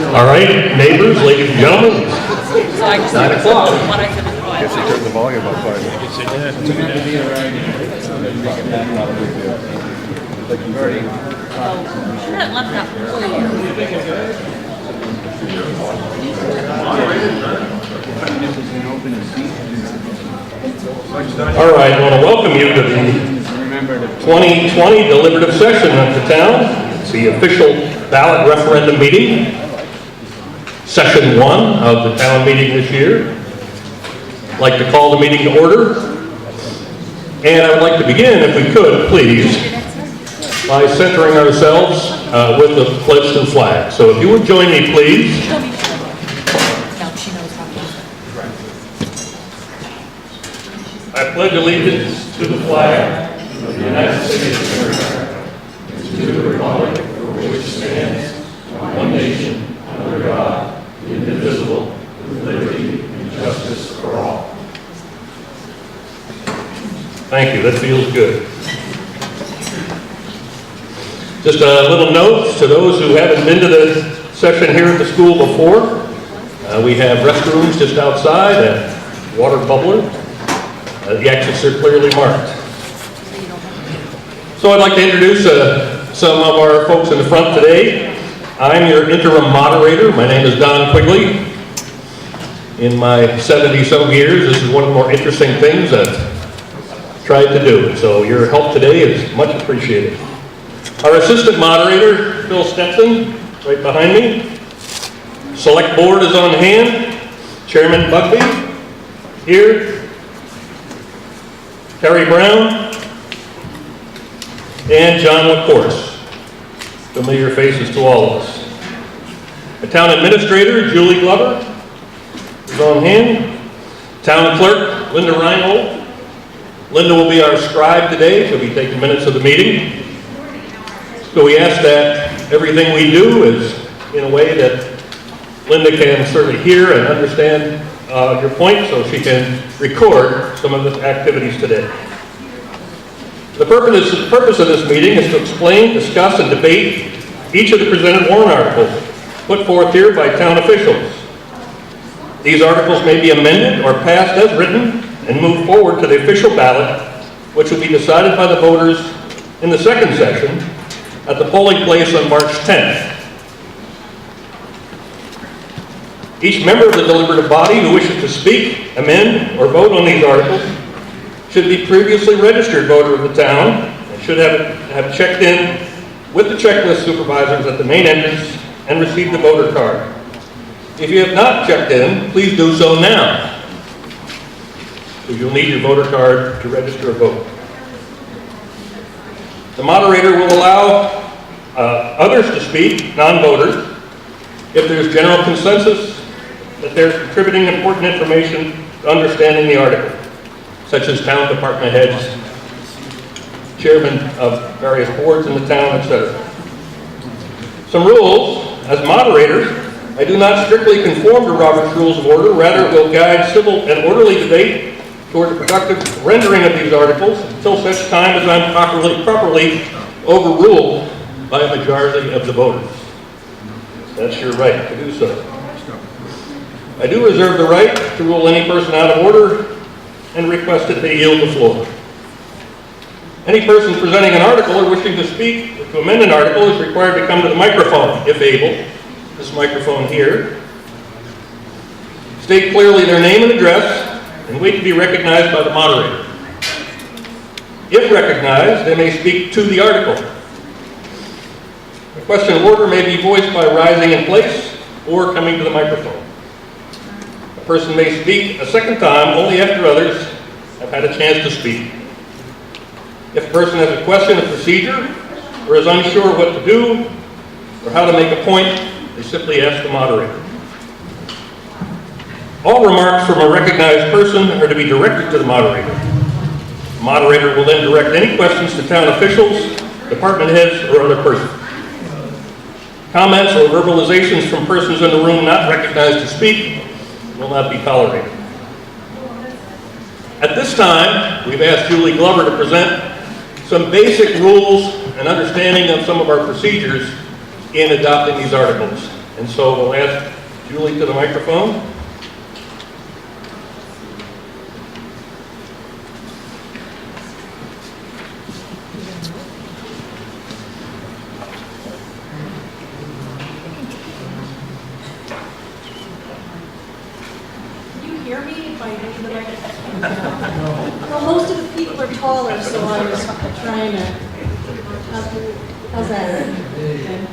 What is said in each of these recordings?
All right, neighbors, ladies and gentlemen, 9 o'clock. I guess they turned the volume up finally. All right, I want to welcome you to the 2020 deliberative session of the town. It's the official ballot referendum meeting, session 1 of the town meeting this year. I'd like to call the meeting to order, and I would like to begin, if we could, please, by centering ourselves with the pledge to the flag. So if you would join me, please. I pledge allegiance to the flag of the United States of America, and to the republic for which it stands, one nation, under God, indivisible, with liberty and justice for all. Thank you, that feels good. Just a little note to those who haven't been to the session here at the school before. We have restrooms just outside and water bubbler. The exits are clearly marked. So I'd like to introduce some of our folks in the front today. I'm your interim moderator. My name is Don Quigley. In my 70-some years, this is one of the more interesting things I've tried to do. So your help today is much appreciated. Our assistant moderator, Phil Stetson, right behind me. Select board is on hand. Chairman Bugbee, here. Terry Brown, and John LaCourse, familiar faces to all of us. The town administrator, Julie Glover, is on hand. Town clerk, Linda Reinhold. Linda will be our scribe today. She'll be taking minutes of the meeting. So we ask that everything we do is in a way that Linda can certainly hear and understand your point, so she can record some of the activities today. The purpose of this meeting is to explain, discuss, and debate each of the presented warrant articles put forth here by town officials. These articles may be amended or passed as written and move forward to the official ballot, which will be decided by the voters in the second session at the polling place on March 10th. Each member of the deliberative body who wishes to speak, amend, or vote on these articles should be previously registered voter of the town and should have checked in with the checklist supervisors at the main entrance and received the voter card. If you have not checked in, please do so now, because you'll need your voter card to register a vote. The moderator will allow others to speak, non-voters, if there's general consensus that they're contributing important information to understanding the article, such as town department heads, chairmen of various boards in the town, etc. Some rules. As moderator, I do not strictly conform to Robert's Rules of Order. Rather, it will guide civil and orderly debate toward the productive rendering of these articles until such time as I'm properly overruled by a majority of the voters. That's your right to do so. I do reserve the right to rule any person out of order and request that they yield the floor. Any person presenting an article or wishing to speak or to amend an article is required to come to the microphone, if able. This microphone here. State clearly their name and address and wait to be recognized by the moderator. If recognized, they may speak to the article. A question of order may be voiced by rising in place or coming to the microphone. A person may speak a second time only after others have had a chance to speak. If a person has a question of procedure or is unsure what to do or how to make a point, they simply ask the moderator. All remarks from a recognized person are to be directed to the moderator. The moderator will then direct any questions to town officials, department heads, or other persons. Comments or verbalizations from persons in the room not recognized to speak will not be tolerated. At this time, we've asked Julie Glover to present some basic rules and understanding of some of our procedures in adopting these articles. And so we'll ask Julie to the microphone. Hear me if I need the microphone? Well, most of the people are taller, so I was trying to. How's that?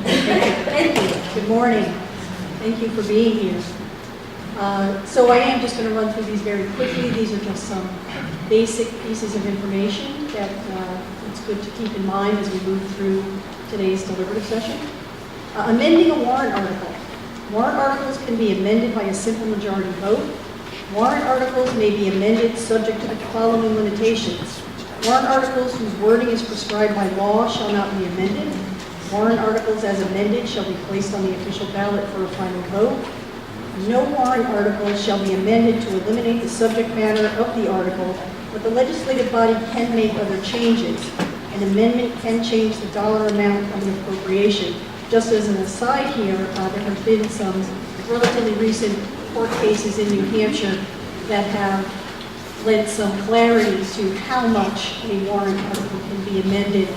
Thank you. Good morning. Thank you for being here. So I am just going to run through these very quickly. These are just some basic pieces of information that it's good to keep in mind as we move through today's deliberative session. Amending a warrant article. Warrant articles can be amended by a simple majority vote. Warrant articles may be amended subject to the following limitations. Warrant articles whose wording is prescribed by law shall not be amended. Warrant articles as amended shall be placed on the official ballot for a final vote. No warrant article shall be amended to eliminate the subject matter of the article, but the legislative body can make other changes. An amendment can change the dollar amount of an appropriation. Just as an aside here, there have been some relatively recent court cases in New Hampshire that have led some clarity to how much a warrant article can be amended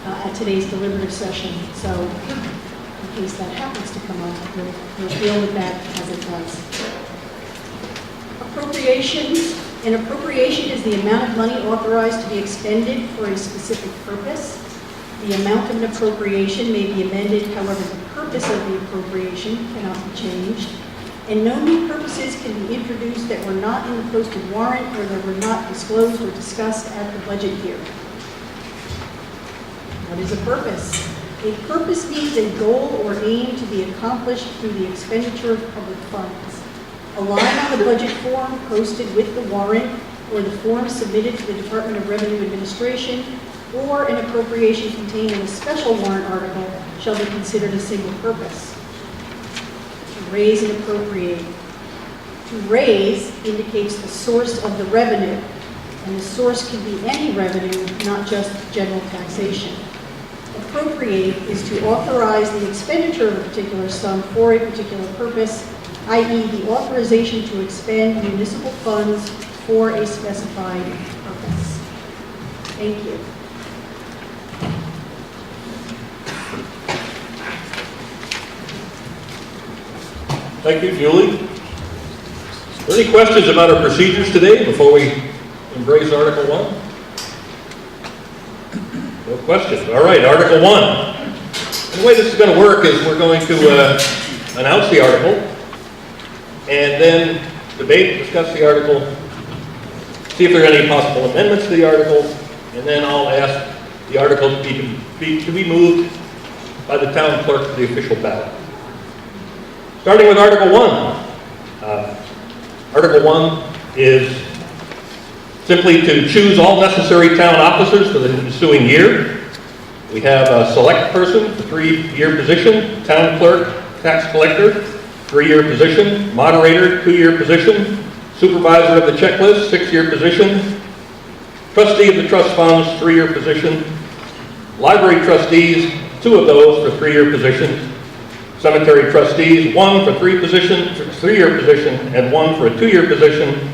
at today's deliberative session. So in case that happens to come up, we'll deal with that as it does. Appropriations. An appropriation is the amount of money authorized to be expended for a specific purpose. The amount of an appropriation may be amended, however, the purpose of the appropriation cannot be changed. And no new purposes can be introduced that were not in the posted warrant or that were not disclosed or discussed at the budget hearing. What is a purpose? A purpose means a goal or aim to be accomplished through the expenditure of public funds. A line on the budget form posted with the warrant or the form submitted to the Department of Revenue Administration or an appropriation contained in a special warrant article shall be considered a single purpose. Raise and appropriate. To raise indicates the source of the revenue, and the source can be any revenue, not just general taxation. Appropriate is to authorize the expenditure of a particular sum for a particular purpose, i.e. the authorization to expend municipal funds for a specified purpose. Thank you. Thank you, Julie. Are there any questions about our procedures today before we embrace Article 1? No questions. All right, Article 1. And the way this is going to work is we're going to announce the article and then debate, discuss the article, see if there are any possible amendments to the article, and then I'll ask the article to be moved by the town clerk to the official ballot. Starting with Article 1. Article 1 is simply to choose all necessary town officers for the ensuing year. We have a select person, 3-year position, town clerk, tax collector, 3-year position, moderator, 2-year position, supervisor of the checklist, 6-year position, trustee of the trust funds, 3-year position, library trustees, 2 of those for 3-year positions, cemetery trustees, 1 for 3-year position, and 1 for a 2-year position,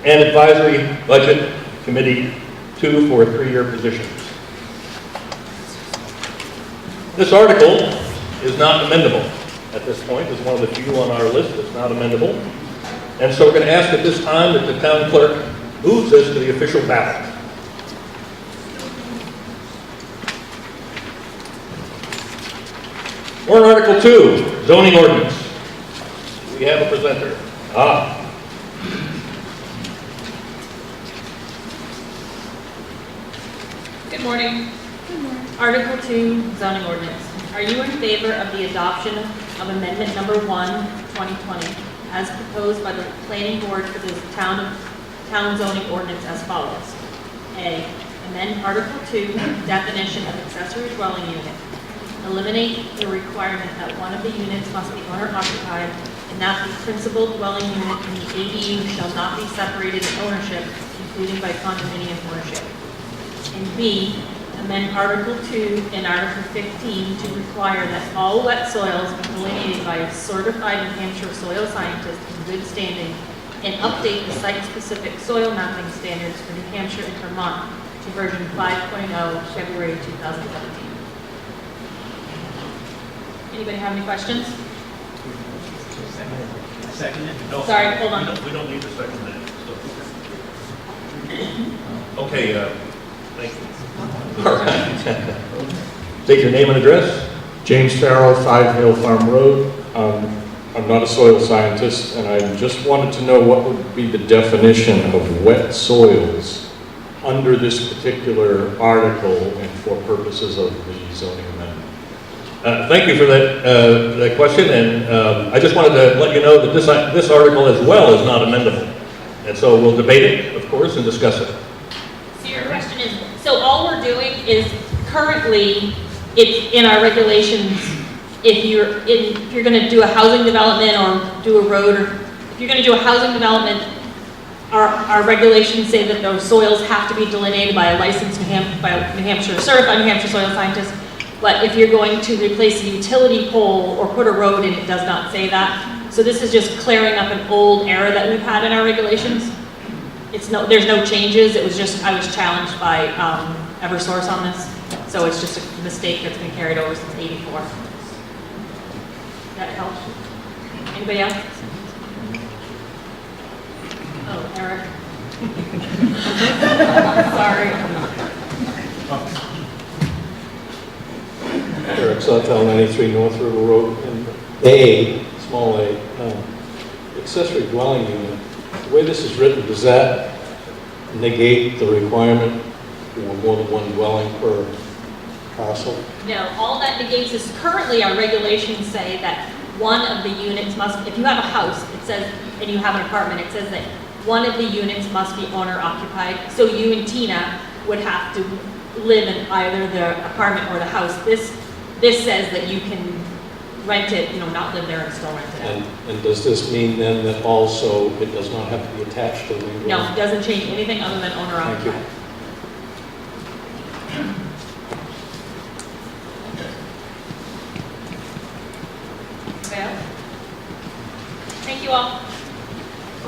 and advisory budget committee, 2 for 3-year positions. This article is not amendable at this point. It's one of the few on our list that's not amendable. And so we're going to ask at this time that the town clerk moves this to the official ballot. Warrant Article 2, zoning ordinance. We have a presenter. Good morning. Article 2, zoning ordinance. Are you in favor of the adoption of amendment number 1, 2020, as proposed by the planning board for the town zoning ordinance as follows? A, amend Article 2, definition of accessory dwelling unit. Eliminate the requirement that one of the units must be owner-occupied and that the principal dwelling unit in the ADU shall not be separated in ownership, including by condominium ownership. And B, amend Article 2 and Article 15 to require that all wet soils be delineated by a certified New Hampshire soil scientist in good standing, and update the site-specific soil mapping standards for New Hampshire and Vermont to version 5.0, February 2017. Anybody have any questions? Second it? No, Sorry, hold on. We don't need to second that. So. Okay, thank you. All right. State your name and address. James Farrell, 5 Hill Farm Road. I'm not a soil scientist, and I just wanted to know what would be the definition of wet soils under this particular article and for purposes of the zoning amendment. Thank you for that question, and I just wanted to let you know that this article as well is not amendable. And so we'll debate it, of course, and discuss it. So your question is, so all we're doing is currently, it's in our regulations, if you're going to do a housing development or do a road, or if you're going to do a housing development, our regulations say that those soils have to be delineated by a licensed New Hampshire, certified New Hampshire soil scientist. But if you're going to replace a utility pole or put a road in, it does not say that. So this is just clearing up an old error that we've had in our regulations. There's no changes. It was just, I was challenged by Eversource on this. So it's just a mistake that's been carried over since '84. That helps. Anybody else? Oh, Eric. Sorry. Eric Sawtell, 93 North River Road, and A, small a, accessory dwelling unit. The way this is written, does that negate the requirement for more than one dwelling per parcel? No, all that negates is currently our regulations say that one of the units must, if you have a house, it says, and you have an apartment, it says that one of the units must be owner occupied. So you and Tina would have to live in either the apartment or the house. This says that you can rent it, not live there and still rent it out. And does this mean then that also it does not have to be attached to the main No, dwelling? it doesn't change anything other than owner Thank you. occupied. Okay. Thank you all.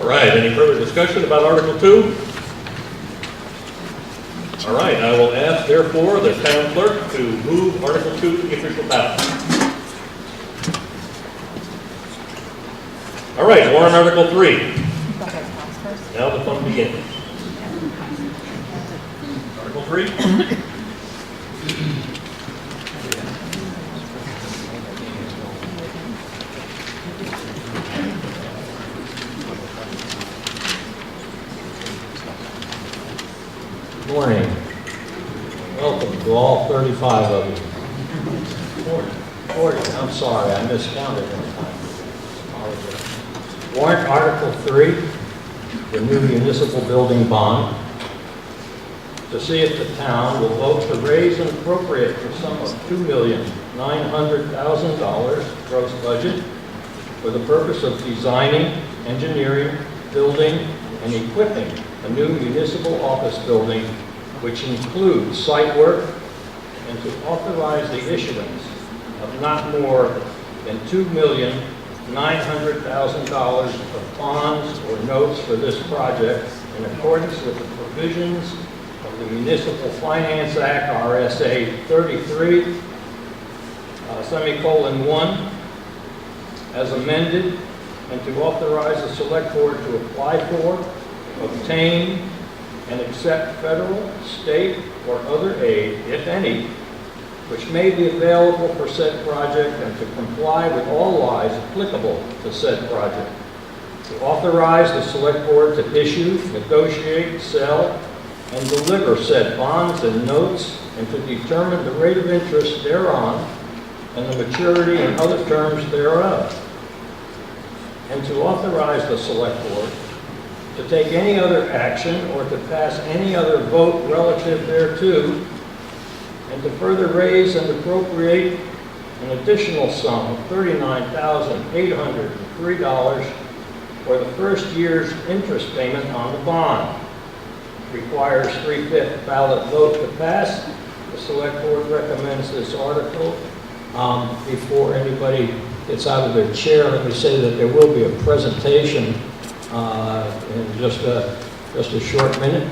All right, any further discussion about Article 2? All right, I will ask, therefore, the town clerk to move Article 2 to the official ballot. All right, Warrant Article 3. Now the fun begins. Article 3. Good morning. Welcome to all 35 of you. 40. I'm sorry, I miscounted one time. Apologize. Warrant Article 3, the new municipal building bond, to see if the town will vote to raise and appropriate the sum of $2,900,000 gross budget for the purpose of designing, engineering, building, and equipping a new municipal office building, which includes site work, and to authorize the issuance of not more than $2,900,000 of bonds or notes for this project in accordance with the provisions of the Municipal Finance Act, RSA 33, ;1, as amended, and to authorize the Select Board to apply for, obtain, and accept federal, state, or other aid, if any, which may be available for said project, and to comply with all laws applicable to said project. To authorize the Select Board to issue, negotiate, sell, and deliver said bonds and notes, and to determine the rate of interest thereon, and the maturity and other terms thereof. And to authorize the Select Board to take any other action or to pass any other vote relative thereto, and to further raise and appropriate an additional sum of $39,803 for the first year's interest payment on the bond. Requires 3/5 ballot vote to pass, the select board recommends this article. Before anybody gets out of their chair, let me say that there will be a presentation in just a short minute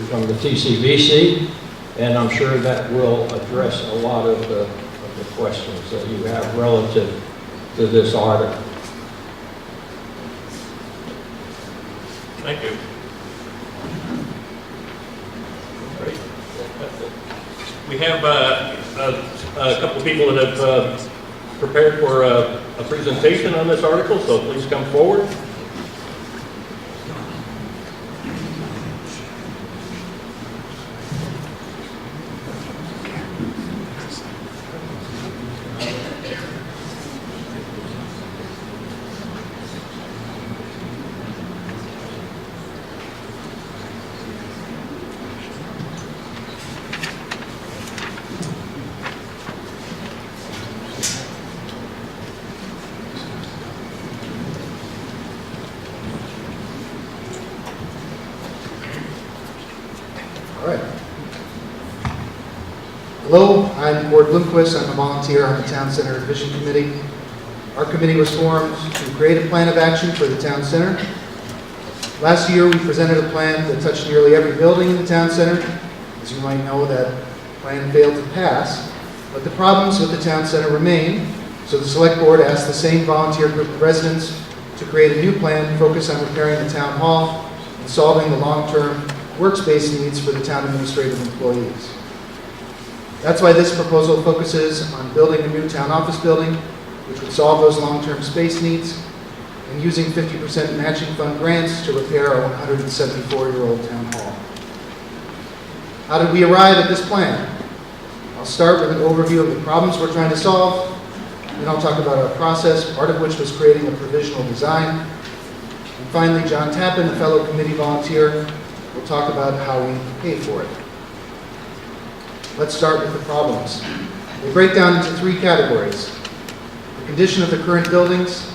from the TCVC, and I'm sure that will address a lot of the questions that you have relative to this article. Thank you. Great. We have a couple of people that have prepared for a presentation on this article, so please come forward. All right. Hello, I'm Ward Bloomquist. I'm a volunteer on the Town Center Vision Committee. Our committee was formed to create a plan of action for the Town Center. Last year, we presented a plan that touched nearly every building in the Town Center. As you might know, that plan failed to pass, but the problems with the Town Center remain, so the Select Board asked the same volunteer group of residents to create a new plan focused on repairing the Town Hall and solving the long-term workspace needs for the town administrative employees. That's why this proposal focuses on building a new town office building, which would solve those long-term space needs, and using 50% matching fund grants to repair our 174-year-old town hall. How did we arrive at this plan? I'll start with an overview of the problems we're trying to solve, then I'll talk about our process, part of which was creating a provisional design, and finally John Tappan, a fellow committee volunteer, we'll talk about how we pay for it. Let's start with the problems. They break down into three categories: the condition of the current buildings,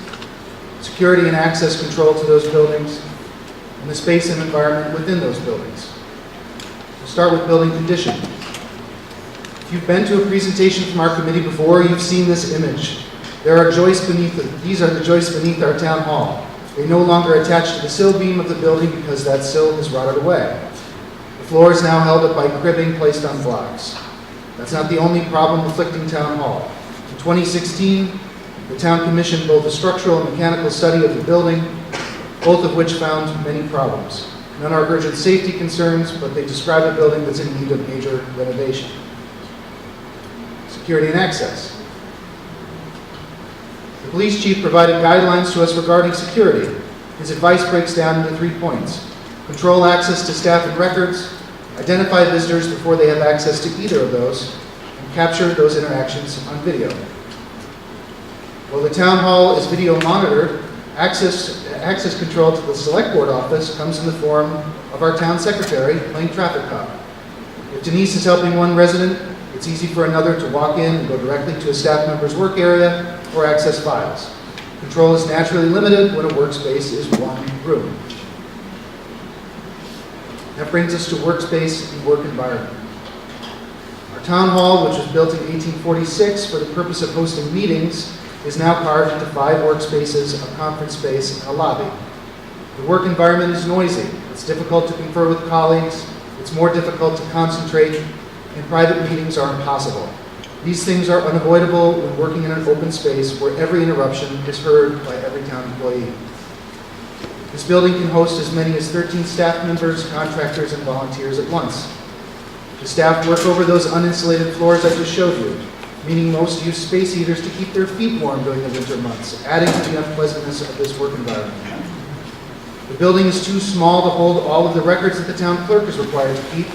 security and access control to those buildings, and the space and environment within those buildings. We'll start with building condition. If you've been to a presentation from our committee before, you've seen this image. There are joists beneath it. These are the joists beneath our town hall. They no longer attach to the sill beam of the building because that sill has rotted away. The floor is now held up by cribbing placed on blocks. That's not the only problem afflicting Town Hall. In 2016, the town commissioned both a structural and mechanical study of the building, both of which found many problems. None are urgent safety concerns, but they describe a building that's in need of major renovation. Security and access. The police chief provided guidelines to us regarding security. His advice breaks down into 3 points: control access to staff and records, identify visitors before they have access to either of those, and capture those interactions on video. While the town hall is video monitored, access control to the select board office comes in the form of our town secretary playing traffic cop. If Denise is helping one resident, it's easy for another to walk in and go directly to a staff member's work area or access files. Control is naturally limited when a workspace is one room. That brings us to workspace and work environment. Our town hall, which was built in 1846 for the purpose of hosting meetings, is now carved into 5 workspaces, a conference space, and a lobby. The work environment is noisy. It's difficult to confer with colleagues. It's more difficult to concentrate, and private meetings are impossible. These things are unavoidable when working in an open space where every interruption is heard by every town employee. This building can host as many as 13 staff members, contractors, and volunteers at once. The staff work over those uninsulated floors I just showed you, meaning most use space heaters to keep their feet warm during the winter months, adding to the unpleasantness of this work environment. The building is too small to hold all of the records that the town clerk is required to keep,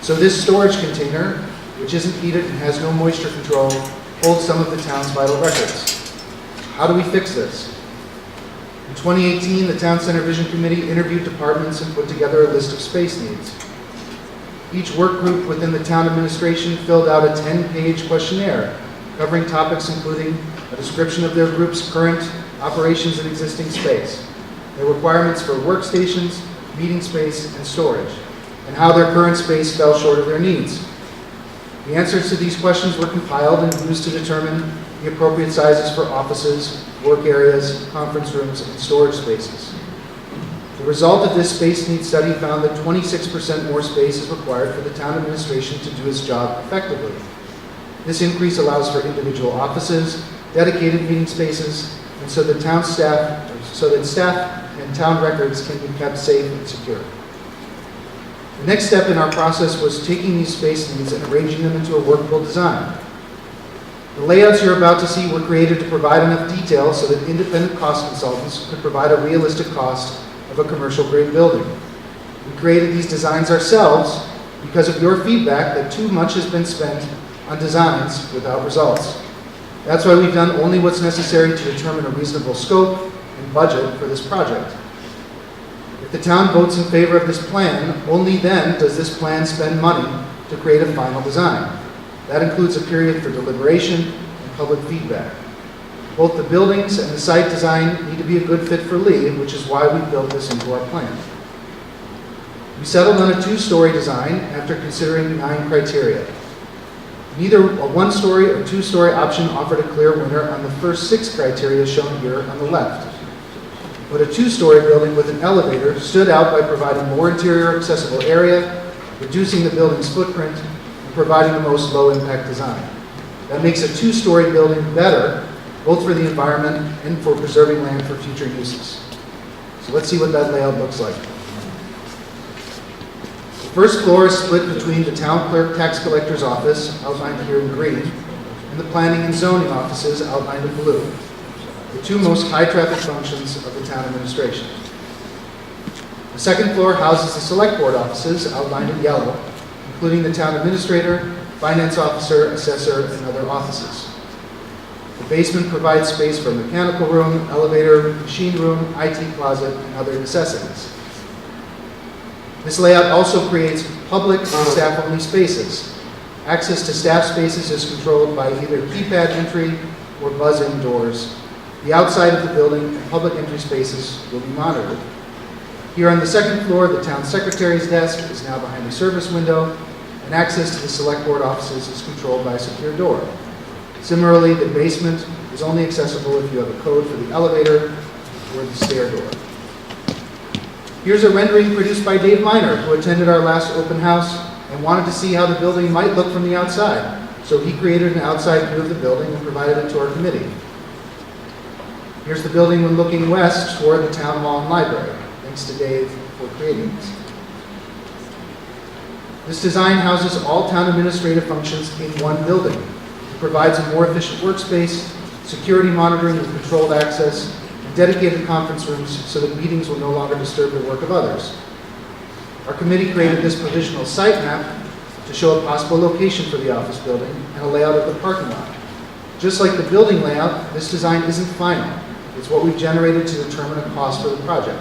so this storage container, which isn't heated and has no moisture control, holds some of the town's vital records. How do we fix this? In 2018, the Town Center Vision Committee interviewed departments and put together a list of space needs. Each work group within the town administration filled out a 10-page questionnaire covering topics including a description of their group's current operations and existing space, their requirements for workstations, meeting space, and storage. and how their current space fell short of their needs. The answers to these questions were compiled and used to determine the appropriate sizes for offices, work areas, conference rooms, and storage spaces. The result of this space needs study found that 26% more space is required for the town administration to do its job effectively. This increase allows for individual offices, dedicated meeting spaces, and so that staff and town records can be kept safe and secure. The next step in our process was taking these space needs and arranging them into a workable design. The layouts you're about to see were created to provide enough detail so that independent cost consultants could provide a realistic cost of a commercial-grade building. We created these designs ourselves because of your feedback that too much has been spent on designs without results. That's why we've done only what's necessary to determine a reasonable scope and budget for this project. If the town votes in favor of this plan, only then does this plan spend money to create a final design. That includes a period for deliberation and public feedback. Both the buildings and the site design need to be a good fit for Lee, which is why we built this into our plan. We settled on a two-story design after considering 9 criteria. Neither a one-story or two-story option offered a clear winner on the first 6 criteria shown here on the left. But a two-story building with an elevator stood out by providing more interior accessible area, reducing the building's footprint, and providing the most low-impact design. That makes a two-story building better, both for the environment and for preserving land for future uses. So let's see what that layout looks like. The first floor is split between the town clerk tax collector's office, outlined here in green, and the planning and zoning offices, outlined in blue, the 2 most high-traffic functions of the town administration. The second floor houses the select board offices, outlined in yellow, including the town administrator, finance officer, assessor, and other offices. The basement provides space for a mechanical room, elevator, machine room, IT closet, and other necessities. This layout also creates public and staff-only spaces. Access to staff spaces is controlled by either keypad entry or buzz-in doors. The outside of the building and public entry spaces will be monitored. Here on the second floor, the town secretary's desk is now behind a service window, and access to the select board offices is controlled by a secure door. Similarly, the basement is only accessible if you have a code for the elevator or the stair door. Here's a rendering produced by Dave Miner, who attended our last open house and wanted to see how the building might look from the outside. So he created an outside view of the building and provided it to our committee. Here's the building when looking west toward the town hall and library. Thanks to Dave for creating this. This design houses all town administrative functions in one building. It provides a more efficient workspace, security monitoring with controlled access, and dedicated conference rooms so that meetings will no longer disturb the work of others. Our committee created this provisional site map to show a possible location for the office building and a layout of the parking lot. Just like the building layout, this design isn't final. It's what we've generated to determine a cost for the project.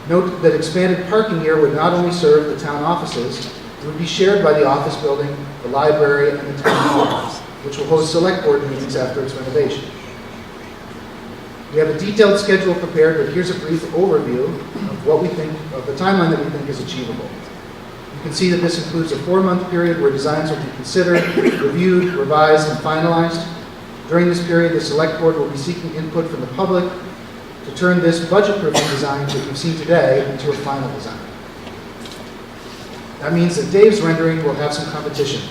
Note that expanded parking here would not only serve the town offices, it would be shared by the office building, the library, and the town hall, which will host select board meetings after its renovation. We have a detailed schedule prepared, but here's a brief overview of what we think, of the timeline that we think is achievable. You can see that this includes a 4-month period where designs will be considered, reviewed, revised, and finalized. During this period, the select board will be seeking input from the public to turn this budget-driven design that you've seen today into a final design. That means that Dave's rendering will have some competition,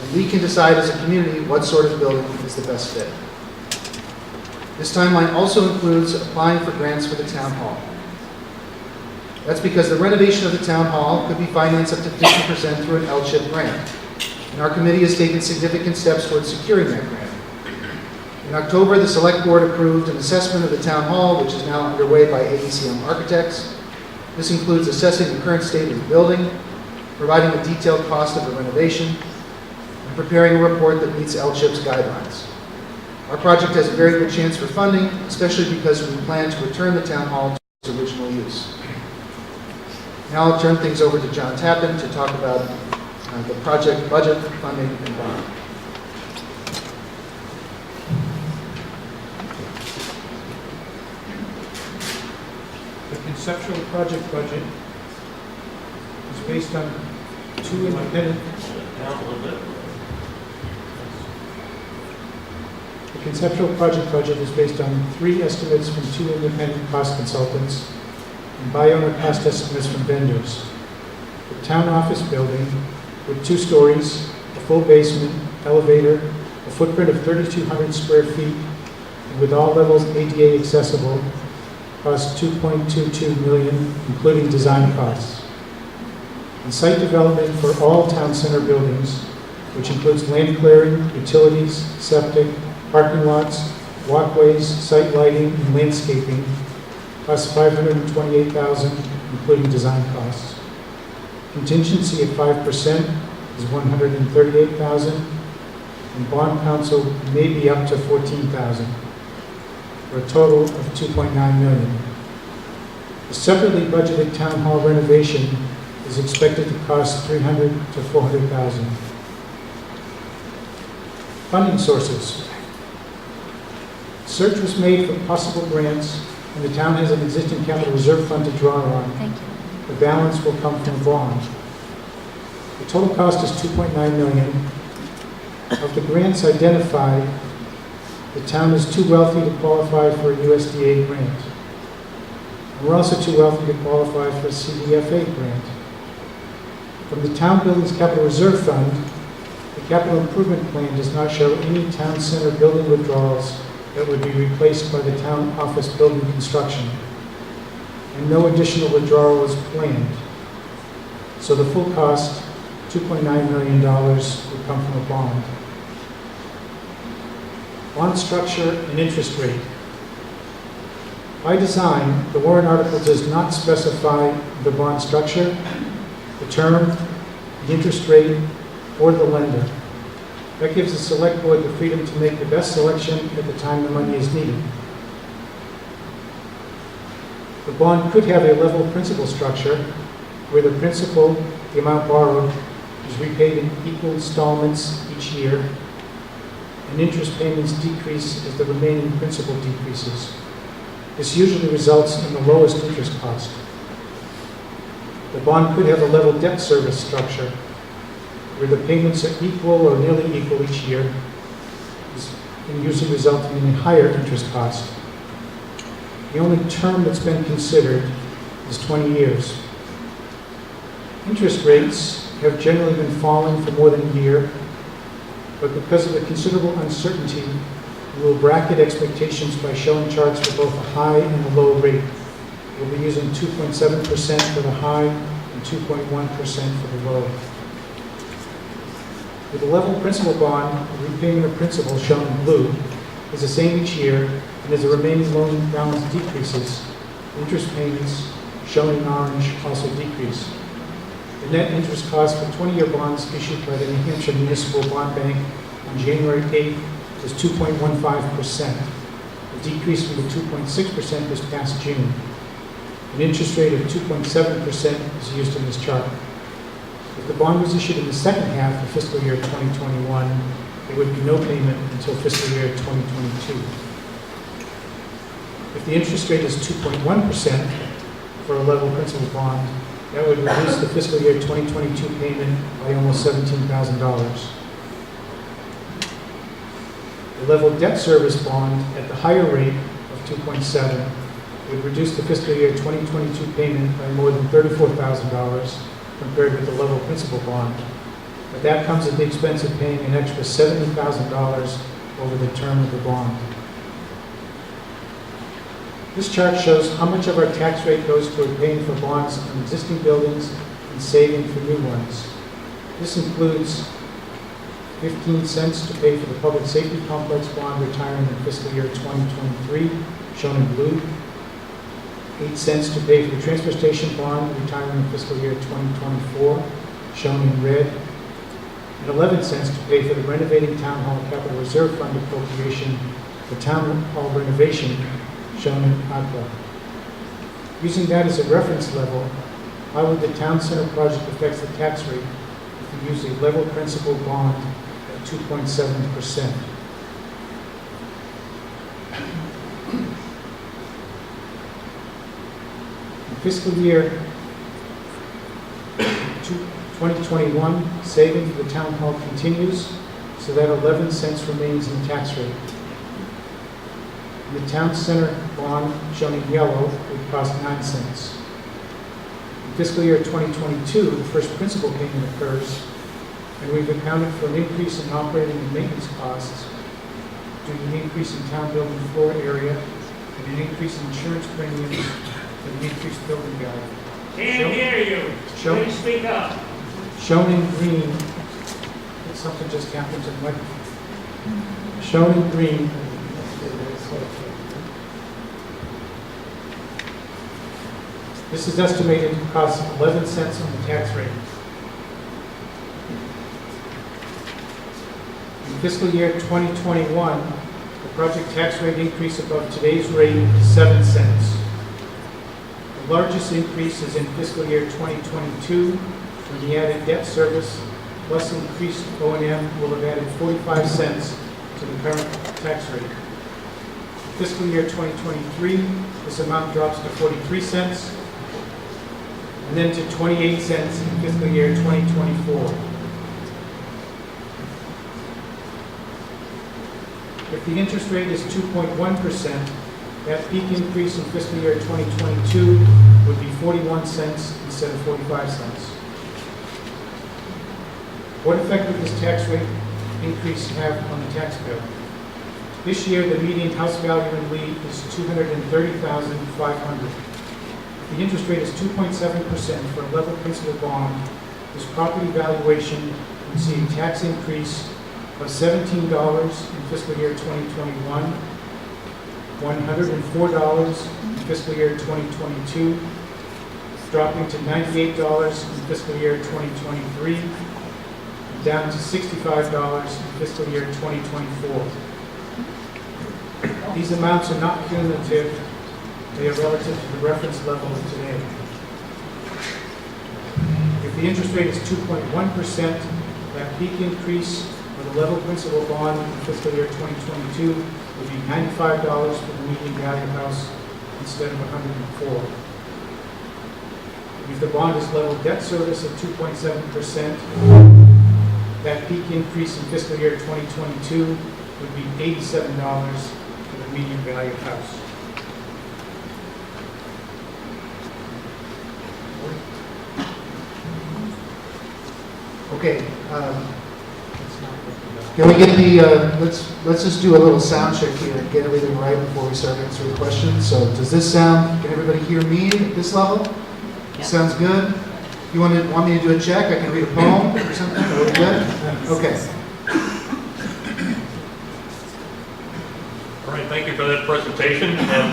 and we can decide as a community what sort of building is the best fit. This timeline also includes applying for grants for the town hall. That's because the renovation of the town hall could be financed up to 50% through an L-chip grant, and our committee has taken significant steps towards securing that grant. In October, the select board approved an assessment of the town hall, which is now underway by AECM Architects. This includes assessing the current state of the building, providing a detailed cost of the renovation, and preparing a report that meets L-chip's guidelines. Our project has a very good chance for funding, especially because we plan to return the town hall to its original use. Now I'll turn things over to John Tappan to talk about the project budget, funding, and bond. The conceptual project budget is is based on two independent. The conceptual project budget is based on 3 estimates from 2 independent cost consultants and by-owner cost estimates from vendors. The town office building with 2 stories, a full basement, elevator, a footprint of 3,200 square feet, and with all levels ADA accessible, costs $2.22 million, including design costs. And site development for all town center buildings, which includes land clearing, utilities, septic, parking lots, walkways, site lighting, and landscaping, costs $528,000, including design costs. Contingency at 5% is $138,000, and bond counsel may be up to $14,000, for a total of $2.9 million. The separately budgeted town hall renovation is expected to cost $300,000 to $400,000. Funding sources. Search was made for possible grants, and the town has an existing capital reserve fund to draw on. Thank you. The balance will come from a bond. The total cost is $2.9 million. Of the grants identified, the town is too wealthy to qualify for a USDA grant. And we're also too wealthy to qualify for a CDFA grant. From the town buildings capital reserve fund, the capital improvement plan does not show any town center building withdrawals that would be replaced by the town office building construction. And no additional withdrawal is planned. So the full cost, $2.9 million, would come from a bond. Bond structure and interest rate. By design, the warrant article does not specify the bond structure, the term, the interest rate, or the lender. That gives the select board the freedom to make the best selection at the time the money is needed. The bond could have a level principal structure where the principal, the amount borrowed, is repaid in equal installments each year, and interest payments decrease as the remaining principal decreases. This usually results in the lowest interest cost. The bond could have a level debt service structure where the payments are equal or nearly equal each year, and usually resulting in a higher interest cost. The only term that's been considered is 20 years. Interest rates have generally been falling for more than a year, but because of the considerable uncertainty, we will bracket expectations by showing charts for both a high and a low rate. We'll be using 2.7% for the high and 2.1% for the low. With a level principal bond, the repayment of principal shown in blue is the same each year, and as the remaining loan balance decreases, interest payments shown in orange also decrease. The net interest cost for 20-year bonds issued by the New Hampshire Municipal Bond Bank on January 8th was 2.15%, a decrease from the 2.6% this past June. An interest rate of 2.7% is used in this chart. If the bond was issued in the second half of fiscal year 2021, there would be no payment until fiscal year 2022. If the interest rate is 2.1% for a level principal bond, that would reduce the fiscal year 2022 payment by almost $17,000. The level debt service bond at the higher rate of 2.7 would reduce the fiscal year 2022 payment by more than $34,000 compared with the level principal bond. But that comes at the expense of paying an extra $70,000 over the term of the bond. This chart shows how much of our tax rate goes toward paying for bonds on existing buildings and saving for new ones. This includes 15 cents to pay for the public safety complex bond retiring in fiscal year 2023, shown in blue, 8 cents to pay for the transfer station bond retiring in fiscal year 2024, shown in red, and 11 cents to pay for the renovating town hall capital reserve fund appropriation for town hall renovation, shown in aqua. Using that as a reference level, how would the town center project affect the tax rate if we use a level principal bond at 2.7%? In fiscal year 2021 saving for the town hall continues, so that 11 cents remains in the tax rate. The town center bond, shown in yellow, would cost 9 cents. In fiscal year 2022, the first principal payment occurs, and we've accounted for an increase in operating and maintenance costs due to an increase in town building floor area and an increase in insurance premiums and an increased building value. Can't hear you. Show- Please speak up. Shown in green, something just happened to the microphone. Shown in green, this is estimated to cost 11 cents on the tax rate. In fiscal year 2021, the project tax rate increase above today's rate is 7 cents. The largest increase is in fiscal year 2022, when the added debt service plus increased O&M will have added 45 cents to the current tax rate. Fiscal year 2023, this amount drops to 43 cents, and then to 28 cents in fiscal year 2024. If the interest rate is 2.1%, that peak increase in fiscal year 2022 would be 41 cents instead of 45 cents. What effect would this tax rate increase have on the tax bill? This year, the median house value in Lee is $230,500. The interest rate is 2.7% for a level principal bond. This property valuation would see a tax increase of $17 in fiscal year 2021, $104 in fiscal year 2022, dropping to $98 in fiscal year 2023, and down to $65 in fiscal year 2024. These amounts are not cumulative. They are relative to the reference level of today. If the interest rate is 2.1%, that peak increase for the level principal bond in fiscal year 2022 would be $95 for the median value house instead of $104. If the bond is level debt service of 2.7%, that peak increase in fiscal year 2022 would be $87 for the median value house. Okay, can we get the, let's just do a little sound check here and get everything right before we start answering questions. So does this sound, can everybody hear me at this level? Yeah. Sounds good? You want me to do a check? I can read a poem or something? Are we good? Okay. All right, thank you for that presentation, and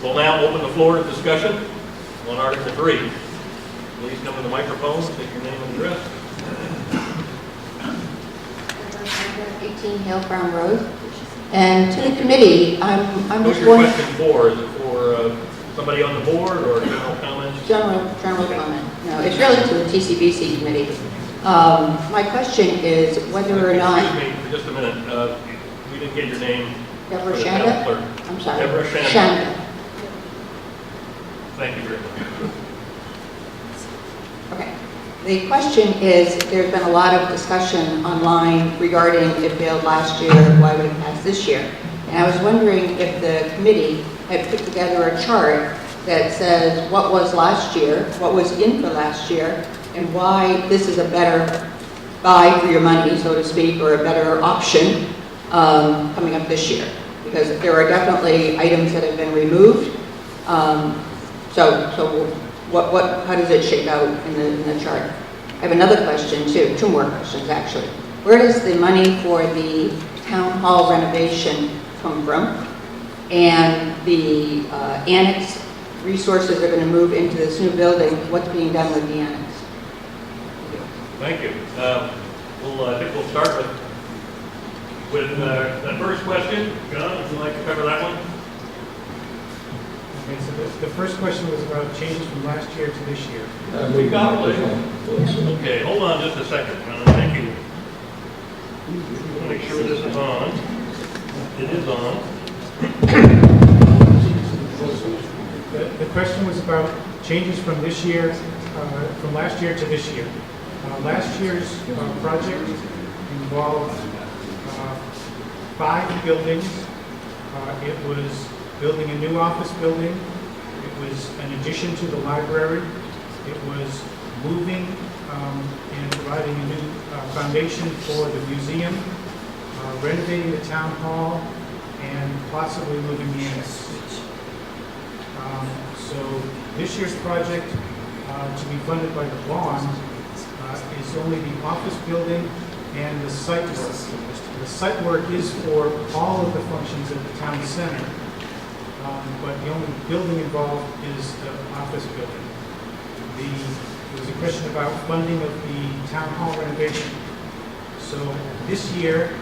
we'll now open the floor to discussion on Article 3. Please come to the microphone, state your name and address. 18 Hale Farm Road. And to the committee, I'm Who's just your wondering, question for? Is it for somebody on the board or general comments? general comment. No, it's really to the TCBC committee. My question is whether or not, Excuse me for just a minute. We didn't get your name. Deborah for the Shanda? town clerk. I'm sorry. Deborah Shanda. Shanda. Thank you very much. Okay. The question is, there's been a lot of discussion online regarding it failed last year, why would it pass this year? And I was wondering if the committee had put together a chart that says what was last year, what was in for last year, and why this is a better buy for your money, so to speak, or a better option coming up this year. Because there are definitely items that have been removed. How does it shake out in the chart? I have another question too, two more questions actually. Where does the money for the town hall renovation come from? And the annex resources are going to move into this new building. What's being done with the annex? Thank you. I think we'll start with that first question. John, would you like to cover that one? Okay, so the first question was about changes from last year to this year. We got it. Okay, hold on just a second, John. Thank you. Make sure this is on. It is on. The question was about changes from this year from last year to this year. Last year's project involved 5 buildings. It was building a new office building. It was an addition to the library. It was moving and providing a new foundation for the museum, renovating the town hall, and possibly moving the annex. So this year's project, to be funded by the bond, is only the office building and the site work. The site work is for all of the functions at the town center, but the only building involved is the office building. There was a question about funding of the town hall renovation. So this year,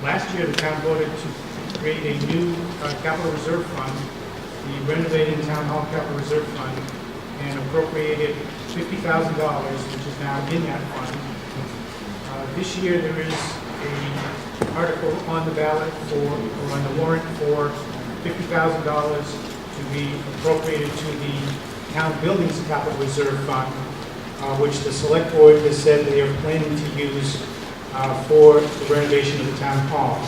last year the town voted to create a new capital reserve fund, the renovating town hall capital reserve fund, and appropriated $50,000, which is now in that fund. This year there is an article on the ballot or on the warrant for $50,000 to be appropriated to the town buildings capital reserve fund, which the select board has said they are planning to use for the renovation of the town hall.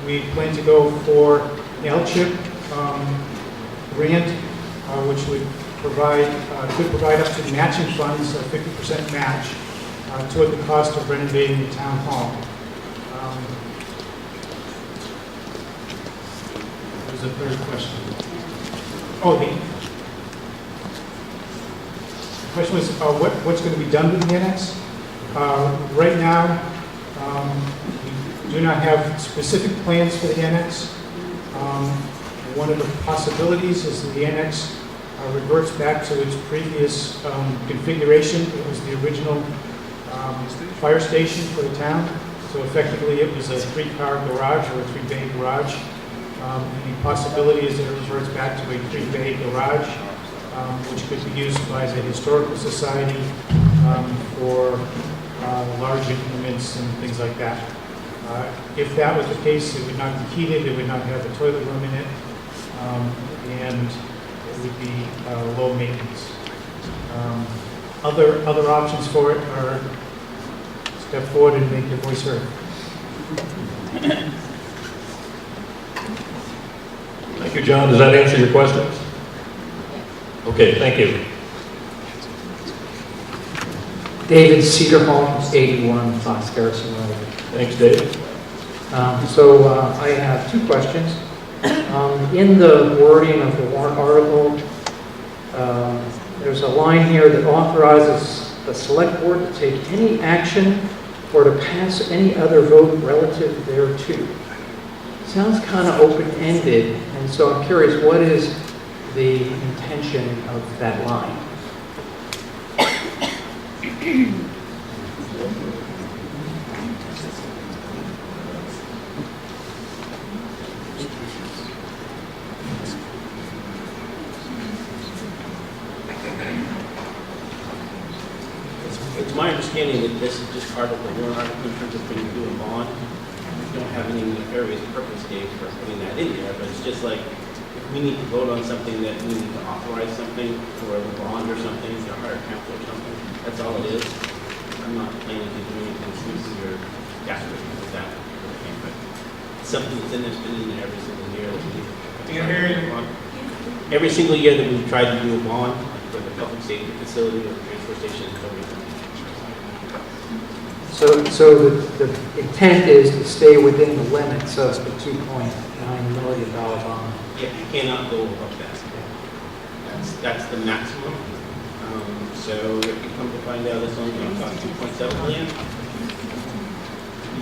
We plan to go for an LCHIP grant, which would could provide up to matching funds, a 50% match, toward the cost of renovating the town hall. There's a third question. Oh, the question was what's going to be done with the annex? Right now, we do not have specific plans for the annex. One of the possibilities is that the annex reverts back to its previous configuration. It was the original fire station for the town. So effectively, it was a 3-car garage or a 3-bay garage. And the possibility is that it reverts back to a 3-bay garage, which could be used by the Historical Society for large implements and things like that. If that was the case, it would not be heated, it would not have a toilet room in it, and it would be low maintenance. Other options for it are step forward and make your voice heard. Thank you, John. Does that answer your questions? Okay, thank you. David Cedarholm, 81 Fox Garrison Road. Thanks, Dave. I have 2 questions. In the wording of the warrant article, there's a line here that authorizes the select board to take any action or to pass any other vote relative thereto. Sounds kind of open-ended, and so I'm curious, what is the intention of that line? It's my understanding that this is just part of the warrant article in terms of putting through a bond. We don't have any nefarious purpose, Dave, for putting that in there, but it's just like, if we need to vote on something that we need to authorize something for a bond or something, to hire counsel or something, that's all it is. I'm not planning to do anything sneaky or desperate with that. But it's something that's in there, it's been in there every single year. Every single year that we've tried to do a bond for the public safety facility or the transfer station, it's always been. So the intent is to stay within the limits of the $2.9 million bond. Yeah, you cannot go above that. That's the maximum. So if you come to find out it's only going to cost $2.7 million,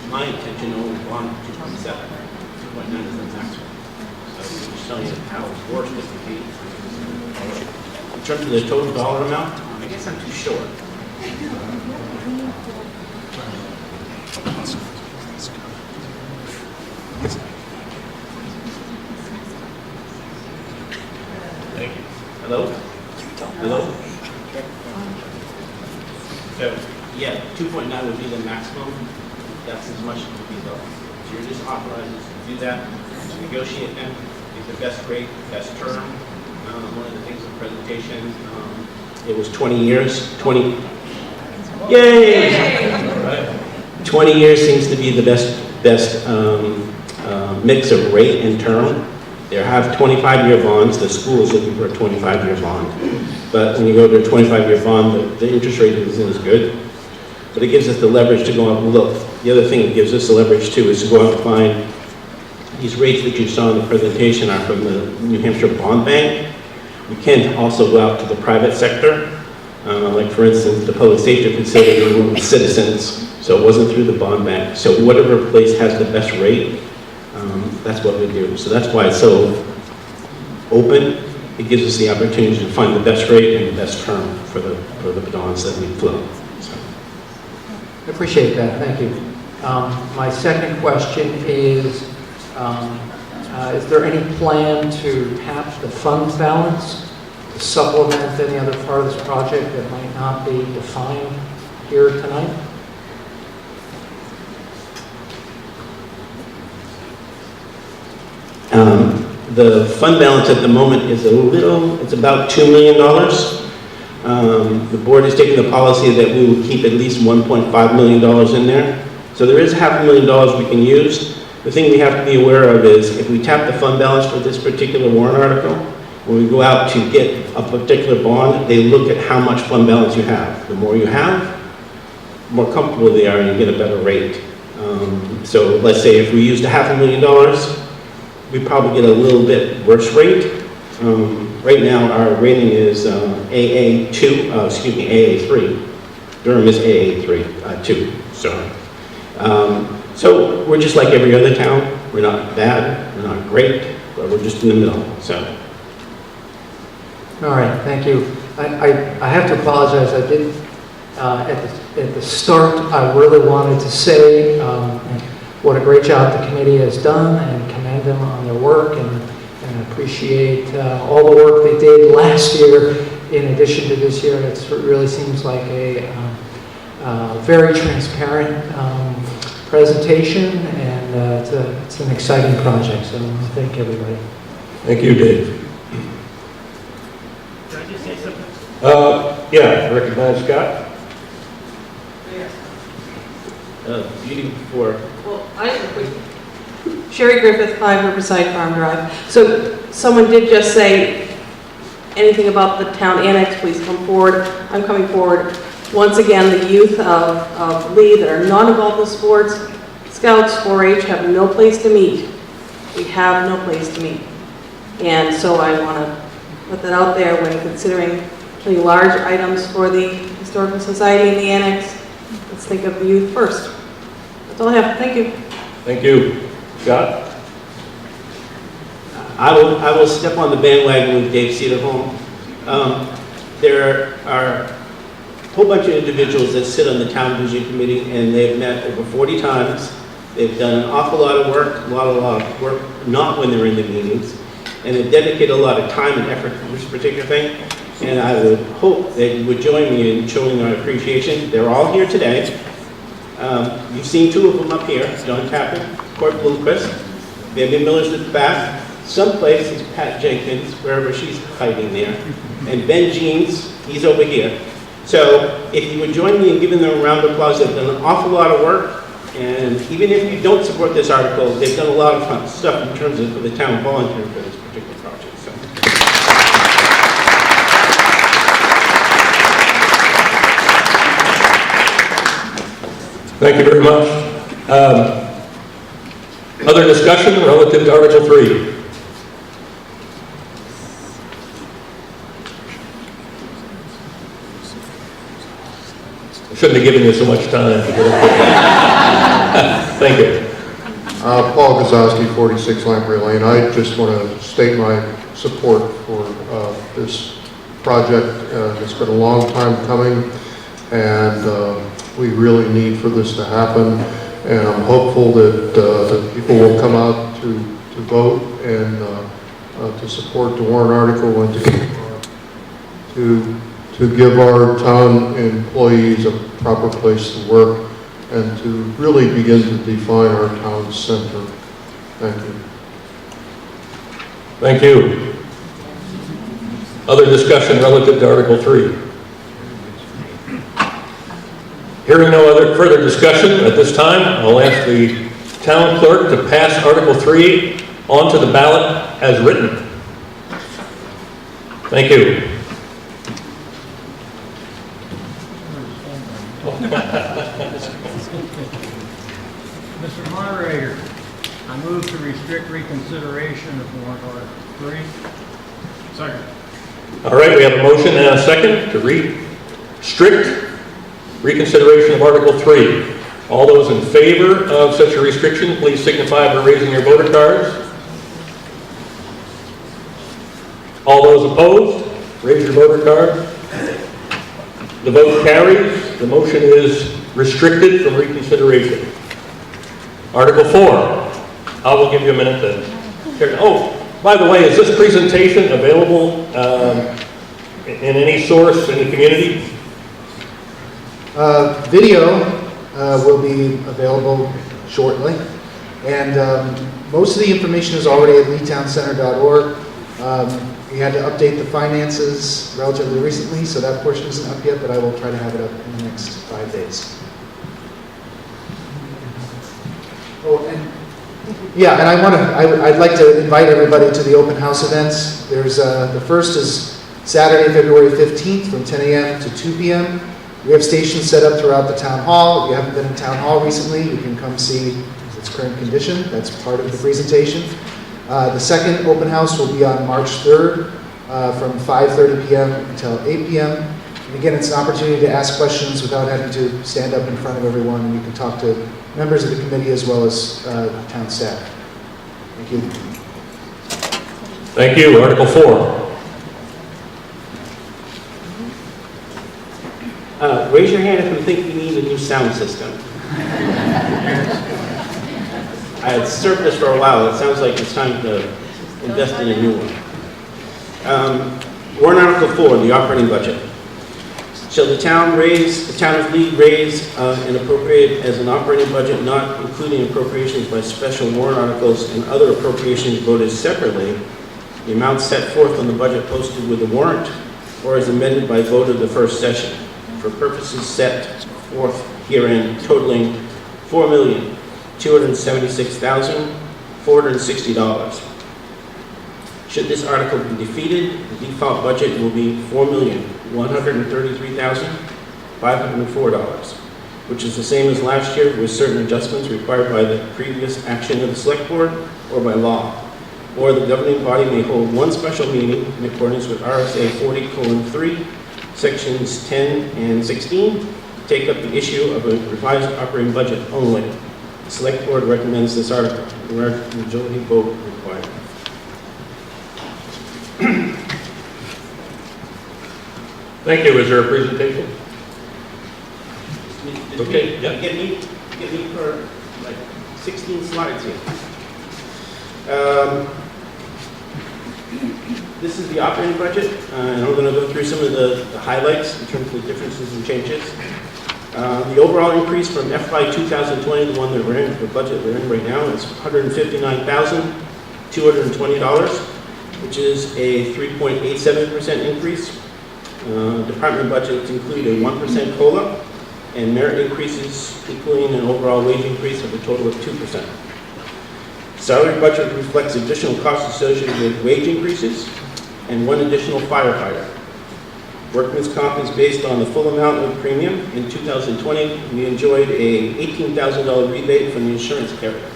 my intention only bond 2.7. 2.9 is the maximum. So I'm just telling you how it's worse it could be. In terms of the total dollar amount, I guess I'm too short. Thank you. Hello? Hello? So, yeah, 2.9 would be the maximum. That's as much as would be though. So you're just authorized to do that, to negotiate them, get the best rate, best term, one of the things in the presentation. It was 20 years, 20, yay! 20 years seems to be the best mix of rate and term. There have 25-year bonds. The school is looking for a 25-year bond. But when you go to a 25-year bond, the interest rate isn't as good. But it gives us the leverage to go out and look. The other thing it gives us the leverage too is to go out and find these rates that you saw in the presentation are from the New Hampshire Bond Bank. We can also go out to the private sector. Like for instance, the public safety facility with citizens, so it wasn't through the bond bank. So whatever place has the best rate, that's what we do. So that's why it's so open. It gives us the opportunity to find the best rate and the best term for the bonds that we float. So. I appreciate that, thank you. My second question is there any plan to tap the fund balance to supplement any other part of this project that might not be defined here tonight? The fund balance at the moment is it's about $2 million. The board has taken the policy that we will keep at least $1.5 million in there. So there is $500,000 we can use. The thing we have to be aware of is if we tap the fund balance for this particular warrant article, when we go out to get a particular bond, they look at how much fund balance you have. The more you have, the more comfortable they are and you get a better rate. So let's say if we used $500,000, we probably get a little bit worse rate. Right now our rating is AA3. Durham is AA3, 2, sorry. So we're just like every other town. We're not bad, we're not great, but we're just in the middle, so. All right, thank you. I have to apologize. I did, at the start, I really wanted to say what a great job the committee has done and commend them on their work and appreciate all the work they did last year in addition to this year. It really seems like a very transparent presentation, and it's an exciting project, so I want to thank everybody. Thank you, Dave. Can I just say something? Yeah, recognize Scott. Beauty before. Well, I have a quick, Sherry Griffith, 5 Riverside Farm Drive. So someone did just say anything about the town annex, please come forward. I'm coming forward. Once again, the youth of Lee that are not involved in sports, Scouts, 4-H have no place to meet. We have no place to meet. And so I want to put that out there when considering any large items for the Historical Society in the annex. Let's think of the youth first. That's all I have. Thank you. Thank you. Scott? I will step on the bandwagon with Dave Cedarholm. There are a whole bunch of individuals that sit on the town vision committee, and they've met over 40 times. They've done an awful lot of work, a lot of work, not when they're in the meetings, and they dedicate a lot of time and effort to this particular thing. And I would hope that you would join me in showing our appreciation. They're all here today. You've seen 2 of them up here, John Tappan, Court Bloomquist, Vivian Miller's at the back. Someplace is Pat Jenkins, wherever she's hiding there. And Ben Jeans, he's over here. So if you would join me in giving them a round of applause, they've done an awful lot of work. And even if you don't support this article, they've done a lot of fun stuff in terms of the town volunteering for this particular project. So. Thank you very much. Other discussion relative to Article 3? I shouldn't have given you so much time. Thank you. Paul Gazowski, 46 Lamprey Lane. I just want to state my support for this project. It's been a long time coming, and we really need for this to happen. And I'm hopeful that people will come out to vote and to support the warrant article and to give our town employees a proper place to work and to really begin to define our town center. Thank you. Thank you. Other discussion relative to Article 3? Hearing no other further discussion at this time, I'll ask the town clerk to pass Article 3 onto the ballot as written. Thank you. Mr. Moderator, I move to restrict reconsideration of warrant article 3. Second. All right, we have a motion and a second to restrict reconsideration of Article 3. All those in favor of such a restriction, please signify by raising your voter cards. All those opposed, raise your voter card. The vote carries. The motion is restricted from reconsideration. Article 4. I will give you a minute to... Oh, by the way, is this presentation available in any source in the community? Video will be available shortly, and most of the information is already at leetowncenter.org. We had to update the finances relatively recently, so that portion isn't up yet, but I will try to have it up in the next 5 days. Oh, and yeah, and I'd like to invite everybody to the open house events. There's the first is Saturday, February 15th from 10 a.m. to 2 p.m. We have stations set up throughout the town hall. If you haven't been in town hall recently, you can come see its current condition. That's part of the presentation. The second open house will be on March 3rd from 5:30 p.m. until 8 p.m. And again, it's an opportunity to ask questions without having to stand up in front of everyone, and you can talk to members of the committee as well as town staff. Thank you. Thank you. Article 4. Raise your hand if you think we need a new sound system. I had served this for a while. It sounds like it's time to invest in a new one. Warrant Article 4, the operating budget. Shall the town of Lee raise and appropriate as an operating budget, not including appropriations by special warrant articles and other appropriations voted separately, the amount set forth on the budget posted with the warrant, or as amended by vote of the first session, for purposes set forth herein totaling $4,276,460. Should this article be defeated, the default budget will be $4,133,504, which is the same as last year with certain adjustments required by the previous action of the Select Board or by law. Or the governing body may hold one special meeting in accordance with RSA 40:3, Sections 10 and 16, to take up the issue of a revised operating budget only. The Select Board recommends this article. The majority vote required. Thank you. Is there a presentation? Okay, yeah. Get me for like 16 slides here. This is the operating budget, and I'm going to go through some of the highlights in terms of the differences and changes. The overall increase from FY 2020, the one that we're in, the budget we're in right now, is $159,220, which is a 3.87% increase. Department budgets include a 1% COLA and merit increases equaling an overall wage increase of a total of 2%. Salary budget reflects additional costs associated with wage increases and one additional firefighter. Workman's comp is based on the full amount of premium. In 2020, we enjoyed a $18,000 rebate from the insurance carrier.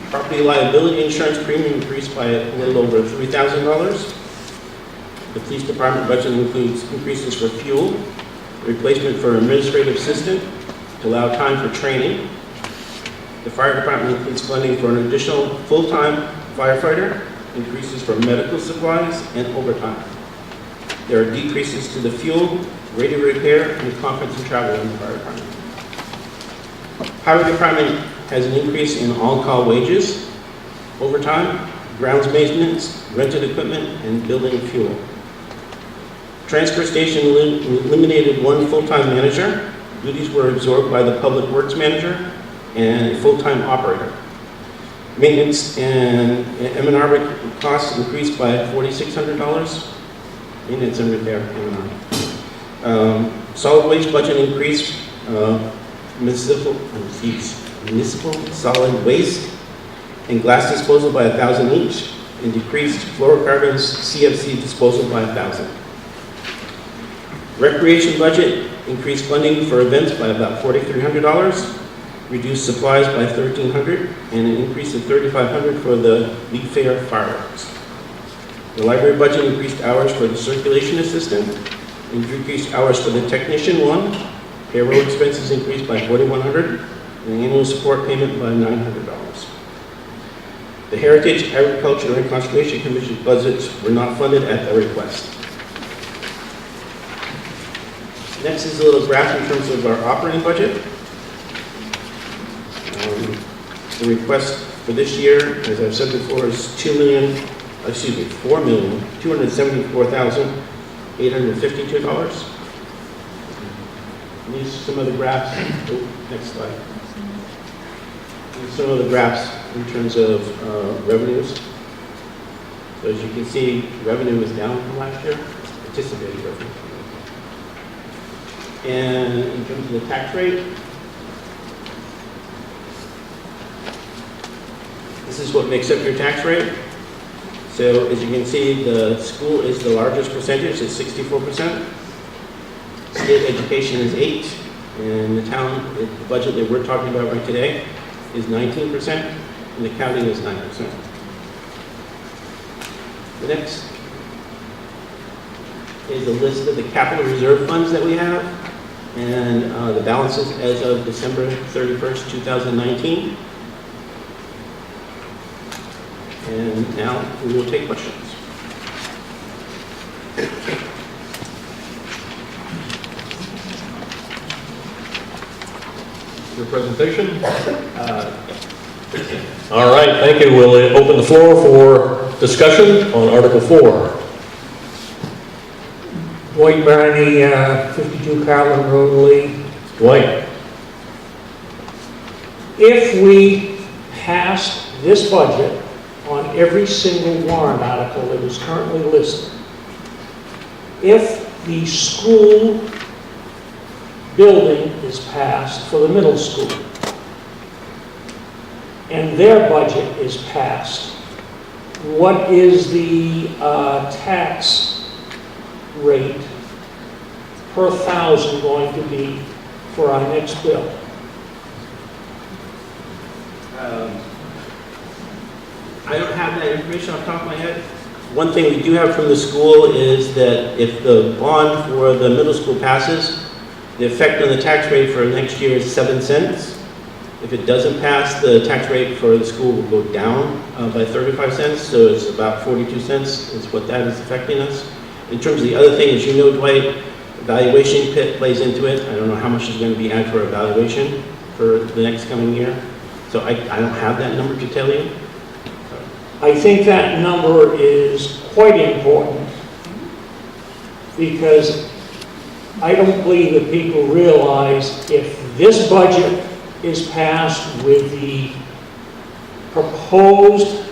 Property liability insurance premium increased by a little over $3,000. The police department budget includes increases for fuel, replacement for administrative assistant to allow time for training. The fire department includes funding for an additional full-time firefighter, increases for medical supplies, and overtime. There are decreases to the fuel, radio repair, and conference and travel in the fire department. Highway department has an increase in on-call wages, overtime, grounds maintenance, rented equipment, and building fuel. Transfer station eliminated one full-time manager. Duties were absorbed by the public works manager and a full-time operator. Maintenance and M&R costs increased by $4,600. Maintenance and repair, M&R. Solid waste budget increased, municipal solid waste and glass disposal by 1,000 each, and decreased fluorocarbons CFC disposal by 1,000. Recreation budget increased funding for events by about $4,300, reduced supplies by $1,300, and an increase of $3,500 for the Leaf Fair fireworks. The library budget increased hours for the circulation assistant, and decreased hours for the technician one. Payroll expenses increased by $4,100, and the annual support payment by $900. The Heritage, Agriculture, and Conservation Commission budgets were not funded at their request. Next is a little graph in terms of our operating budget. The request for this year, as I've said before, is $4,274,852. These are some of the graphs. Oh, next slide. These are some of the graphs in terms of revenues. So as you can see, revenue is down from last year, anticipated revenue. And in terms of the tax rate, this is what makes up your tax rate. So as you can see, the school is the largest percentage, it's 64%. State education is 8%, and the town, the budget that we're talking about right today, is 19%, and the county is 9%. The next is a list of the capital reserve funds that we have, and the balances as of December 31st, 2019. And now we will take questions. Your presentation? All right, thank you. We'll open the floor for discussion on Article 4. Dwight Barney, 52 Carlin Road, Lee. Dwight? If we passed this budget on every single warrant article that is currently listed, if the school building is passed for the middle school, and their budget is passed, what is the tax rate per thousand going to be for our next bill? I don't have that information off the top of my head. One thing we do have from the school is that if the bond for the middle school passes, the effect on the tax rate for next year is 7 cents. If it doesn't pass, the tax rate for the school will go down by 35 cents, so it's about 42 cents is what that is affecting us. In terms of the other thing, as you know, Dwight, valuation plays into it. I don't know how much is going to be added for evaluation for the next coming year. So I don't have that number to tell you. I think that number is quite important because I don't believe that people realize if this budget is passed with the proposed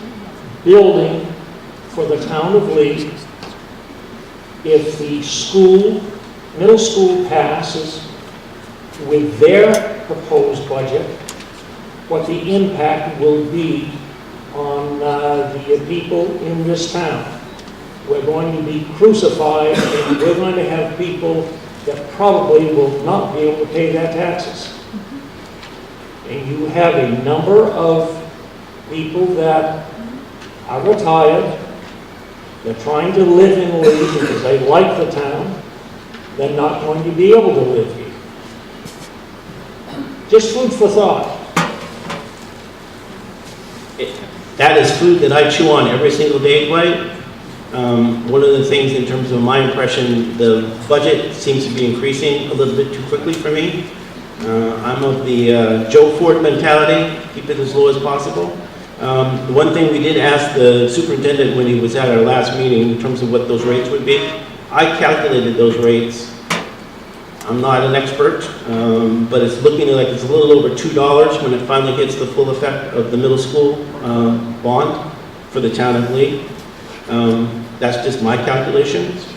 building for the town of Lee, if the school, middle school passes with their proposed budget, what the impact will be on the people in this town. We're going to be crucified, and we're going to have people that probably will not be able to pay their taxes. And you have a number of people that are retired, they're trying to live in Lee because they like the town, they're not going to be able to live here. Just food for thought. That is food that I chew on every single day, Dwight. One of the things in terms of my impression, the budget seems to be increasing a little bit too quickly for me. I'm of the Joe Ford mentality, keep it as low as possible. The one thing we did ask the superintendent when he was at our last meeting in terms of what those rates would be, I calculated those rates I'm not an expert, but it's looking like it's a little over $2 when it finally hits the full effect of the middle school bond for the town of Lee. That's just my calculations.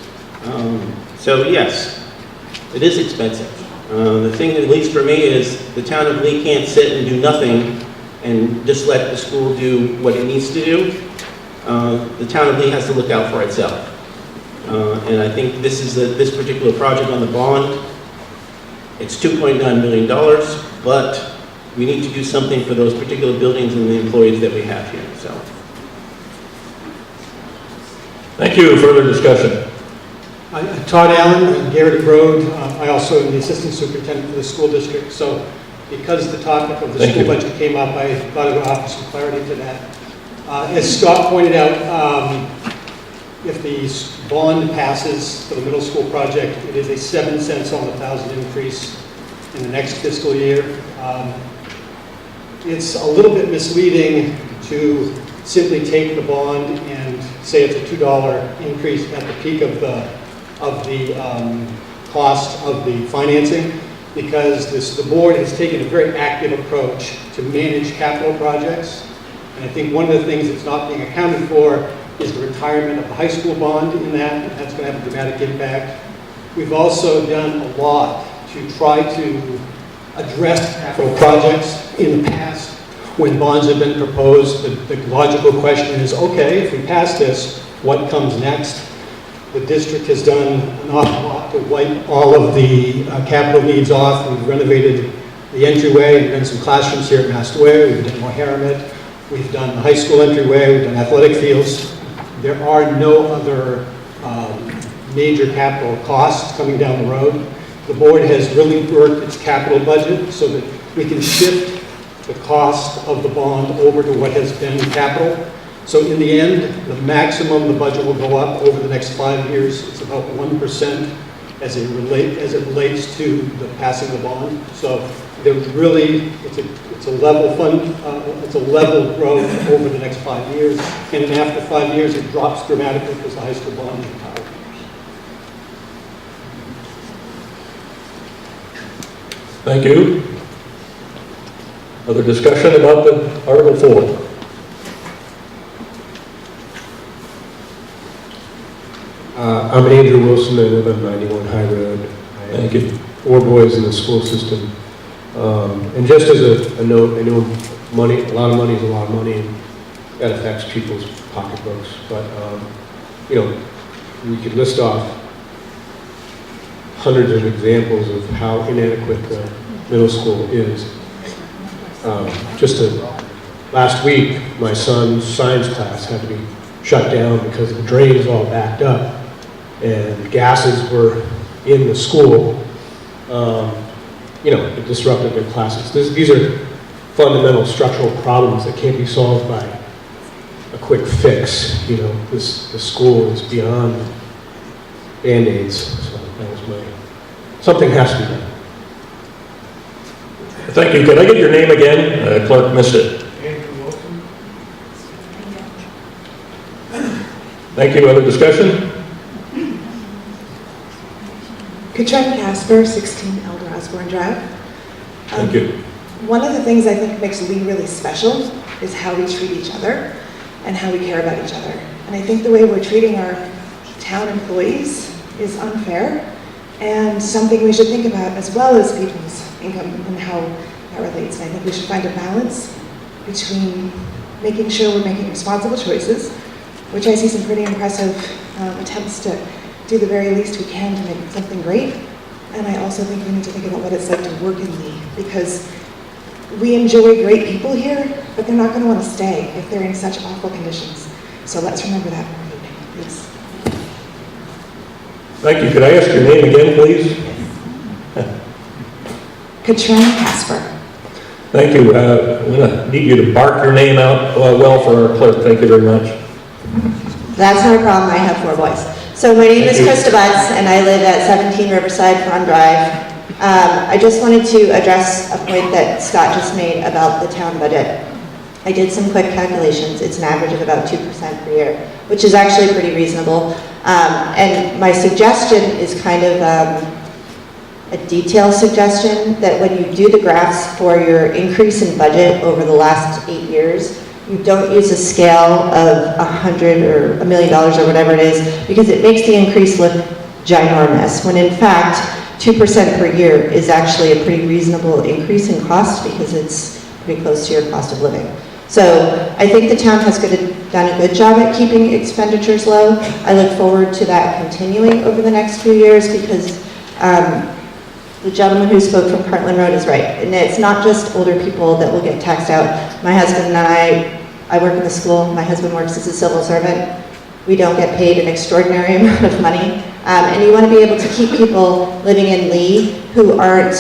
So yes, it is expensive. The thing that at least for me is the town of Lee can't sit and do nothing and just let the school do what it needs to do. The town of Lee has to look out for itself. And I think this is this particular project on the bond. It's $2.9 million, but we need to do something for those particular buildings and the employees that we have here. So, Thank you. Further discussion? Todd Allen, Garrett Road. I also am the assistant superintendent for the school district. So because the topic of the school budget came up, I thought I would offer some clarity to that. As Scott pointed out, if the bond passes for the middle school project, it is a 7 cents on the 1,000 increase in the next fiscal year. It's a little bit misleading to simply take the bond and say it's a $2 increase at the peak of the cost of the financing, because the board has taken a very active approach to manage capital projects. And I think one of the things that's not being accounted for is the retirement of the high school bond in that, and that's going to have a dramatic impact. We've also done a lot to try to address capital projects in the past. When bonds have been proposed, the logical question is, okay, if we pass this, what comes next? The district has done an awful lot to wipe all of the capital needs off. We've renovated the entryway and done some classrooms here at Mastway. We've done Mohammed. We've done the high school entryway. We've done athletic fields. There are no other major capital costs coming down the road. The board has really worked its capital budget so that we can shift the cost of the bond over to what has been capital. So in the end, the maximum the budget will go up over the next 5 years. It's about 1% as it relates to the passing of the bond. So there's really, it's a level fund, it's a level growth over the next 5 years. And then after 5 years, it drops dramatically because the high school bond is retired. Thank you. Other discussion about the Article 4? I'm Andrew Wilson. I live on 91 High Road. Thank you. 4 boys in the school system. And just as a note, I know money, a lot of money is a lot of money, and that affects people's pocketbooks. But, you know, we could list off hundreds of examples of how inadequate the middle school is. Last week, my son's science class had to be shut down because the drains all backed up and gases were in the school. You know, it disrupted their classes. These are fundamental structural problems that can't be solved by a quick fix. You know, the school is beyond Band-Aids. So that was something has to be done. Thank you. Could I get your name again? Clerk missed it. Andrew Wilson. Thank you. Other discussion? Katrin Casper, 16 Elder Osborne Drive. Thank you. One of the things I think makes Lee really special is how we treat each other and how we care about each other. And I think the way we're treating our town employees is unfair and something we should think about, as well as people's income and how that relates. And I think we should find a balance between making sure we're making responsible choices, which I see some pretty impressive attempts to do the very least we can to make something great. And I also think we need to think about what it's like to work in Lee, because we enjoy great people here, but they're not going to want to stay if they're in such awful conditions. So let's remember that more evening, please. Thank you. Could I ask your name again, please? Katrin Casper. Thank you. I'm going to need you to bark your name out well for our clerk. Thank you very much. That's not a problem. I have 4 boys. So my name is Krista Butts, and I live at 17 Riverside Farm Drive. I just wanted to address a point that Scott just made about the town budget. I did some quick calculations. It's an average of about 2% per year, which is actually pretty reasonable. And my suggestion is kind of a detail suggestion that when you do the graphs for your increase in budget over the last 8 years, you don't use a scale of 100 or $1 million or whatever it is, because it makes the increase look ginormous, when in fact, 2% per year is actually a pretty reasonable increase in cost because it's pretty close to your cost of living. So I think the town has done a good job at keeping expenditures low. I look forward to that continuing over the next few years because the gentleman who spoke from Cartland Road is right. And it's not just older people that will get taxed out. My husband and I work in the school. My husband works as a civil servant. We don't get paid an extraordinary amount of money. And you want to be able to keep people living in Lee who aren't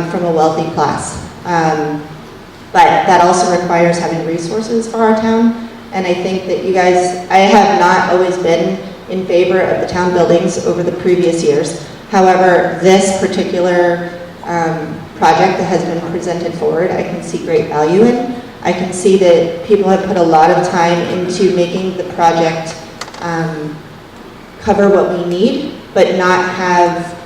from a wealthy class. But that also requires having resources for our town. And I think that you guys, I have not always been in favor of the town buildings over the previous years. However, this particular project that has been presented forward, I can see great value in. I can see that people have put a lot of time into making the project cover what we need, but not have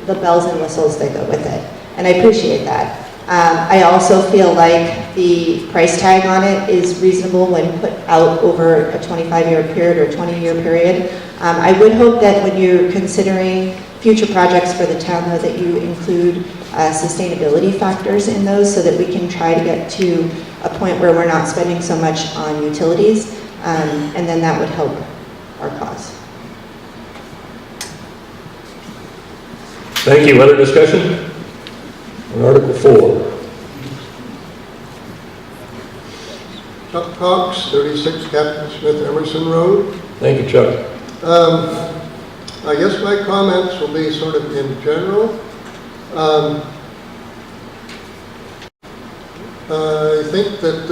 the bells and whistles that go with it. And I appreciate that. I also feel like the price tag on it is reasonable when put out over a 25-year period or a 20-year period. I would hope that when you're considering future projects for the town, though, that you include sustainability factors in those so that we can try to get to a point where we're not spending so much on utilities, and then that would help our cause. Thank you. Other discussion? On Article 4. Chuck Cox, 36 Captain Smith Emerson Road. Thank you, Chuck. I guess my comments will be sort of in general. I think that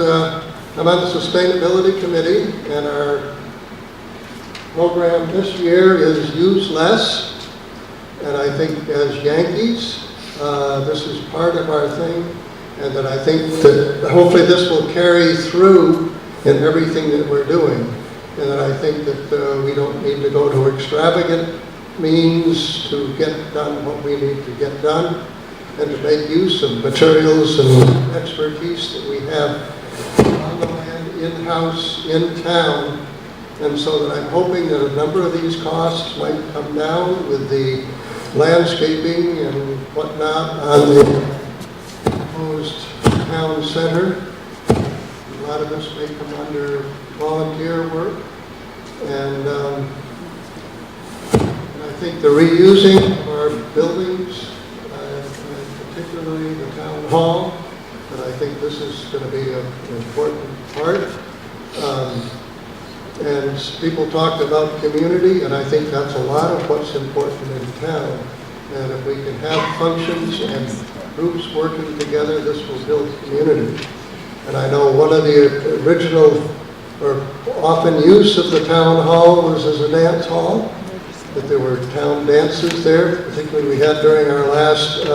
I'm on the Sustainability Committee, and our program this year is use less. And I think as Yankees, this is part of our thing, and that I think that hopefully this will carry through in everything that we're doing. And that I think that we don't need to go to extravagant means to get done what we need to get done, and to make use of materials and expertise that we have on the land, in-house, in town. And so that I'm hoping that a number of these costs might come down with the landscaping and whatnot on the proposed town center. A lot of this may come under volunteer work. And I think the reusing of our buildings, particularly the town hall, and I think this is going to be an important part. And people talked about community, and I think that's a lot of what's important in town. And if we can have functions and groups working together, this will build community. And I know one of the original or often use of the town hall was as a dance hall, that there were town dances there, particularly we had during our last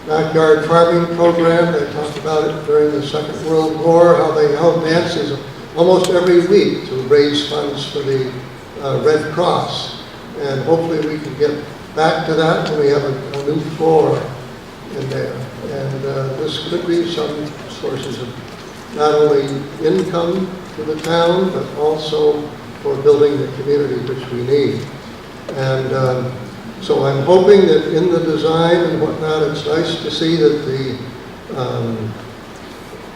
backyard farming program. They talked about it during the Second World War, how they held dances almost every week to raise funds for the Red Cross. And hopefully we can get back to that when we have a new floor in there. And this could be some sources of not only income to the town, but also for building the community which we need. And so I'm hoping that in the design and whatnot, it's nice to see that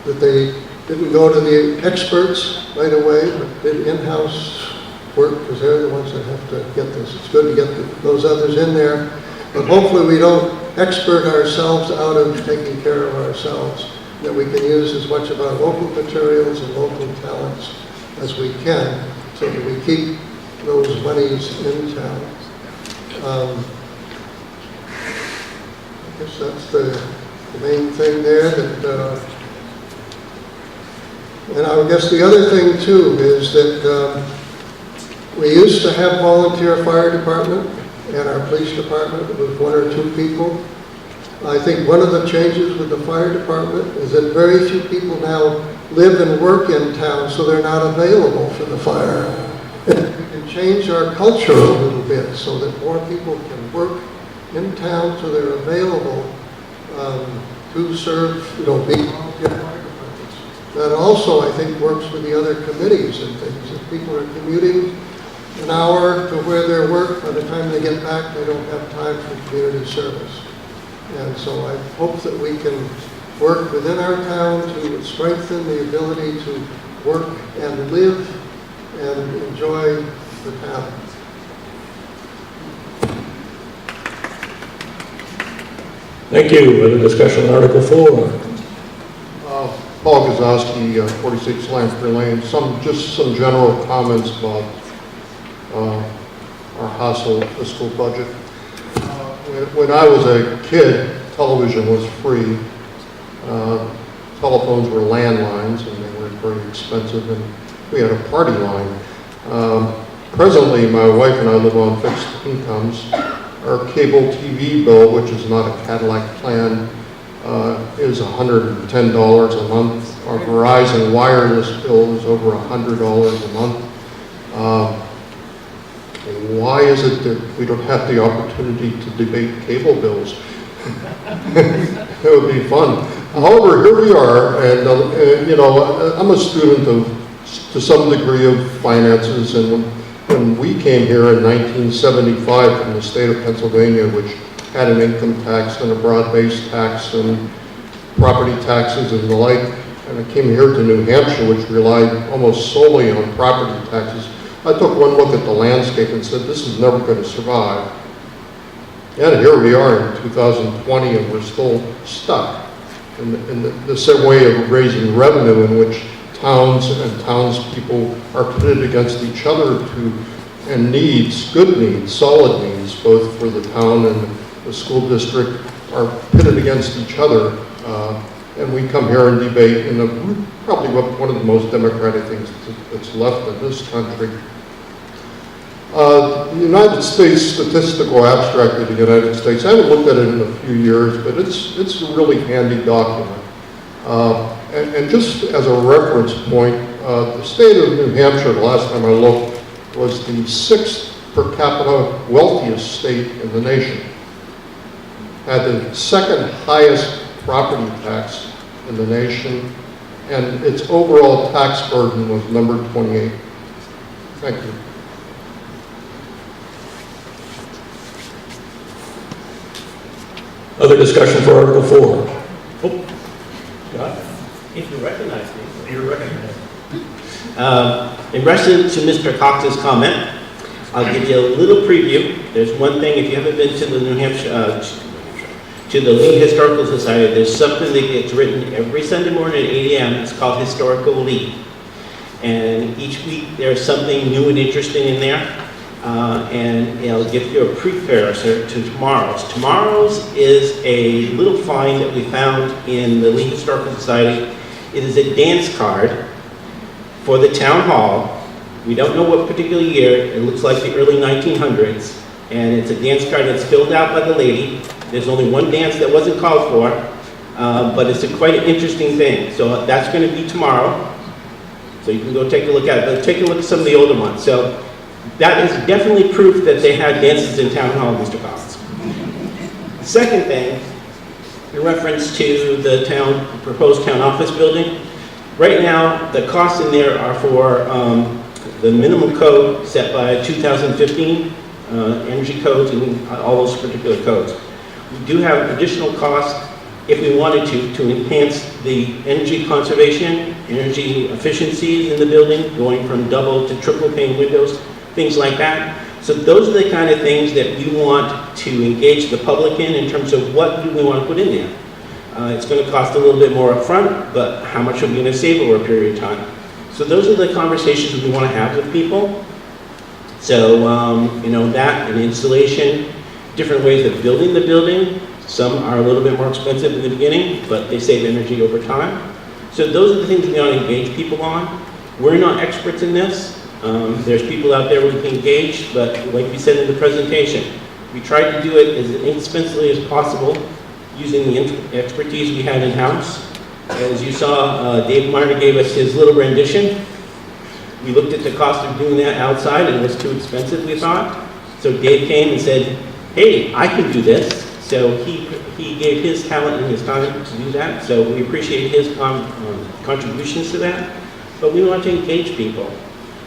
that they didn't go to the experts right away, but did in-house work, because they're the ones that have to get this. It's good to get those others in there, but hopefully we don't expert ourselves out of taking care of ourselves, that we can use as much of our local materials and local talents as we can, so that we keep those monies in town. I guess that's the main thing there. That, and I guess the other thing too is that we used to have volunteer fire department and our police department with 1 or 2 people. I think one of the changes with the fire department is that very few people now live and work in town, so they're not available for the fire. we can change our culture a little bit so that more people can work in town so they're available to serve, big volunteer fire departments. That also, I think, works with the other committees and things. If people are commuting an hour to where they work, by the time they get back, they don't have time for community service. And so I hope that we can work within our town to strengthen the ability to work and live and enjoy the town. Thank you. Other discussion on Article 4? Paul Gazowski, 46 Lamprey Lane. Just some general comments about our household fiscal budget. When I was a kid, television was free. Telephones were landlines, and they weren't very expensive, and we had a party line. Presently, my wife and I live on fixed incomes. Our cable TV bill, which is not a Cadillac plan, is $110 a month. Our Verizon wireless bill is over $100 a month. Why is it that we don't have the opportunity to debate cable bills? It would be fun. However, here we are, and I'm a student to some degree of finances, and when we came here in 1975 from the state of Pennsylvania, which had an income tax and a broad-based tax and property taxes and the like, and I came here to New Hampshire, which relied almost solely on property taxes, I took one look at the landscape and said, this is never going to survive. And here we are in 2020, and we're still stuck in the same way of raising revenue in which towns and townspeople are pitted against each other and needs, good needs, solid needs, both for the town and the school district, are pitted against each other. And we come here and debate in probably one of the most democratic things that's left in this country. The United States Statistical Abstract of the United States, I haven't looked at it in a few years, but it's a really handy document. And just as a reference point, the state of New Hampshire, the last time I looked, was the 6th per capita wealthiest state in the nation. Had the 2nd highest property tax in the nation, and its overall tax burden was number 28. Thank you. Other discussion for Article 4? Oh, Scott? If you recognize me. You're recognized. In response to Mr. Cox's comment, I'll give you a little preview. There's one thing, if you haven't been to the New Hampshire, to the Lee Historical Society, there's something that gets written every Sunday morning at 8 a.m. It's called Historical Lee. And each week there's something new and interesting in there. And it'll give you a precursor to tomorrow's. Tomorrow's is a little find that we found in the Lee Historical Society. It is a dance card for the town hall. We don't know what particular year. It looks like the early 1900s. And it's a dance card that's filled out by the lady. There's only one dance that wasn't called for, but it's quite an interesting thing. So that's going to be tomorrow. So you can go take a look at it. But take a look at some of the older ones. So that is definitely proof that they had dances in town hall, Mr. Collins. The second thing, in reference to the proposed town office building, right now the costs in there are for the minimum code set by 2015 energy codes and all those particular codes. We do have additional costs if we wanted to enhance the energy conservation, energy efficiencies in the building, going from double to triple pane windows, things like that. So those are the kind of things that we want to engage the public in terms of what do we want to put in there. It's going to cost a little bit more upfront, but how much are we going to save over a period of time? So those are the conversations we want to have with people. So, that and installation, different ways of building the building. Some are a little bit more expensive in the beginning, but they save energy over time. So those are the things we want to engage people on. We're not experts in this. There's people out there we can engage, but like we said in the presentation, we tried to do it as inexpensively as possible using the expertise we had in-house. As you saw, Dave Martin gave us his little rendition. We looked at the cost of doing that outside and it was too expensive, we thought. So Dave came and said, hey, I can do this. So he gave his talent and his time to do that. So we appreciate his contributions to that. But we want to engage people.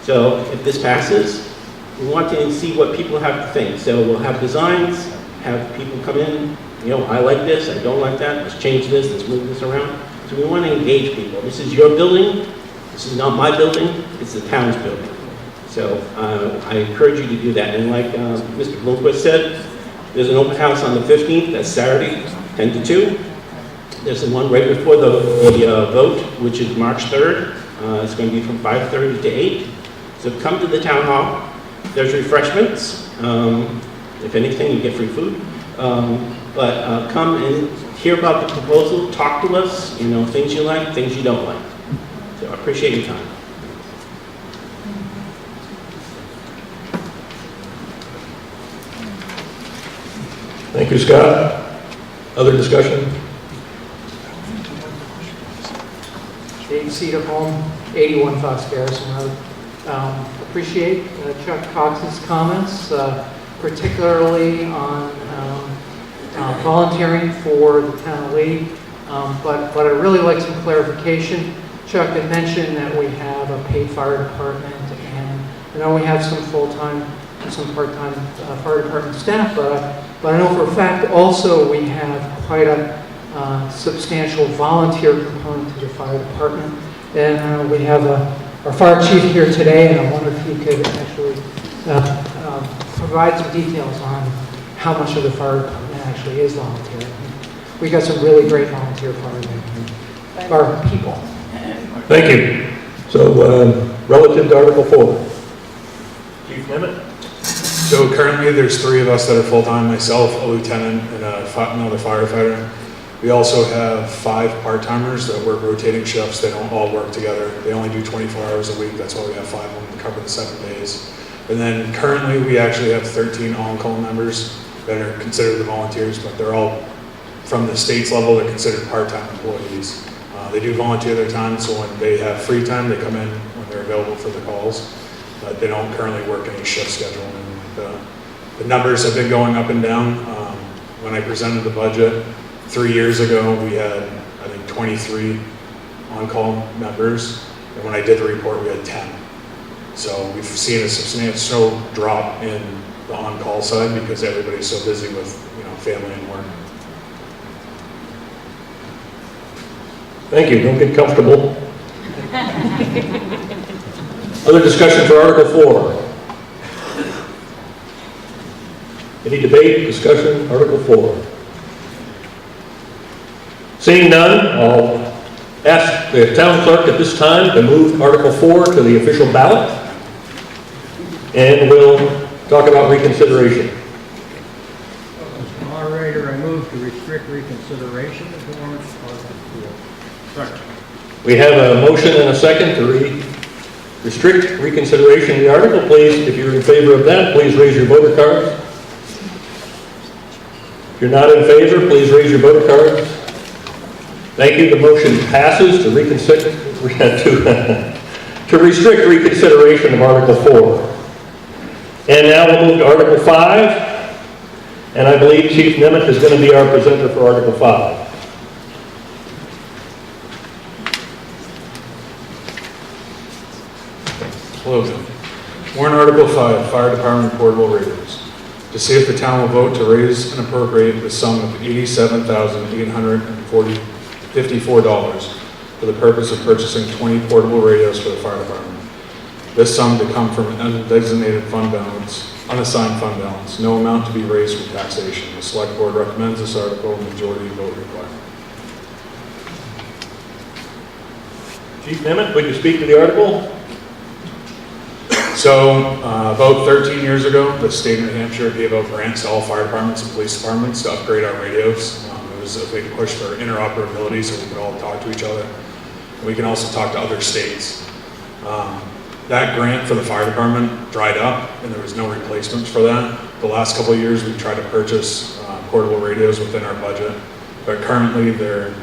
So if this passes, we want to see what people have to think. So we'll have designs, have people come in, you know, I like this, I don't like that, let's change this, let's move this around. So we want to engage people. This is your building, this is not my building, it's the town's building. So I encourage you to do that. And like Mr. Bloomquist said, there's an open house on the 15th, that's Saturday, 10 to 2. There's the one right before the vote, which is March 3rd. It's going to be from 5:30 to 8. So come to the town hall. There's refreshments. If anything, you get free food. But come and hear about the proposal, talk to us, you know, things you like, things you don't like. So I appreciate your time. Thank you, Scott. Other discussion? Dave Cedar Home, 81 Fox Garrison Road. Appreciate Chuck Cox's comments, particularly on volunteering for the town league. But I'd really like some clarification. Chuck had mentioned that we have a paid fire department, and I know we have some full-time and some part-time fire department staff, but I know for a fact also we have quite a substantial volunteer component to the fire department. And we have our fire chief here today, and I wonder if he could actually provide some details on how much of the fire department actually is volunteer. We got some really great volunteer fire people. Thank you. So relative to Article 4. Chief Nemeth? So currently there's 3 of us that are full-time, myself, a lieutenant, and another firefighter. We also have 5 part-timers that work rotating shifts. They don't all work together. They only do 24 hours a week. That's why we have 5 of them to cover the 7 days. And then currently we actually have 13 on-call members that are considered the volunteers, but they're all from the state's level, they're considered part-time employees. They do volunteer their time, so when they have free time, they come in when they're available for the calls. But they don't currently work any shift schedule or anything like that. The numbers have been going up and down. When I presented the budget 3 years ago, we had, I think, 23 on-call members. And when I did the report, we had 10. So we've seen a substantial drop in the on-call side because everybody's so busy with, family and work. Thank you. Don't get comfortable. Other discussion for Article 4? Any debate, discussion, Article 4? Seeing none, I'll ask the town clerk at this time to move Article 4 to the official ballot, and we'll talk about reconsideration. Mr. Moderator, I move to restrict reconsideration of the warrant Article 4. Second. We have a motion and a second to restrict reconsideration of the article. Please, if you're in favor of that, please raise your voter cards. If you're not in favor, please raise your voter cards. Thank you. The motion passes to restrict reconsideration of Article 4. And now we'll move to Article 5. And I believe Chief Nemeth is going to be our presenter for Article 5. Hello. Warrant Article 5, Fire Department Portable Radios. To see if the town will vote to raise and appropriate the sum of $87,854 for the purpose of purchasing 20 portable radios for the fire department. This sum to come from an undesignated fund balance, unassigned fund balance, no amount to be raised from taxation. The Select Board recommends this article, majority vote required. Chief Nemeth, would you speak to the article? So, about 13 years ago, the state of New Hampshire gave out grants to all fire departments and police departments to upgrade our radios. It was a big push for interoperability so we could all talk to each other. We can also talk to other states. That grant for the fire department dried up and there was no replacements for that. The last couple of years we've tried to purchase portable radios within our budget, but currently they're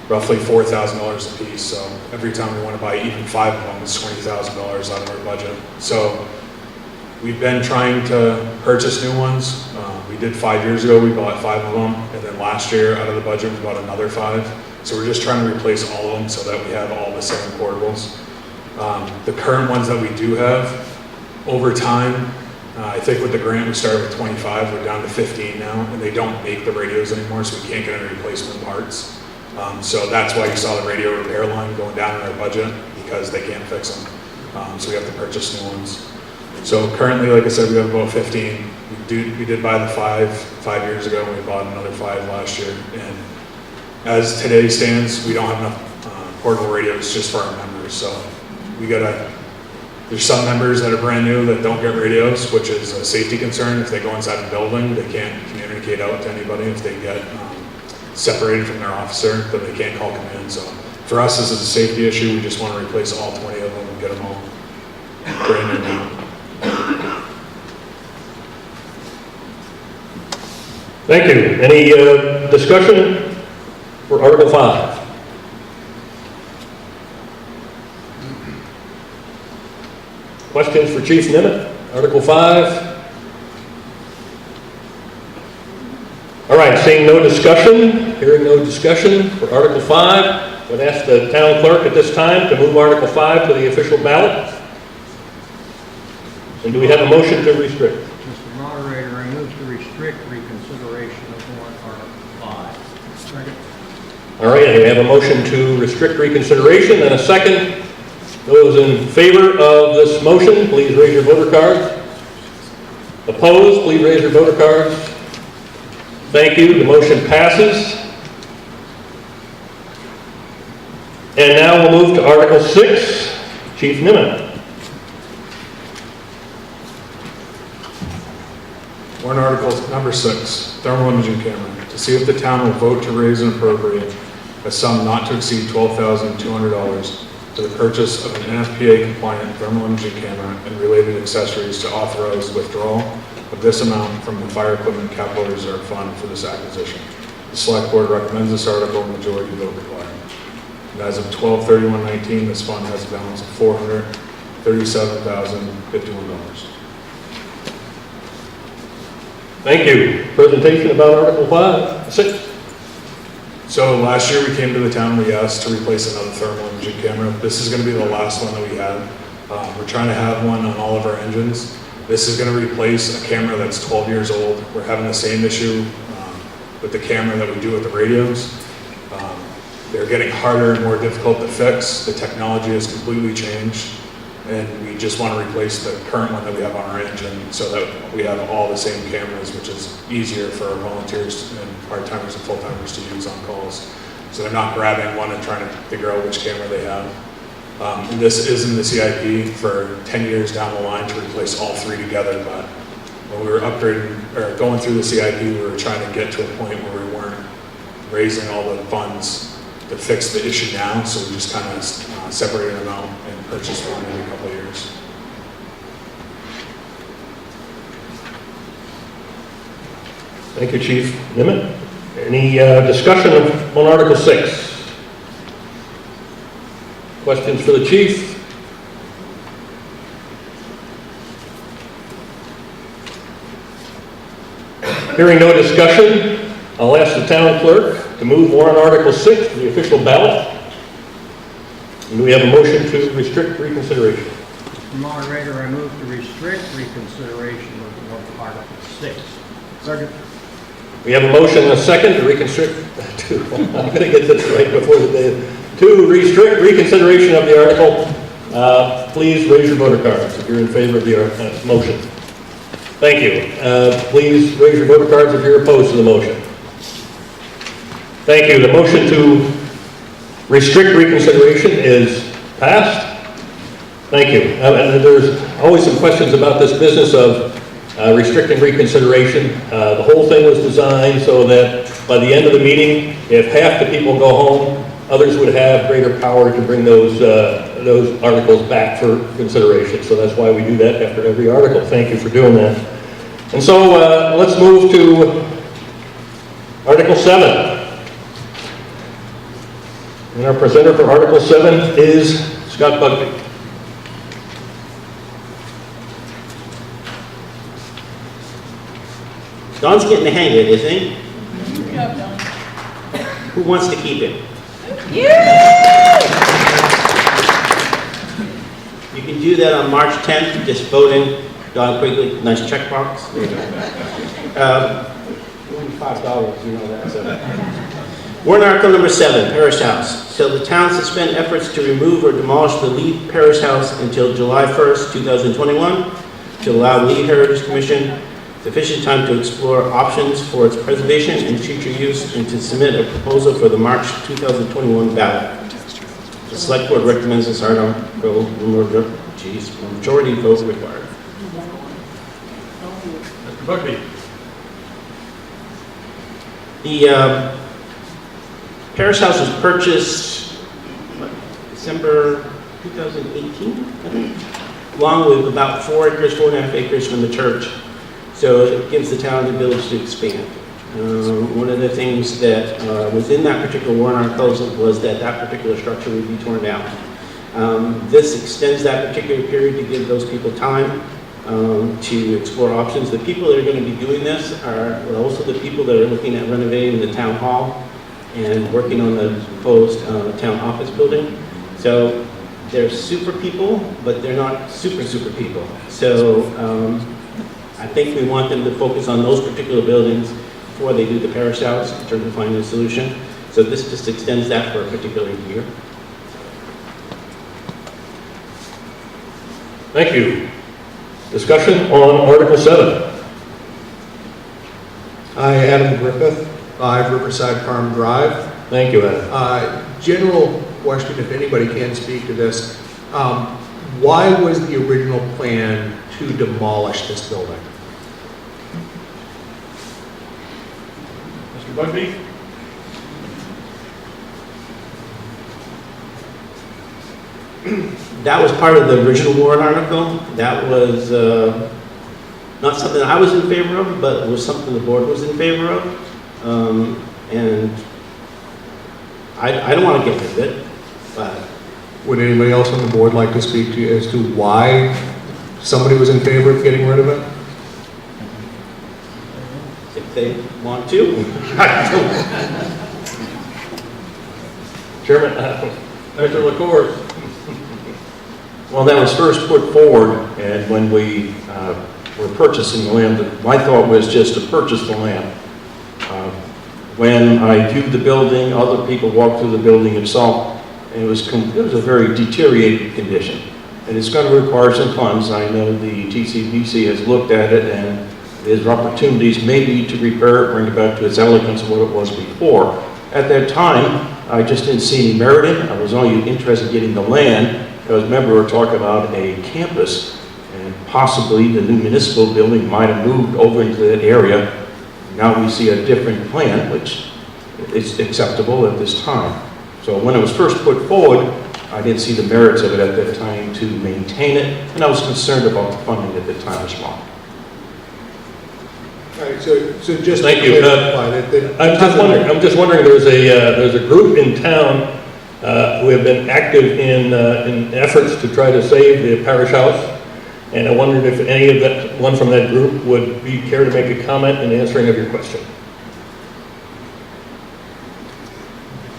roughly $4,000 a piece. So every time we want to buy even 5 of them, it's $20,000 out of our budget. So we've been trying to purchase new ones. We did 5 years ago, we bought 5 of them, and then last year out of the budget we bought another 5. So we're just trying to replace all of them so that we have all the same portables. The current ones that we do have, over time, I think with the grant we started with 25, we're down to 15 now, and they don't make the radios anymore, so we can't get any replacement parts. So that's why you saw the radio repair line going down in our budget, because they can't fix them. So we have to purchase new ones. So currently, like I said, we have about 15. We did buy the 5 years ago, and we bought another 5 last year. And as today stands, we don't have enough portable radios just for our members. So there's some members that are brand new that don't get radios, which is a safety concern. If they go inside a building, they can't communicate out to anybody. If they get separated from their officer, then they can't call command. So for us, this is a safety issue. We just want to replace all 20 of them and get them all brand new. Thank you. Any discussion for Article 5? Questions for Chief Nimitz? Article 5? All right, seeing no discussion, hearing no discussion for Article 5, I would ask the town clerk at this time to move Article 5 to the official ballot. And do we have a motion to restrict? Mr. Moderator, I move to restrict reconsideration of warrant article 5. Second. All right, we have a motion to restrict reconsideration and a second. Those in favor of this motion, please raise your voter cards. Opposed, please raise your voter cards. Thank you. The motion passes. And now we'll move to Article 6. Chief Nimitz. Warrant Article number 6, thermal imaging camera. To see if the town will vote to raise and appropriate a sum not to exceed $12,200 for the purchase of an NFPA-compliant thermal imaging camera and related accessories to authorize withdrawal of this amount from the Fire Equipment Capital Reserve Fund for this acquisition. The Select Board recommends this article, majority vote required. And as of 12/31/19, this fund has a balance of $437,051. Thank you. Presentation about Article 6. So last year we came to the town, we asked to replace another thermal imaging camera. This is going to be the last one that we have. We're trying to have one on all of our engines. This is going to replace a camera that's 12 years old. We're having the same issue with the camera that we do with the radios. They're getting harder and more difficult to fix. The technology has completely changed, and we just want to replace the current one that we have on our engine so that we have all the same cameras, which is easier for our volunteers and part-timers and full-timers to use on calls. So they're not grabbing one and trying to figure out which camera they have. And this is in the CIP for 10 years down the line to replace all 3 together, but when we were upgrading or going through the CIP, we were trying to get to a point where we weren't raising all the funds to fix the issue now, so we just kind of separated them out and purchased one every couple of years. Thank you, Chief Nimitz. Any discussion on Article 6? Questions for the Chief? Hearing no discussion, I'll ask the town clerk to move Warrant Article 6 to the official ballot. And do we have a motion to restrict reconsideration? Mr. Moderator, I move to restrict reconsideration of warrant article 6. Second. We have a motion and a second to reconstruct, I'm going to get this right before the day, to restrict reconsideration of the article. Please raise your voter cards if you're in favor of the motion. Thank you. Please raise your voter cards if you're opposed to the motion. Thank you. The motion to restrict reconsideration is passed. Thank you. And there's always some questions about this business of restricting reconsideration. The whole thing was designed so that by the end of the meeting, if half the people go home, others would have greater power to bring those articles back for consideration. So that's why we do that after every article. Thank you for doing that. And so let's move to Article 7. And our presenter for Article 7 is Scott Bugby. Don's getting the hang of it, isn't he? Who wants to keep it? You can do that on March 10th, just vote in Don Quigley, nice checkbox. There you go. $5, you know that. So. Warrant Article number 7, Parish House. Shall the town suspend efforts to remove or demolish the Lead Parish House until July 1st, 2021, to allow Lead Heritage Commission sufficient time to explore options for its preservation and future use, and to submit a proposal for the March 2021 ballot. The Select Board recommends this article, majority vote required. Mr. Bugby. The Parish House was purchased, December 2018, I think, along with about 4.5 acres from the church. So it gives the town the ability to expand. One of the things that was in that particular warrant article was that that particular structure would be torn down. This extends that particular period to give those people time to explore options. The people that are going to be doing this are also the people that are looking at renovating the town hall and working on the proposed town office building. So they're super people, but they're not super people. So I think we want them to focus on those particular buildings before they do the parish house in terms of finding a solution. So this just extends that for a particular year. Thank you. Discussion on Article 7. Hi, Adam Griffith, 5 Riverside Farm Drive. Thank you, Adam. General question, if anybody can speak to this. Why was the original plan to demolish this building? Mr. Bugby? That was part of the original warrant article. That was not something I was in favor of, but it was something the board was in favor of. And I don't want to get rid of it, but... Would anybody else on the board like to speak to as to why somebody was in favor of getting rid of it? If they want to. Chairman, Mr. LaCour. Well, that was first put forward, and when we were purchasing the land, my thought was just to purchase the land. When I viewed the building, other people walked through the building itself, and it was a very deteriorated condition. And it's going to require some funds. I know the TCBC has looked at it, and there's opportunities maybe to repair it, bring it back to its elegance of what it was before. At that time, I just didn't see any merit in it. I was only interested in getting the land. Because remember, we were talking about a campus, and possibly the new municipal building might have moved over into that area. Now we see a different plan, which is acceptable at this time. So when it was first put forward, I didn't see the merits of it at that time to maintain it, and I was concerned about the funding at the time as well. All right, so just Thank to you. clarify that I'm just wondering. There's a group in town who have been active in efforts to try to save the parish house, and I wondered if any of that one from that group would care to make a comment in answering of your question.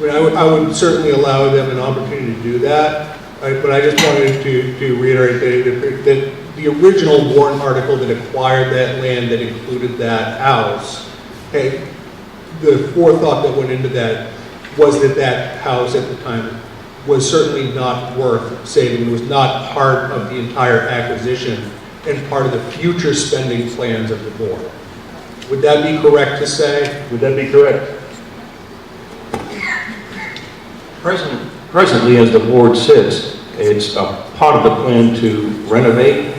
I would certainly allow them an opportunity to do that, but I just wanted to reiterate that the original warrant article that acquired that land that included that house, okay, the forethought that went into that was that that house at the time was certainly not worth saving. It was not part of the entire acquisition and part of the future spending plans of the board. Would that be correct to say? Would that be correct? Presently, as the board sits, it's a part of the plan to renovate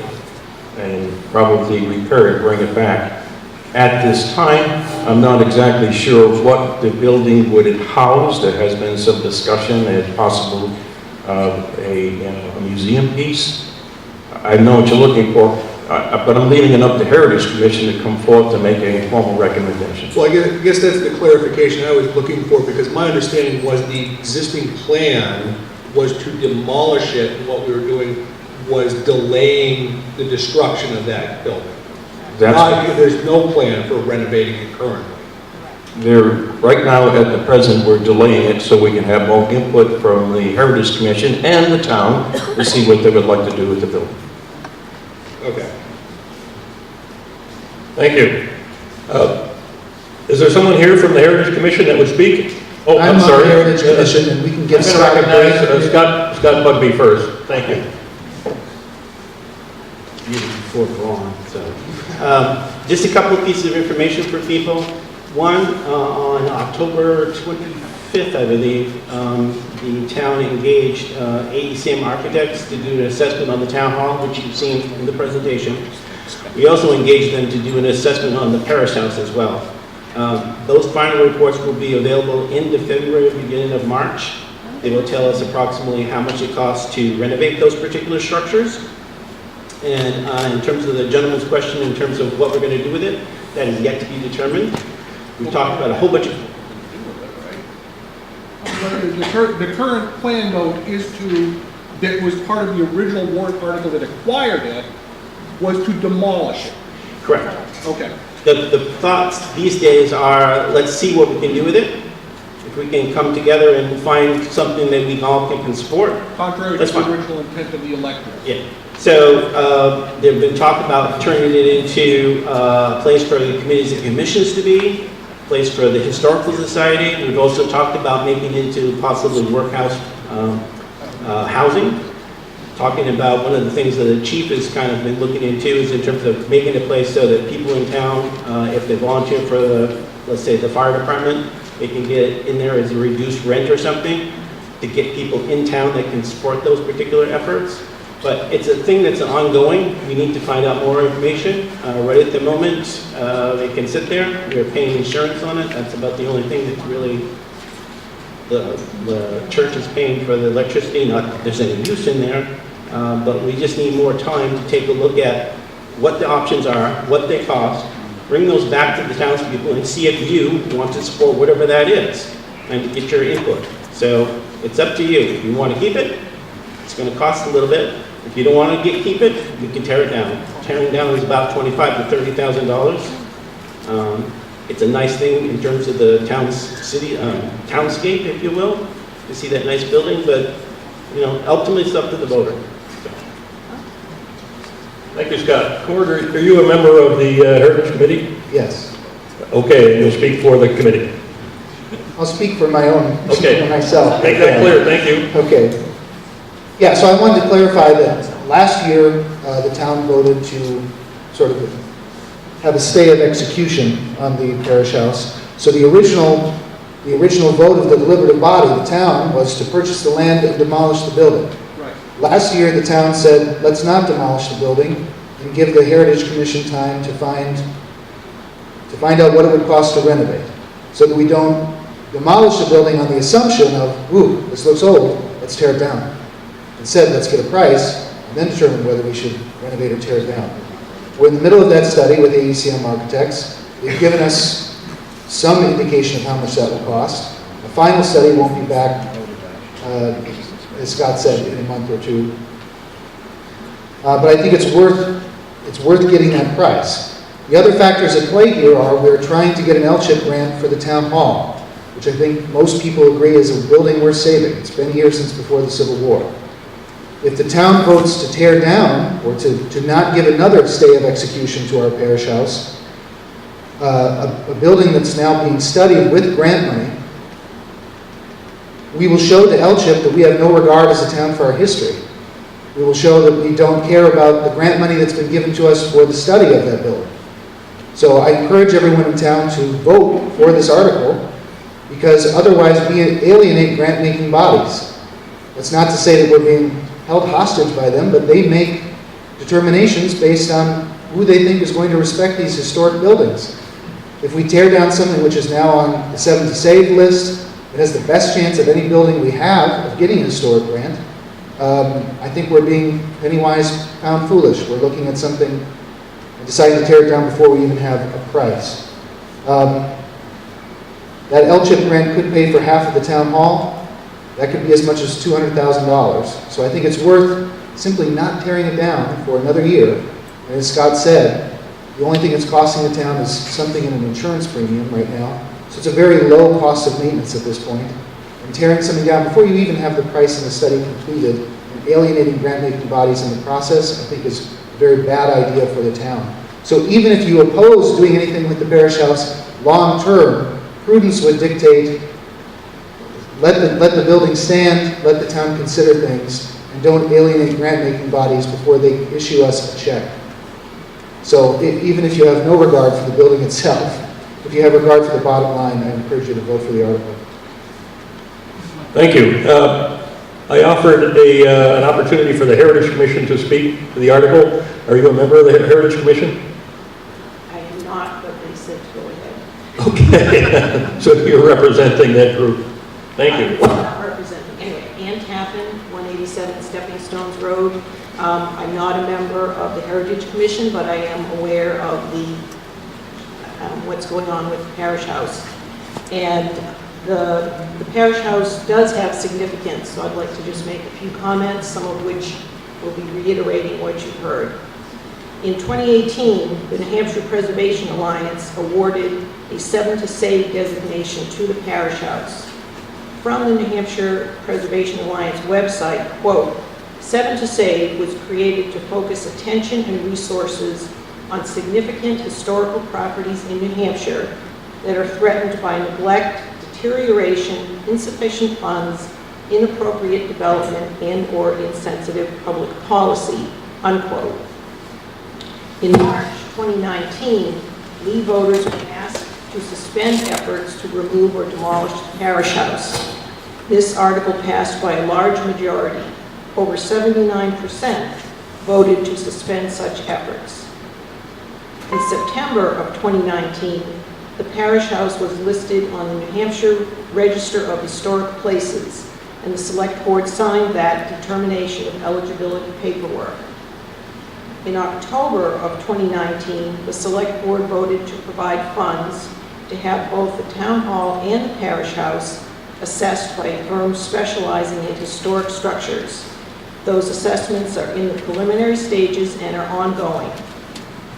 and probably repair it, bring it back. At this time, I'm not exactly sure what the building would house. There has been some discussion at possible a museum piece. I know what you're looking for. but I'm leaving it up to Heritage Commission to come forth to make a formal recommendation. Well, I guess that's the clarification I was looking for, because my understanding was the existing plan was to demolish it, and what we were doing was delaying the destruction of that building. There's no plan for renovating it currently. Right now, at the present, we're delaying it so we can have more input from the Heritage Commission and the town to see what they would like to do with the building. Okay. Thank you. Is there someone here from the Heritage Commission that would speak? Oh, I'm on sorry. the Heritage Commission, and we can get I'm going to recognize Scott Bugby first. Thank you. Before Ron, so. Just a couple of pieces of information for people. One, on October 25th, I believe, the town engaged AECM architects to do an assessment on the town hall, which you've seen in the presentation. We also engaged them to do an assessment on the parish house as well. Those final reports will be available end of February, beginning of March. They will tell us approximately how much it costs to renovate those particular structures. And in terms of the gentleman's question, in terms of what we're going to do with it, that is yet to be determined. We've talked about a whole bunch of... The current plan, though, is that was part of the original warrant article that acquired it, was to demolish it. Correct. Okay. The thoughts these days are, let's see what we can do with it. If we can come together and find something that we all can support. Contrary to the original intent of the electorate. Yeah. So there's been talk about turning it into a place for the committees and commissions to be, a place for the Historical Society. We've also talked about making it into possibly workhouse housing. Talking about one of the things that the chief has kind of been looking into is in terms of making a place so that people in town, if they volunteer for the, let's say, the fire department, they can get in there as a reduced rent or something to get people in town that can support those particular efforts. But it's a thing that's ongoing. We need to find out more information. Right at the moment, they can sit there. We're paying insurance on it. That's about the only thing that's really the church is paying for the electricity. Not that there's any use in there, but we just need more time to take a look at what the options are, what they cost, bring those back to the townspeople and see if you want to support whatever that is and get your input. So it's up to you. If you want to keep it, it's going to cost a little bit. If you don't want to keep it, we can tear it down. Tearing down is about $25,000 to $30,000. It's a nice thing in terms of the townscape, if you will, to see that nice building, but you know, ultimately it's up to the voter. Thank you, Scott. Cord, are you a member of the Heritage Committee? Yes. Okay, and you'll speak for the committee. I'll speak for my own, okay. For myself. Make that clear, thank you. Okay. Yeah, so I wanted to clarify that last year, the town voted to sort of have a stay of execution on the parish house. So the original vote of the deliberative body, the town, was to purchase the land and demolish the building. Right. Last year, the town said, let's not demolish the building and give the Heritage Commission time to find out what it would cost to renovate, so that we don't demolish the building on the assumption of, ooh, this looks old, let's tear it down. Instead, let's get a price and then determine whether we should renovate or tear it down. We're in the middle of that study with AECM architects. They've given us some indication of how much that will cost. The final study won't be back, as Scott said, in a month or two. But I think it's worth getting that price. The other factors at play here are we're trying to get an LCHIP grant for the town hall, which I think most people agree is a building worth saving. It's been here since before the Civil War. If the town votes to tear down or to not give another stay of execution to our parish house, a building that's now being studied with grant money, we will show to LCHIP that we have no regard as a town for our history. We will show that we don't care about the grant money that's been given to us for the study of that building. So I encourage everyone in town to vote for this article, because otherwise we alienate grant-making bodies. That's not to say that we're being held hostage by them, but they make determinations based on who they think is going to respect these historic buildings. If we tear down something which is now on the 7 to Save list, it has the best chance of any building we have of getting a historic grant. I think we're being penny wise, pound foolish. We're looking at something and deciding to tear it down before we even have a price. That L-chip grant could pay for half of the town hall. That could be as much as $200,000. So I think it's worth simply not tearing it down for another year. And as Scott said, the only thing it's costing the town is something in an insurance premium right now. So it's a very low cost of maintenance at this point. And tearing something down before you even have the price and the study completed and alienating grant-making bodies in the process, I think is a very bad idea for the town. So even if you oppose doing anything with the parish house long-term, prudence would dictate let the building stand, let the town consider things, and don't alienate grant-making bodies before they issue us a check. So even if you have no regard for the building itself, if you have regard for the bottom line, I encourage you to vote for the article. Thank you. I offered an opportunity for the Heritage Commission to speak to the article. Are you a member of the Heritage Commission? I am not, but they said to go ahead. Okay. So you're representing that group. Thank you. I'm not representing. Anyway, Ann Tappan, 187 Stepping Stones Road. I'm not a member of the Heritage Commission, but I am aware of the what's going on with the parish house. And the parish house does have significance, so I'd like to just make a few comments, some of which will be reiterating what you've heard. In 2018, the New Hampshire Preservation Alliance awarded a 7 to Save designation to the parish house. From the New Hampshire Preservation Alliance website, quote, 7 to Save was created to focus attention and resources on significant historical properties in New Hampshire that are threatened by neglect, deterioration, insufficient funds, inappropriate development, and/or insensitive public policy, unquote. In March 2019, Lee voters were asked to suspend efforts to remove or demolish the parish house. This article passed by a large majority. Over 79% voted to suspend such efforts. In September of 2019, the parish house was listed on the New Hampshire Register of Historic Places, and the Select Board signed that determination of eligibility paperwork. In October of 2019, the Select Board voted to provide funds to have both the Town Hall and the parish house assessed by a firm specializing in historic structures. Those assessments are in the preliminary stages and are ongoing.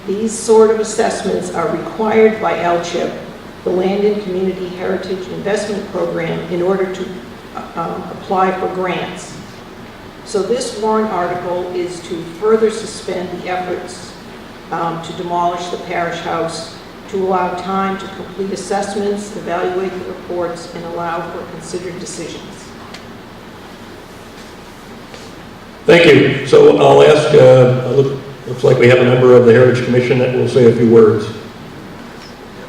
These sort of assessments are required by LCHIP, the Land and Community Heritage Investment Program, in order to apply for grants. So this warrant article is to further suspend the efforts to demolish the parish house, to allow time to complete assessments, evaluate the reports, and allow for considered decisions. Thank you. So I'll ask, looks like we have a member of the Heritage Commission that will say a few words.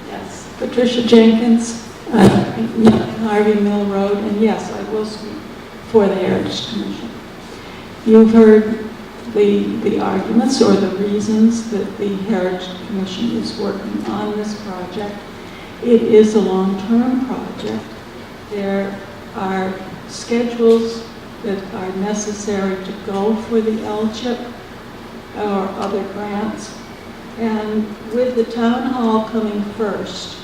Yes, Patricia Jenkins, Harvey Mill Road, and yes, I will speak for the Heritage Commission. You've heard the arguments or the reasons that the Heritage Commission is working on this project. It is a long-term project. There are schedules that are necessary to go for the LCHIP or other grants. And with the town hall coming first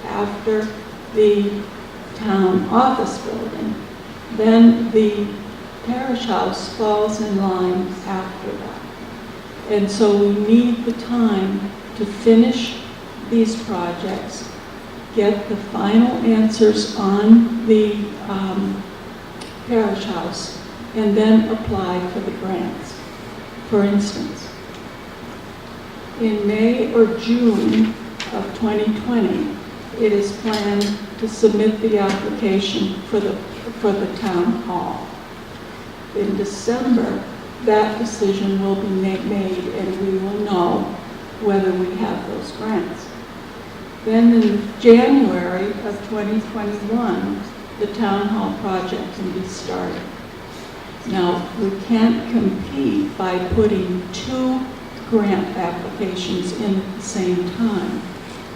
after the town office building, then the parish house falls in line after that. And so we need the time to finish these projects, get the final answers on the parish house, and then apply for the grants. For instance, in May or June of 2020, it is planned to submit the application for the town hall. In December, that decision will be made and we will know whether we have those grants. Then in January of 2021, the town hall project can be started. Now, we can't compete by putting 2 grant applications in at the same time.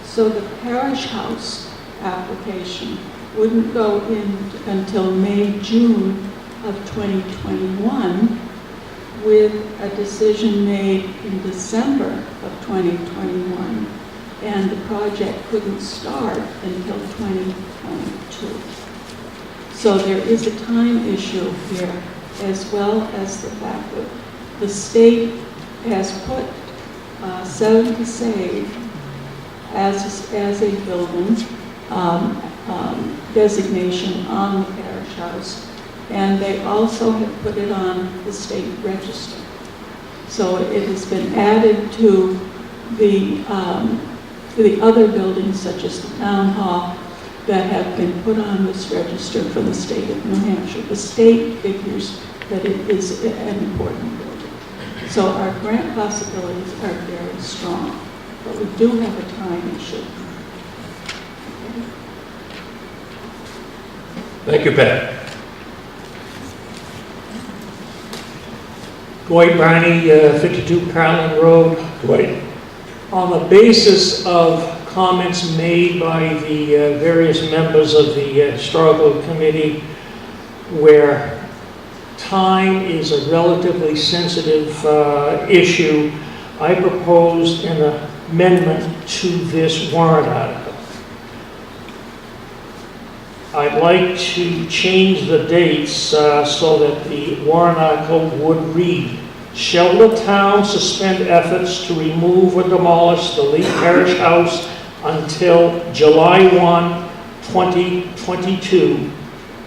So the parish house application wouldn't go in until May, June of 2021, with a decision made in December of 2021, and the project couldn't start until 2022. So there is a time issue here, as well as the fact that the state has put Seven to Save as a building designation on the parish house, and they also have put it on the state register. So it has been added to the other buildings, such as the town hall, that have been put on this register for the state of New Hampshire. The state figures that it is an important building. So our grant possibilities are very strong, but we do have a time issue. Thank you, Pat. Dwight Barney, 52 Carlin Road. Dwight. On the basis of comments made by the various members of the Historical Committee, where time is a relatively sensitive issue, I proposed an amendment to this warrant article. I'd like to change the dates so that the warrant article would read, shall the town suspend efforts to remove or demolish the Lee Parish House until July 1, 2022,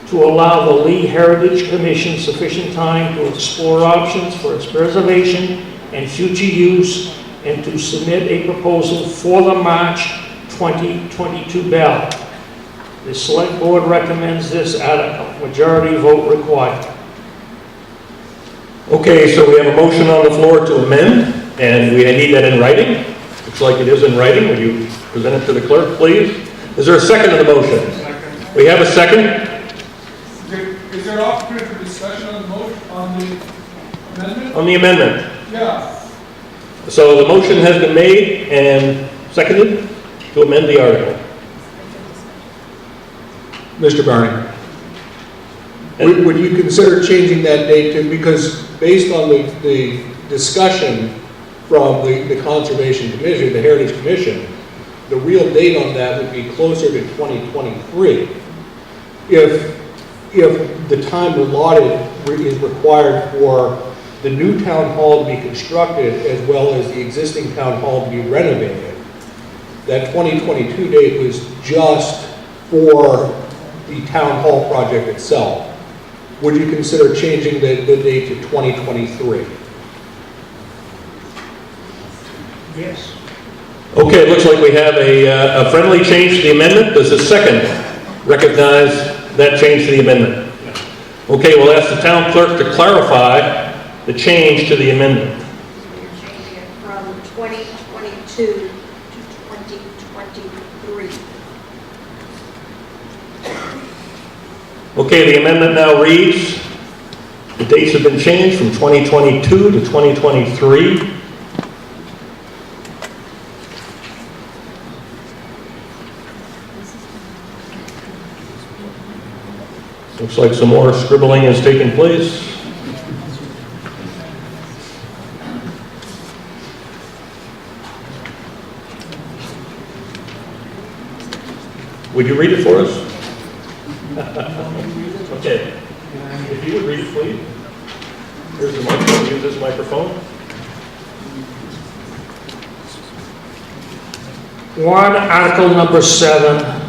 to allow the Lee Heritage Commission sufficient time to explore options for its preservation and future use, and to submit a proposal for the March 2022 ballot. The Select Board recommends this article. Majority vote required. Okay, so we have a motion on the floor to amend, and we need that in writing. Looks like it is in writing. Would you present it to the clerk, please? Is there a second to the motion? Second. We have a second. Is there an opportunity for discussion on the motion, on the amendment? On the amendment. Yeah. So the motion has been made and seconded to amend the article. Mr. Barney, would you consider changing that date to, because based on the discussion from the Conservation Commission, the Heritage Commission, the real date on that would be closer to 2023. If the time allotted is required for the new town hall to be constructed as well as the existing town hall to be renovated, that 2022 date was just for the town hall project itself. Would you consider changing the date to 2023? Yes. Okay, it looks like we have a friendly change to the amendment. Does the second recognize that change to the amendment? Okay, we'll ask the town clerk to clarify the change to the amendment. Changing it from 2022 to 2023. Okay, the amendment now reads, the dates have been changed from 2022 to 2023. Looks like some more scribbling has taken place. Would you read it for us? Okay. If you would read it, please. Here's the microphone. Use this microphone. Warrant Article number 7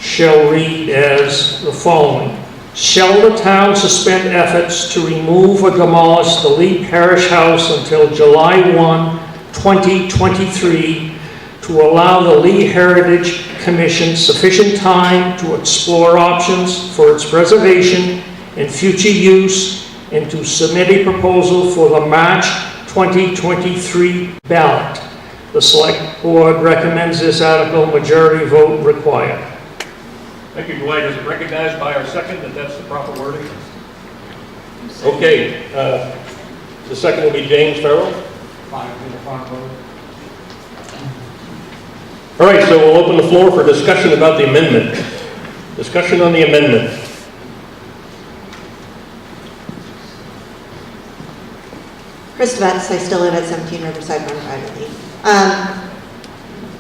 shall read as the following. Shall the town suspend efforts to remove or demolish the Lee Parish House until July 1, 2023, to allow the Lee Heritage Commission sufficient time to explore options for its preservation and future use, and to submit a proposal for the March 2023 ballot. The Select Board recommends this article. Majority vote required. Thank you, Dwight. Is it recognized by our second that that's the proper wording? Okay. The second will be James Farrell. All right, so we'll open the floor for discussion about the amendment. Discussion on the amendment. Chris Betts, I still live at 17 Riverside Run privately.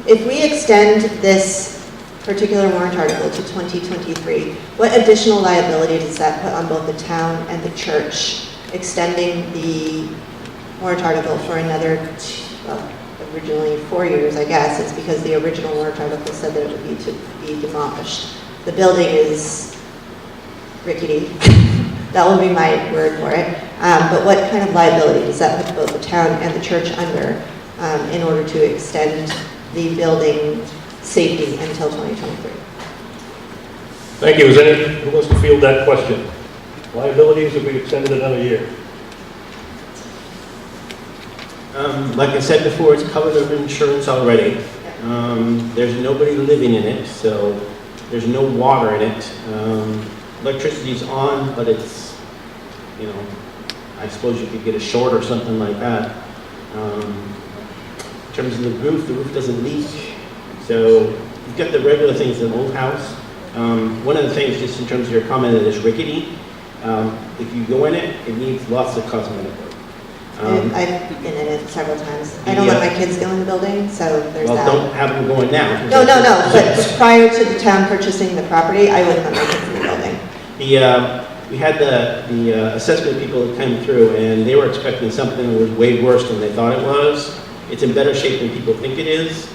If we extend this particular warrant article to 2023, what additional liability does that put on both the town and the church, extending the warrant article for another, originally 4 years, I guess? It's because the original warrant article said that it would be to be demolished. The building is rickety. That will be my word for it. But what kind of liability does that put both the town and the church under in order to extend the building safety until 2023? Thank you. Is any who wants to field that question? Liabilities if we extended another year? Like I said before, it's covered under insurance already. There's nobody living in it, so there's no water in it. Electricity's on, but it's, you know, I suppose you could get a short or something like that. In terms of the roof doesn't leak. So you've got the regular things in an old house. One of the things, just in terms of your comment that it's rickety, if you go in it, it needs lots of cosmetic work. I've been in it several times. I don't let my kids go in the building, so there's that. Well, don't have them going now. No, but prior to the town purchasing the property, I wouldn't let my kids in the building. We had the assessment people that came through, and they were expecting something that was way worse than they thought it was. It's in better shape than people think it is.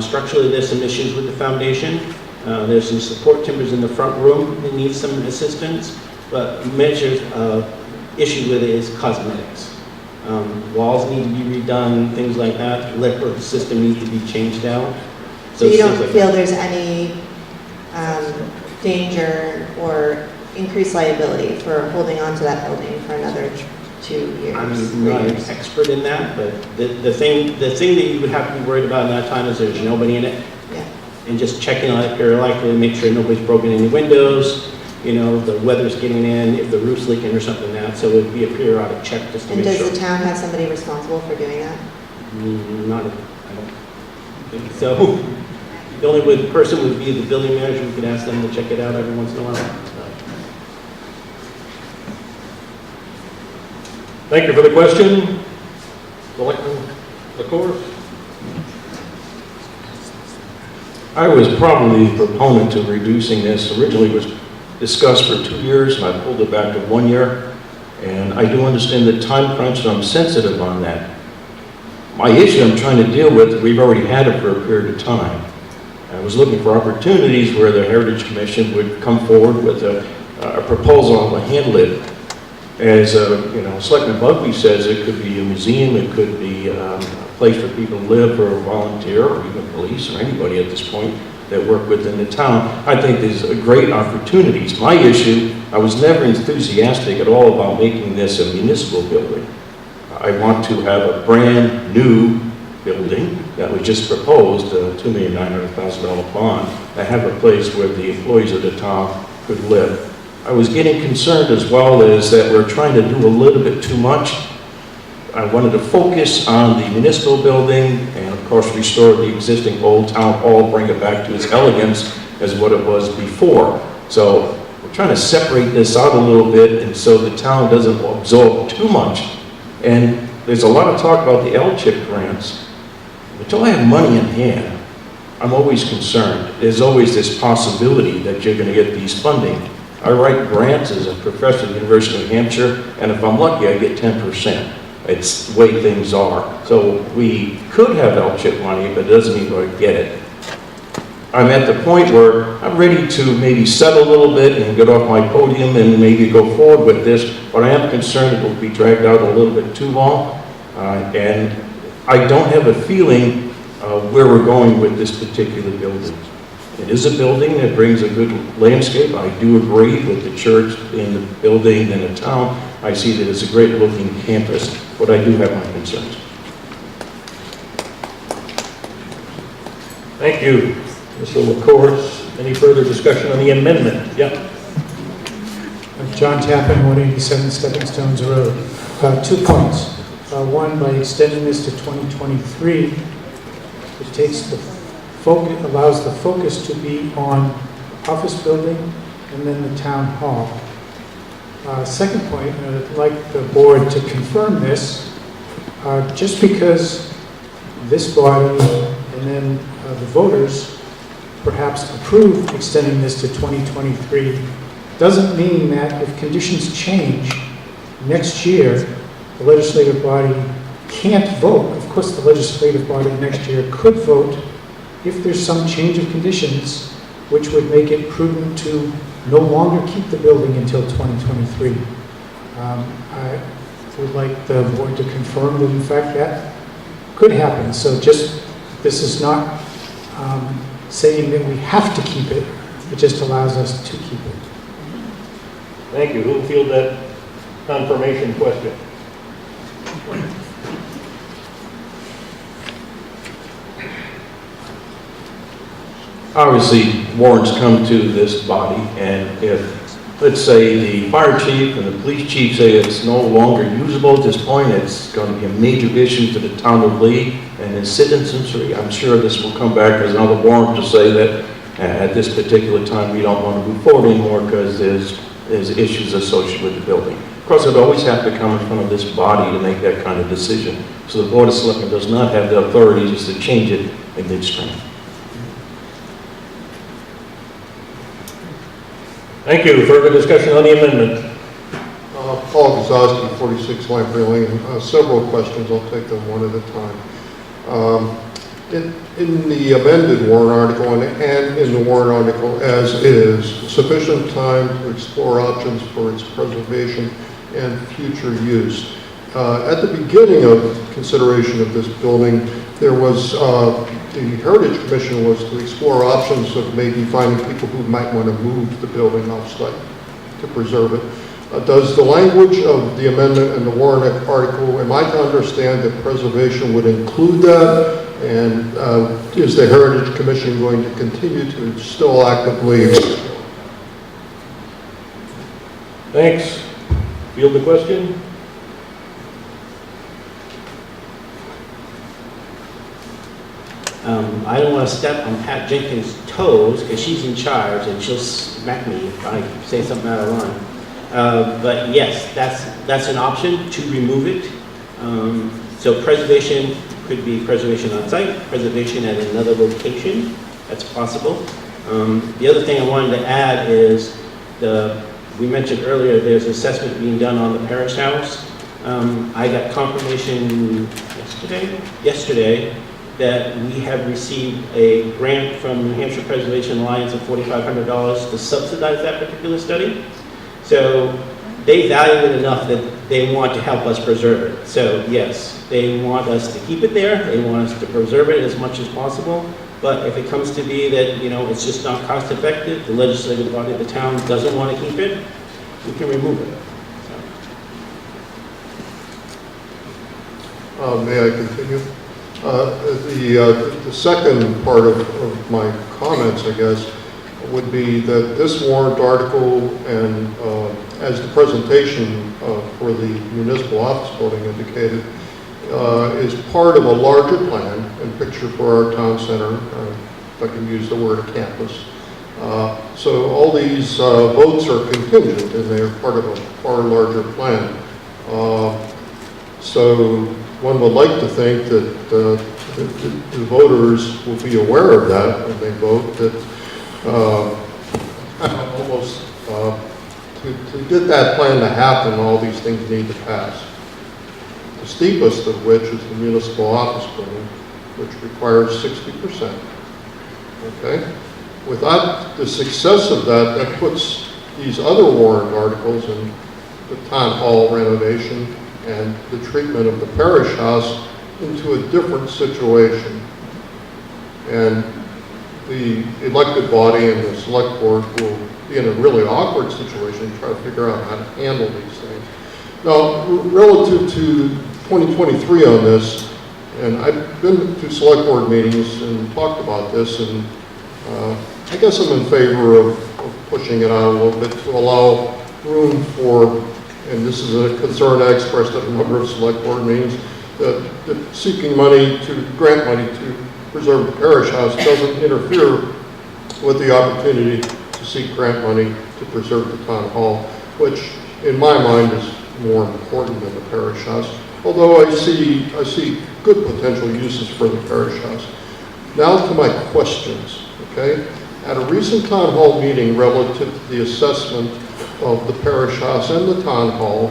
Structurally, there's some issues with the foundation. There's some support timbers in the front room that need some assistance, but major issue with it is cosmetics. Walls need to be redone, things like that. Electrical system needs to be changed out. So you don't feel there's any danger or increased liability for holding on to that building for another 2 years? I'm not an expert in that, but the thing that you would have to be worried about in that time is there's nobody in it. Yeah. And just checking on it periodically to make sure nobody's broken any windows, you know, the weather's getting in, if the roof's leaking or something like that. So it would be a periodic check just to And make sure. does the town have somebody responsible for doing that? Not, I don't think so. The only person would be the building manager. We could ask them to check it out every once in a while. Thank you for the question. Selectman LaCourse. I was probably the proponent to reducing this. Originally it was discussed for 2 years, and I pulled it back to 1 year. And I do understand the time crunch, and I'm sensitive on that. My issue I'm trying to deal with, we've already had it for a period of time. I was looking for opportunities where the Heritage Commission would come forward with a proposal on how to handle it. As you know, Selectman Bugbee says, it could be a museum, it could be a place for people to live or volunteer, or even police or anybody at this point that work within the town. I think there's great opportunities. My issue, I was never enthusiastic at all about making this a municipal building. I want to have a brand new building that was just proposed, a $2,900,000 bond, that have a place where the employees of the town could live. I was getting concerned as well as that we're trying to do a little bit too much. I wanted to focus on the municipal building and of course restore the existing old town hall, bring it back to its elegance as what it was before. So we're trying to separate this out a little bit and so the town doesn't absorb too much. And there's a lot of talk about the LCHIP grants. Until I have money in hand, I'm always concerned. There's always this possibility that you're going to get these funding. I write grants as a professor at the University of New Hampshire, and if I'm lucky, I get 10%. It's the way things are. So we could have LCHIP money, but it doesn't mean we're going to get it. I'm at the point where I'm ready to maybe settle a little bit and get off my podium and maybe go forward with this, but I am concerned it will be dragged out a little bit too long. And I don't have a feeling where we're going with this particular building. It is a building that brings a good landscape. I do agree with the church in the building and the town. I see that it's a great looking campus, but I do have my concerns. Thank you, Mr. LaCourse. Any further discussion on the amendment? Yep. John Tappan, 187 Stepping Stones Road. 2 points. One, by extending this to 2023, it takes the focus, allows the focus to be on office building and then the town hall. Second point, and I'd like the board to confirm this, Just because this body and then the voters perhaps approve extending this to 2023 doesn't mean that if conditions change next year, the legislative body can't vote. Of course, the legislative body next year could vote if there's some change of conditions which would make it prudent to no longer keep the building until 2023. I would like the board to confirm that in fact that could happen. So just, this is not saying that we have to keep it, it just allows us to keep it. Thank you. Who will field that confirmation question? Obviously, warrants come to this body, and if, let's say, the fire chief and the police chief say it's no longer usable at this point, it's going to be a major issue to the town of Lee and its citizenry, I'm sure this will come back as another warrant to say that at this particular time we don't want to move forward anymore because there's issues associated with the building. Of course, it always have to come in front of this body to make that kind of decision. So the Board of Selectmen does not have the authority just to change it in midstream. Thank you. Further discussion on the amendment? Paul Gazowski, 46 Lamprey Lane. Several questions. I'll take them one at a time. In the amended warrant article and in the warrant article as is, sufficient time to explore options for its preservation and future use. At the beginning of consideration of this building, there was the Heritage Commission was to explore options of maybe finding people who might want to move the building off-site to preserve it. Does the language of the amendment and the warrant article, am I to understand that preservation would include that? And is the Heritage Commission going to continue to still actively explore? Thanks. Field the question. I don't want to step on Pat Jenkins' toes because she's in charge and she'll smack me if I say something out of line. But yes, that's an option to remove it. So preservation could be preservation on site, preservation at another location. That's possible. The other thing I wanted to add is we mentioned earlier there's assessment being done on the parish house. I got confirmation yesterday that we have received a grant from New Hampshire Preservation Alliance of $4,500 to subsidize that particular study. So they value it enough that they want to help us preserve it. So yes, they want us to keep it there. They want us to preserve it as much as possible. But if it comes to be that, it's just not cost effective, the legislative body of the town doesn't want to keep it, we can remove it. May I continue? The second part of my comments, I guess, would be that this warrant article and as the presentation for the municipal office building indicated, is part of a larger plan and picture for our town center, if I can use the word campus. So all these votes are contingent and they're part of a far larger plan. So one would like to think that the voters will be aware of that when they vote, that almost to get that plan to happen, all these things need to pass. The steepest of which is the municipal office building, which requires 60%. Okay? Without the success of that, that puts these other warrant articles and the town hall renovation and the treatment of the parish house into a different situation. And the elected body and the select board will be in a really awkward situation to try to figure out how to handle these things. Now, relative to 2023 on this, and I've been to select board meetings and talked about this, and I guess I'm in favor of pushing it out a little bit to allow room for, and this is a concern I expressed at a number of select board meetings, that seeking money grant money to preserve the parish house doesn't interfere with the opportunity to seek grant money to preserve the town hall, which in my mind is more important than the parish house. although I see good potential uses for the parish house. Now to my questions, okay? At a recent town hall meeting relative to the assessment of the parish house and the town hall,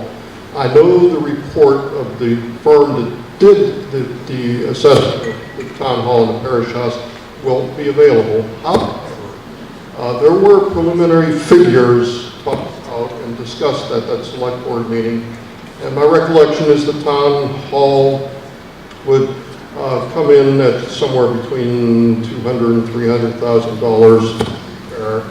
I know the report of the firm that did the assessment of the town hall and the parish house will be available. However, there were preliminary figures talked about and discussed at that select board meeting, and my recollection is the town hall would come in at somewhere between $200,000 and $300,000 there.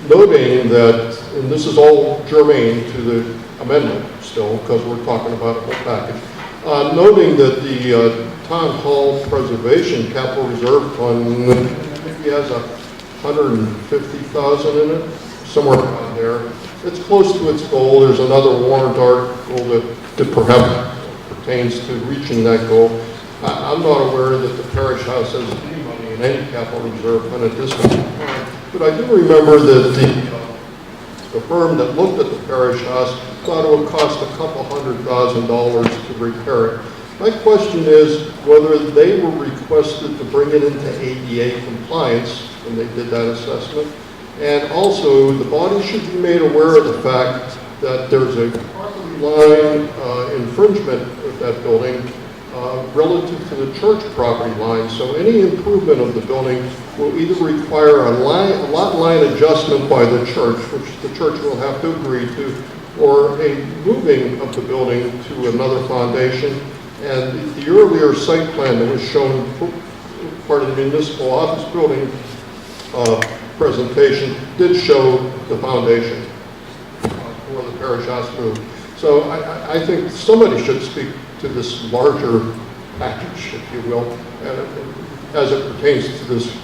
Noting that, and this is all germane to the amendment still, because we're talking about a whole package, noting that the town hall preservation capital reserve fund, maybe has $150,000 in it, somewhere around there. It's close to its goal. There's another warrant article that perhaps pertains to reaching that goal. I'm not aware that the parish house has any money in any capital reserve fund at this point. But I do remember that the firm that looked at the parish house thought it would cost a couple $100,000 to repair it. My question is whether they were requested to bring it into ADA compliance when they did that assessment. And also, the body should be made aware of the fact that there's a property line infringement of that building relative to the church property line. So any improvement of the building will either require a lot line adjustment by the church, which the church will have to agree to, or a moving of the building to another foundation. And the earlier site plan that was shown, part of the municipal office building presentation, did show the foundation for the parish house move. So I think somebody should speak to this larger package, if you will, as it pertains to this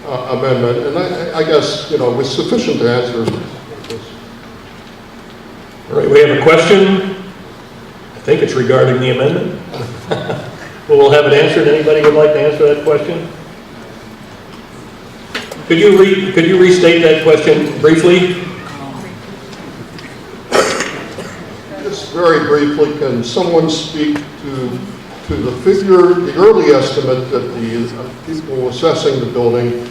amendment. And I guess, you know, with sufficient answers. All right, we have a question. I think it's regarding the amendment. We'll have it answered. Anybody would like to answer that question? Could you restate that question briefly? Just very briefly, can someone speak to the figure, the early estimate that the people assessing the building,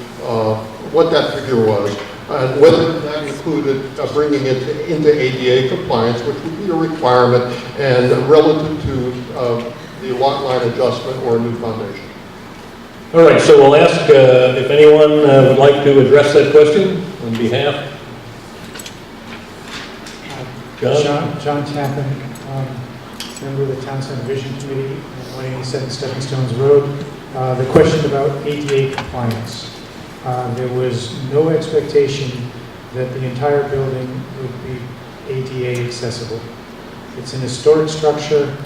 what that figure was, and whether that included bringing it into ADA compliance, which would be a requirement, and relative to the lot line adjustment or a new foundation? All right, so we'll ask if anyone would like to address that question on behalf. John Tappan, member of the Town Center Vision Committee, 187 Stepping Stones Road. The question about ADA compliance. There was no expectation that the entire building would be ADA accessible. It's an historic structure.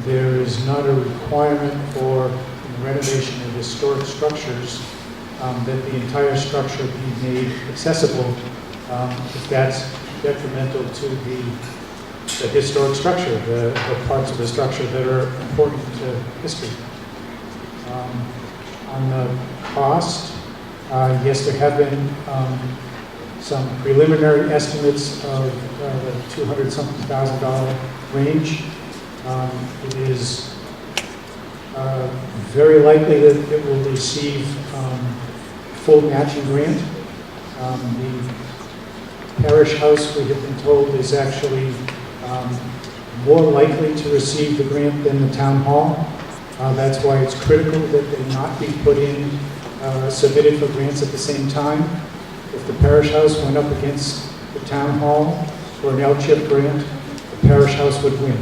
There is not a requirement for renovation of historic structures that the entire structure be made accessible if that's detrimental to the historic structure, the parts of the structure that are important to history. On the cost, yes, there have been some preliminary estimates of the $200-something thousand range. It is very likely that it will receive full matching grant. The parish house, we have been told, is actually more likely to receive the grant than the town hall. That's why it's critical that they not be put in, submitted for grants at the same time. If the parish house went up against the town hall for an LCHIP grant, the parish house would win.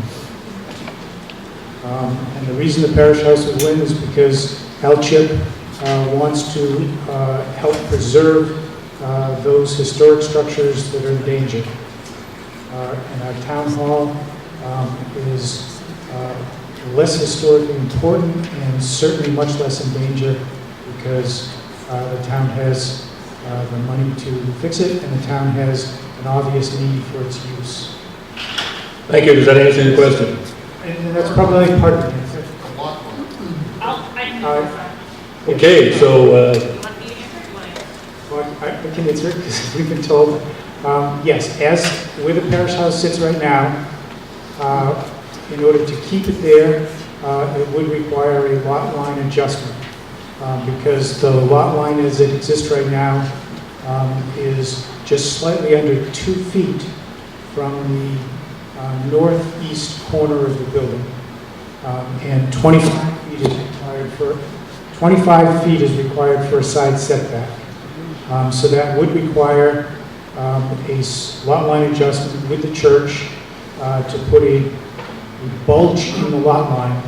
And the reason the parish house would win is because LCHIP wants to help preserve those historic structures that are in danger. And our town hall is less historically important and certainly much less in danger because the town has the money to fix it and the town has an obvious need for its use. Thank you. Does that answer your question? And that's probably part of the answer. Okay, so well, I can answer it because we've been told, yes, as where the parish house sits right now, in order to keep it there, it would require a lot line adjustment, because the lot line as it exists right now is just slightly under 2 feet from the northeast corner of the building. And 25 feet is required for a side setback. So that would require a lot line adjustment with the church to put a bulge in the lot line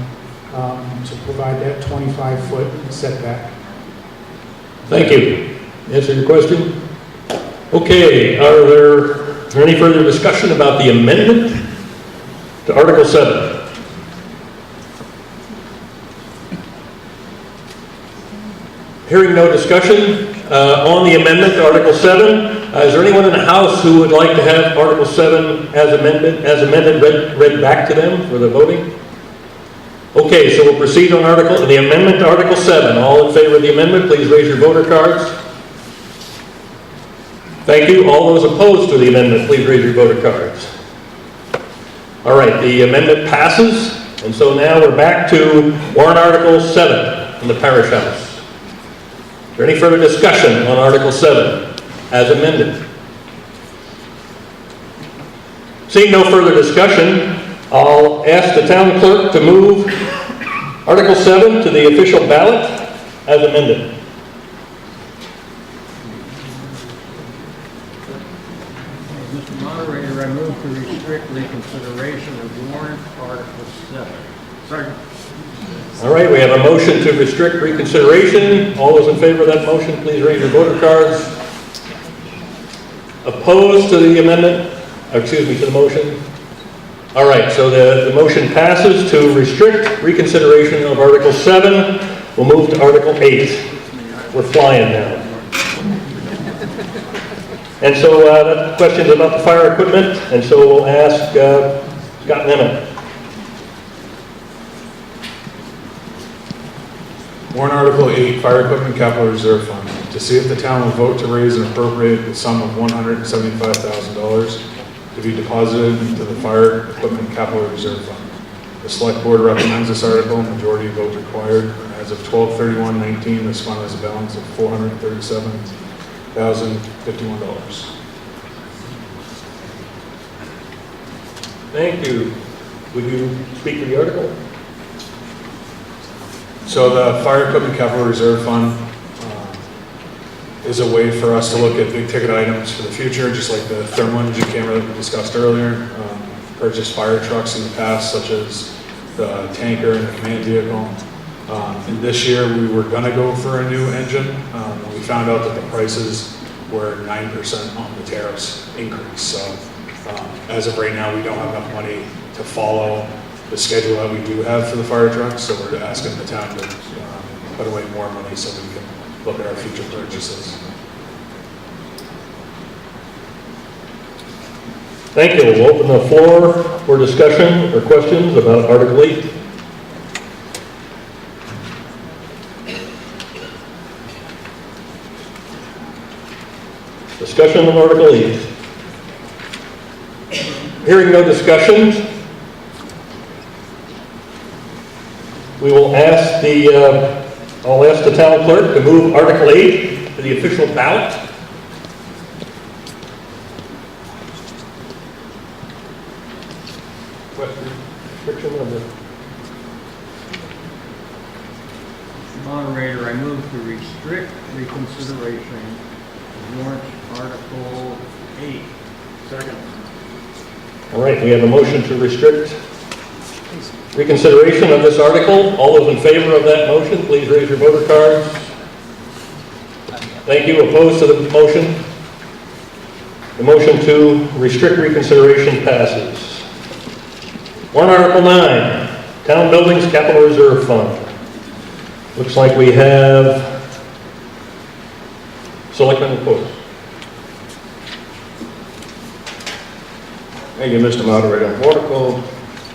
to provide that 25-foot setback. Thank you. Answer your question? Okay, are there any further discussion about the amendment to Article 7? Hearing no discussion on the amendment to Article 7, is there anyone in the House who would like to have Article 7 as amended read back to them for the voting? Okay, so we'll proceed on the amendment to Article 7. All in favor of the amendment, please raise your voter cards. Thank you. All those opposed to the amendment, please raise your voter cards. All right, the amendment passes, and so now we're back to Warrant Article 7 in the Parish House. Is there any further discussion on Article 7 as amended? Seeing no further discussion, I'll ask the town clerk to move Article 7 to the official ballot as amended. Mr. Moderator, I move to restrict reconsideration of Warrant Article 7. Second. All right, we have a motion to restrict reconsideration. All those in favor of that motion, please raise your voter cards. Opposed to the amendment? Excuse me, to the motion? All right, so the motion passes to restrict reconsideration of Article 7. We'll move to Article 8. We're flying now. And so that question's about the fire equipment, and so we'll ask Scott Nemeth. Warrant Article 8, Fire Equipment Capital Reserve Fund, to see if the town will vote to raise and appropriate the sum of $175,000 to be deposited into the Fire Equipment Capital Reserve Fund. The Select Board recommends this article, majority vote required. As of 12/31/19, this fund has a balance of $437,051. Thank you. Would you speak to the article? So the Fire Equipment Capital Reserve Fund is a way for us to look at big ticket items for the future, just like the thermal imaging camera that we discussed earlier. Purchased fire trucks in the past, such as the tanker and the command vehicle. And this year we were going to go for a new engine. We found out that the prices were 9% on the tariffs increase. So as of right now, we don't have enough money to follow the schedule that we do have for the fire trucks, so we're asking the town to put away more money so we can look at our future purchases. Thank you. We'll open the floor for discussion or questions about Article 8. Discussion of Article 8. Hearing no discussions, we will ask I'll ask the town clerk to move Article 8 to the official ballot. Question, restriction of the... Moderator, I move to restrict reconsideration of Warrant Article 8. Second. All right, we have a motion to restrict reconsideration of this article. All those in favor of that motion, please raise your voter cards. Thank you. Opposed to the motion? The motion to restrict reconsideration passes. Warrant Article 9, Town Buildings Capital Reserve Fund. Looks like we have Selectman opposed. Thank you, Mr. Moderator.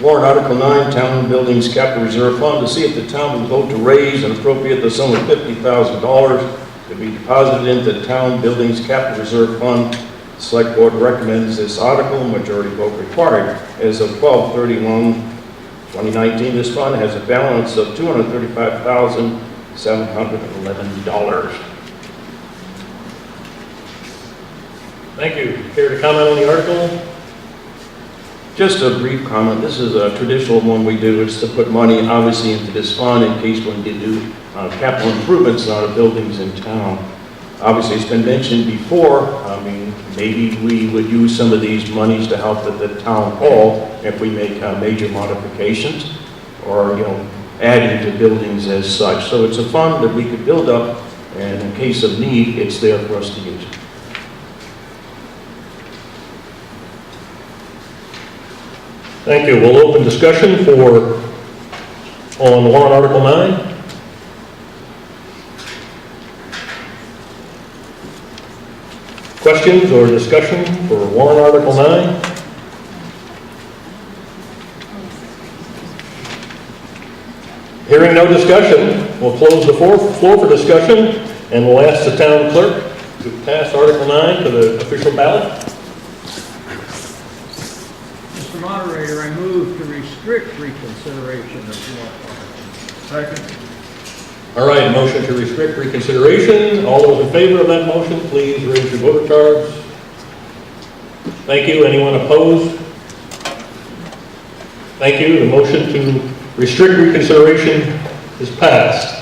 Warrant Article 9, Town Buildings Capital Reserve Fund, to see if the town will vote to raise and appropriate the sum of $50,000 to be deposited into the Town Buildings Capital Reserve Fund The Select Board recommends this article, majority vote required. As of 12/31/2019, this fund has a balance of $235,711. Thank you. Care to comment on the article? Just a brief comment. This is a traditional one we do. It's to put money, obviously, into this fund in case we can do capital improvements in our buildings in town. Obviously, it's been mentioned before. I mean, maybe we would use some of these monies to help at the town hall if we make major modifications or, adding to buildings as such. So it's a fund that we could build up, and in case of need, it's there for us to use. Thank you. We'll open discussion on warrant article 9. Questions or discussion for warrant article 9? Hearing no discussion, we'll close the floor for discussion, and we'll ask the town clerk to pass article 9 to the official ballot. Mr. Moderator, I move to restrict reconsideration of warrant articles. Second. All right, motion to restrict reconsideration. All those in favor of that motion, please raise your voter cards. Thank you. Anyone opposed? Thank you. The motion to restrict reconsideration is passed.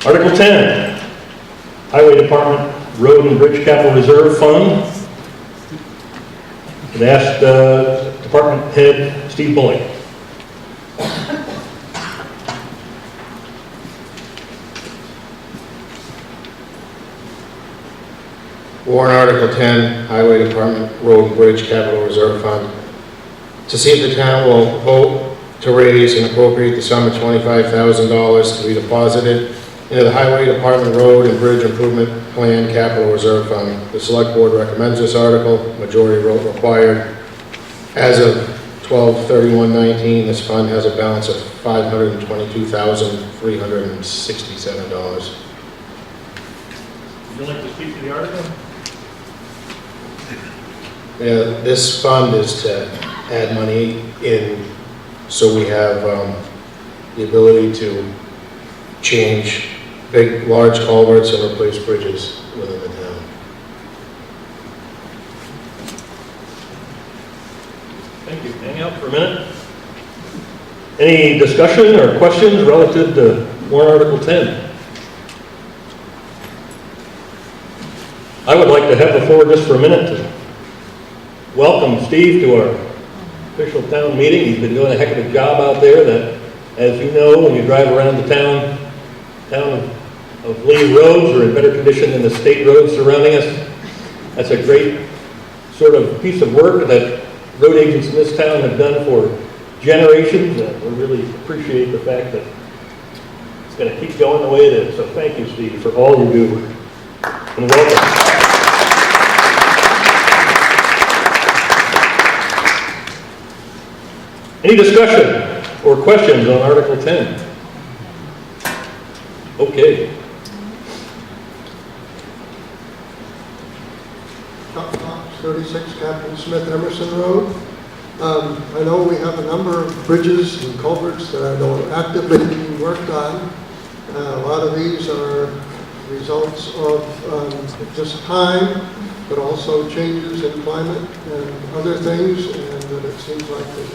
Article 10, Highway Department Road and Bridge Capital Reserve Fund. I'd ask Department Head Steve Bullock. Warrant Article 10, Highway Department Road and Bridge Capital Reserve Fund. To see if the town will vote to raise and appropriate the sum of $25,000 to be deposited into the Highway Department Road and Bridge Improvement Plan Capital Reserve Fund. The Select Board recommends this article, majority vote required. As of 12/31/19, this fund has a balance of $522,367. Would you like to speak to the article? Yeah, this fund is to add money in so we have the ability to change large culverts and replace bridges within the town. Thank you. Hang out for a minute. Any discussion or questions relative to warrant article 10? I would like to have the floor just for a minute to welcome Steve to our official town meeting. He's been doing a heck of a job out there that, as you know, when you drive around the town of Lee, roads are in better condition than the state roads surrounding us. That's a great sort of piece of work that road agents in this town have done for generations, and we really appreciate the fact that it's going to keep going the way it is. So thank you, Steve, for all you do, and welcome. Any discussion or questions on Article 10? Okay. 36 Captain Smith Emerson Road. I know we have a number of bridges and culverts that are actively being worked on. A lot of these are results of just time, but also changes in climate and other things, and that it seems like that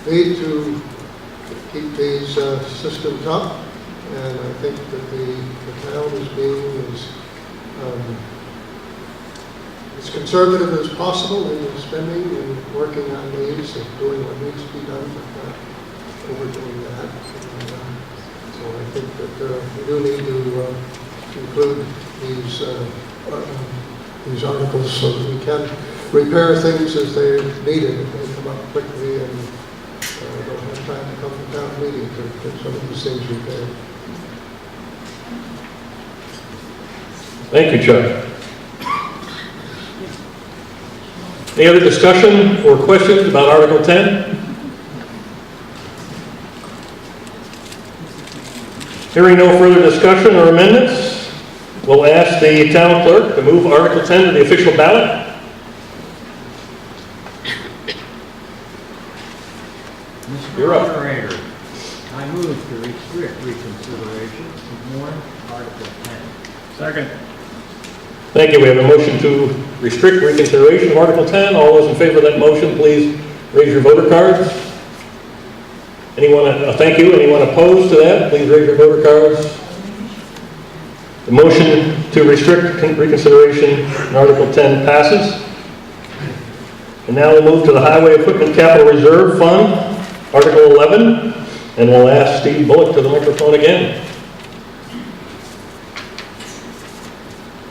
we need to keep these systems up, and I think that the town is being as conservative as possible in spending and working on these and doing what needs to be done, but not overdoing that. And, so I think that we do need to include these articles so that we can repair things as they're needed if they come up quickly and don't have time to come to town meeting to get some of these things repaired. Thank you, Chuck. Any other discussion or questions about Article 10? Hearing no further discussion or amendments, we'll ask the town clerk to move Article 10 to the official ballot. You're up. Moderator, I move to restrict reconsideration of warrant article 10. Second. Thank you. We have a motion to restrict reconsideration of Article 10. All those in favor of that motion, please raise your voter cards. Anyone, thank you. Anyone opposed to that, please raise your voter cards. The motion to restrict reconsideration in Article 10 passes. And now we'll move to the Highway Equipment Capital Reserve Fund, Article 11, and we'll ask Steve Bullock to the microphone again.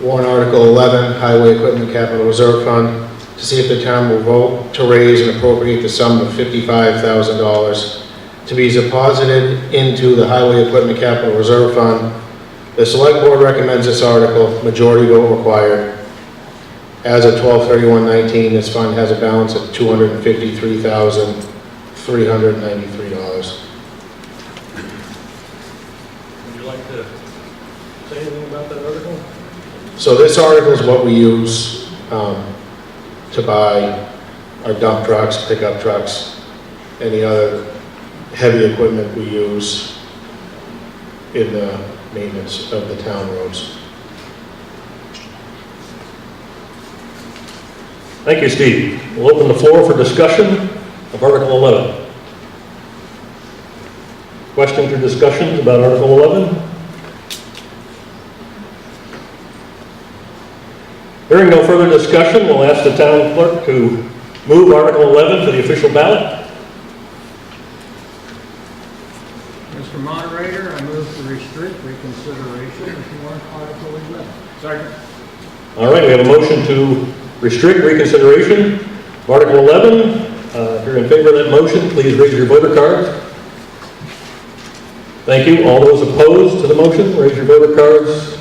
Warrant Article 11, Highway Equipment Capital Reserve Fund, to see if the town will vote to raise and appropriate the sum of $55,000 to be deposited into the Highway Equipment Capital Reserve Fund. The Select Board recommends this article, majority vote required. As of 12/31/19, this fund has a balance of $253,393. Would you like to say anything about that article? So this article is what we use to buy our dump trucks, pickup trucks, any other heavy equipment we use in the maintenance of the town roads. Thank you, Steve. We'll open the floor for discussion of Article 11. Questions or discussions about Article 11? Hearing no further discussion, we'll ask the town clerk to move Article 11 to the official ballot. Mr. Moderator, I move to restrict reconsideration of warrant article 11. Second. All right, we have a motion to restrict reconsideration of Article 11. If you're in favor of that motion, please raise your voter card. Thank you. All those opposed to the motion, raise your voter cards.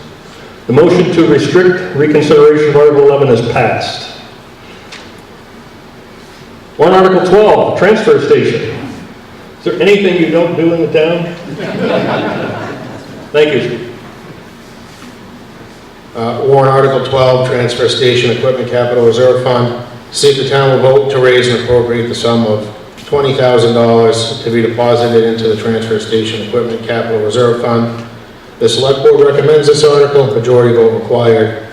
The motion to restrict reconsideration of Article 11 is passed. Warrant Article 12, transfer station. Is there anything you don't do in the town? Thank you, Steve. Warrant Article 12, Transfer Station Equipment Capital Reserve Fund. See if the town will vote to raise and appropriate the sum of $20,000 to be deposited into the Transfer Station Equipment Capital Reserve Fund. The Select Board recommends this article, majority vote required.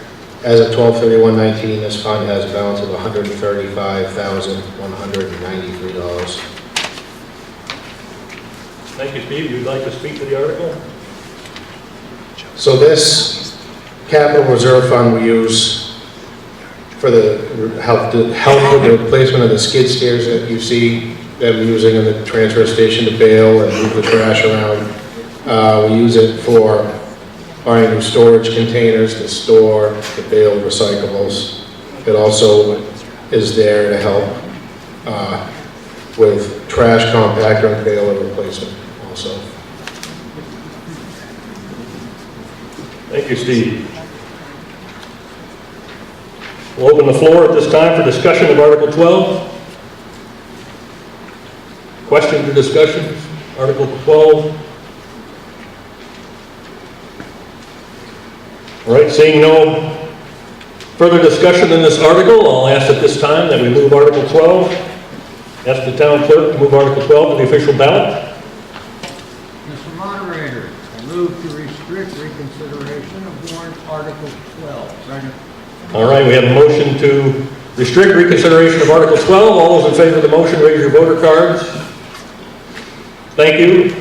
As of 12/31/19, this fund has a balance of $135,193. Thank you, Steve. You'd like to speak to the article? So this capital reserve fund we use for the help with the replacement of the skid steers that you see them using in the transfer station to bail and move the trash around. We use it for buying new storage containers to store the baled recyclables. It also is there to help with trash compactor and baler replacement also. Thank you, Steve. We'll open the floor at this time for discussion of Article 12. Questions or discussions? Article 12. All right, seeing no further discussion in this article, I'll ask at this time that we move Article 12. Ask the town clerk to move Article 12 to the official ballot. Mr. Moderator, I move to restrict reconsideration of warrant article 12. Second. All right, we have a motion to restrict reconsideration of Article 12. All those in favor of the motion, raise your voter cards. Thank you.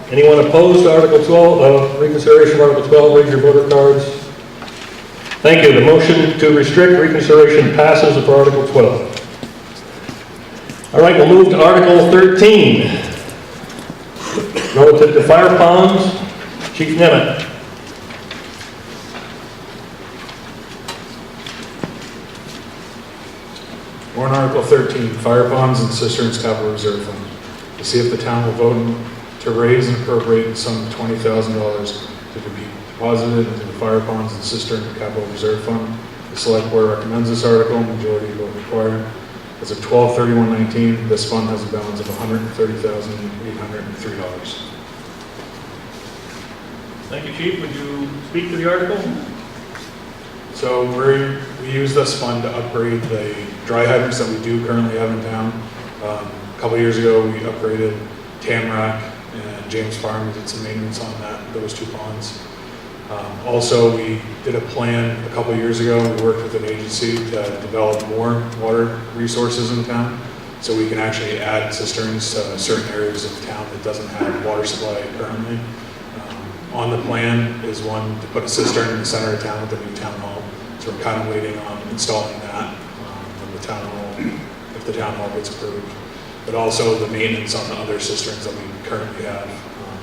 Anyone opposed to Article 12, reconsideration of Article 12, raise your voter cards. Thank you. The motion to restrict reconsideration passes for Article 12. All right, we'll move to Article 13. Relative to fire ponds, Chief Nemeth. Warrant Article 13, Fire Ponds and Cisterns Capital Reserve Fund. To see if the town will vote to raise and appropriate the sum of $20,000 to be deposited into the Fire Ponds and Cistern Capital Reserve Fund. The Select Board recommends this article, majority vote required. As of 12/31/19, this fund has a balance of $130,803. Thank you, Chief. Would you speak to the article? So we use this fund to upgrade the dry hydrants that we do currently have in town. A couple years ago, we upgraded Tamarack and James Farm. We did some maintenance on those two ponds. Also, we did a plan a couple years ago. We worked with an agency to develop more water resources in town, so we can actually add cisterns to certain areas of town that doesn't have water supply currently. On the plan is one to put a cistern in the center of town with the new town hall. So we're kind of waiting on installing that when the town hall, if the town hall gets approved. But also the maintenance on the other cisterns that we currently have.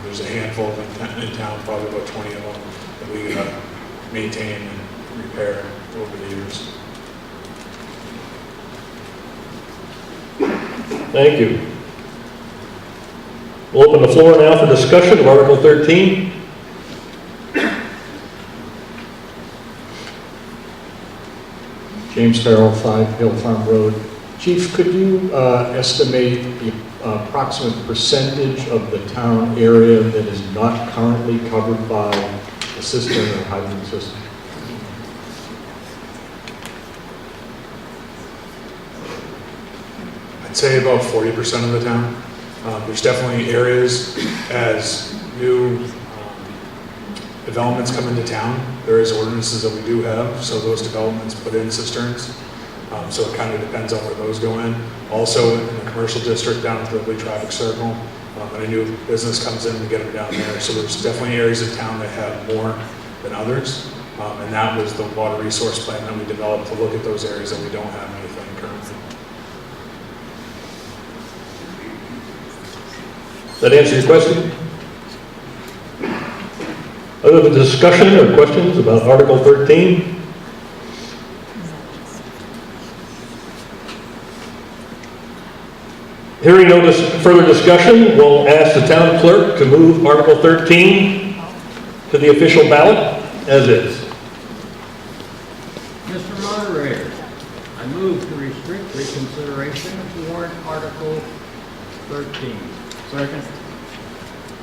There's a handful of them in town, probably about 20 of them, that we gotta maintain and repair over the years. Thank you. We'll open the floor now for discussion of Article 13. James Farrell, 5 Hill Farm Road. Chief, could you estimate the approximate percentage of the town area that is not currently covered by a cistern or hydrant system? I'd say about 40% of the town. There's definitely areas as new developments come into town. There is ordinances that we do have, so those developments put in cisterns. So it kind of depends on where those go in. Also in the commercial district down at the Woodley Traffic Circle, and a new business comes in, we get them down there. So there's definitely areas of town that have more than others. And that was the water resource plan that we developed to look at those areas that we don't have anything currently. Does that answer your question? Other discussion or questions about Article 13? Hearing no further discussion, we'll ask the town clerk to move Article 13 to the official ballot as is. Mr. Moderator, I move to restrict reconsideration of warrant Article 13. Second.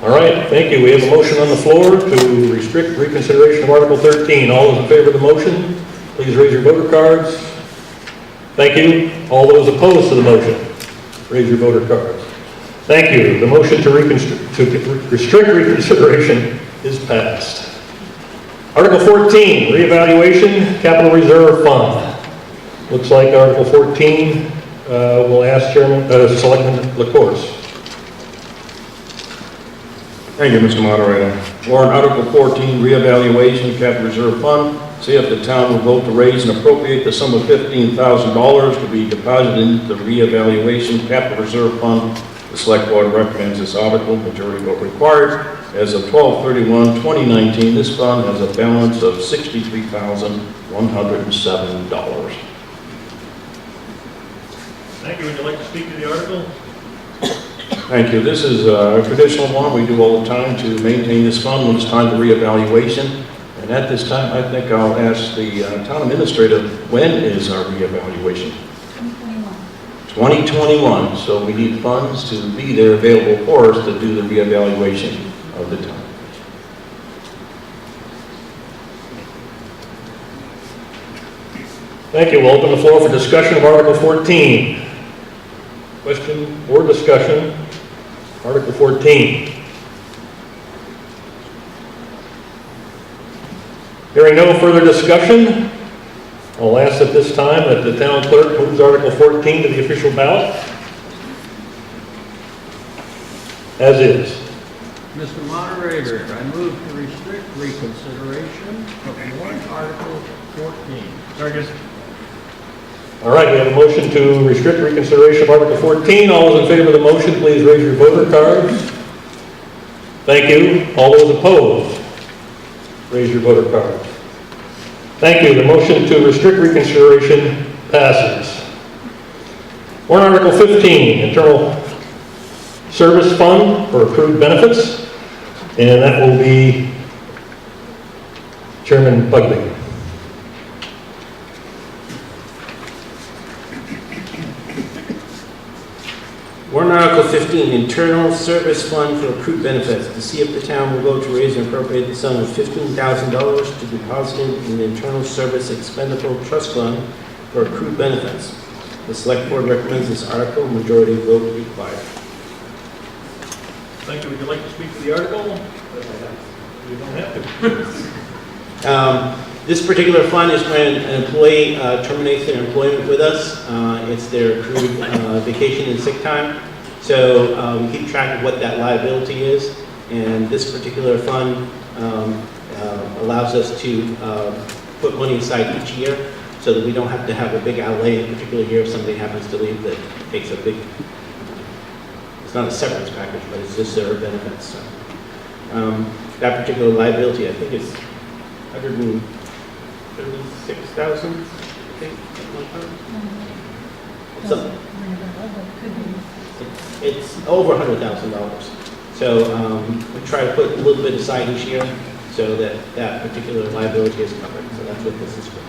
All right, thank you. We have a motion on the floor to restrict reconsideration of Article 13. All those in favor of the motion, please raise your voter cards. Thank you. All those opposed to the motion, raise your voter cards. Thank you. The motion to restrict reconsideration is passed. Article 14, reevaluation, capital reserve fund. Looks like Article 14 will ask Selectman LaCourse. Thank you, Mr. Moderator. Warrant Article 14, reevaluation capital reserve fund. See if the town will vote to raise and appropriate the sum of $15,000 to be deposited into the reevaluation capital reserve fund. The select board recommends this article, majority vote required. As of 12/31/2019, this fund has a balance of $63,107. Thank you. Would you like to speak to the article? Thank you. This is a traditional one we do all the time to maintain this fund when it's time for reevaluation. And at this time, I think I'll ask the town administrator, when is our reevaluation? 2021. So we need funds to be there available for us to do the reevaluation of the town. Thank you. We'll open the floor for discussion of Article 14. Question or discussion? Article 14. Hearing no further discussion, I'll ask at this time that the town clerk moves Article 14 to the official ballot as is. Mr. Moderator, I move to restrict reconsideration of warrant Article 14. Second. All right, we have a motion to restrict reconsideration of Article 14. All those in favor of the motion, please raise your voter cards. Thank you. All those opposed, raise your voter cards. Thank you. The motion to restrict reconsideration passes. Warrant Article 15, Internal Service Fund for Accrued Benefits, and that will be Chairman Bugley. Warrant Article 15, Internal Service Fund for Accrued Benefits, to see if the town will vote to raise and appropriate the sum of $15,000 to be deposited in the Internal Service Expendable Trust Fund for accrued benefits. The Select Board recommends this article, majority vote required. Thank you. Would you like to speak to the article? You don't have to. This particular fund is when an employee terminates their employment with us. It's their accrued vacation and sick time. So we keep track of what that liability is. And this particular fund allows us to put money aside each year so that we don't have to have a big outlay in a particular year if somebody happens to leave that takes a big, it's not a severance package, but it's just their benefits. So, that particular liability, I think it's $136,000, I think, something. It's over $100,000. So we try to put a little bit aside each year so that that particular liability is covered. So that's what this is for.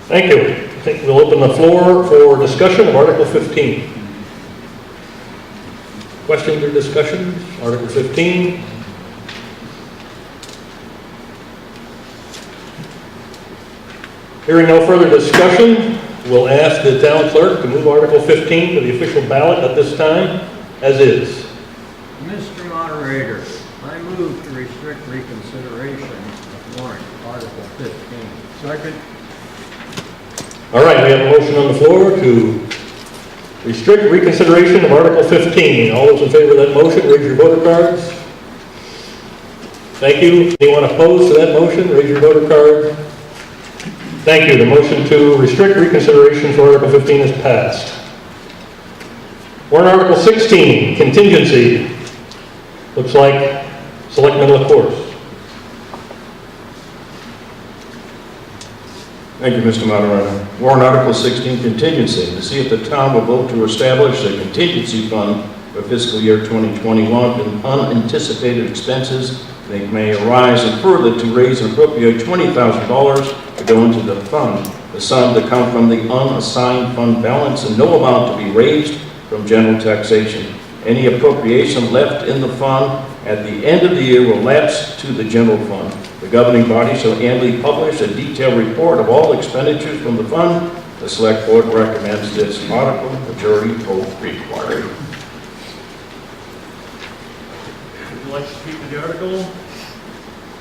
Thank you. I think we'll open the floor for discussion of Article 15. Questions or discussions? Article 15. Hearing no further discussion, we'll ask the town clerk to move Article 15 to the official ballot at this time, as is. Mr. Moderator, I move to restrict reconsideration of warrant Article 15. Second. All right, we have a motion on the floor to restrict reconsideration of Article 15. All those in favor of that motion, raise your voter cards. Thank you. Anyone opposed to that motion, raise your voter card. Thank you. The motion to restrict reconsideration for Article 15 is passed. Warrant Article 16, contingency. Looks like Selectman LaCourse. Thank you, Mr. Moderator. Warrant Article 16, contingency, to see if the town will vote to establish a contingency fund for fiscal year 2021 and unanticipated expenses that may arise, and further to raise and appropriate $20,000 to go into the fund. The sum to come from the unassigned fund balance and no amount to be raised from general taxation. Any appropriation left in the fund at the end of the year will lapse to the general fund. The governing body shall annually publish a detailed report of all expenditures from the fund. The Select Board recommends this article, majority vote required. Would you like to speak to the article?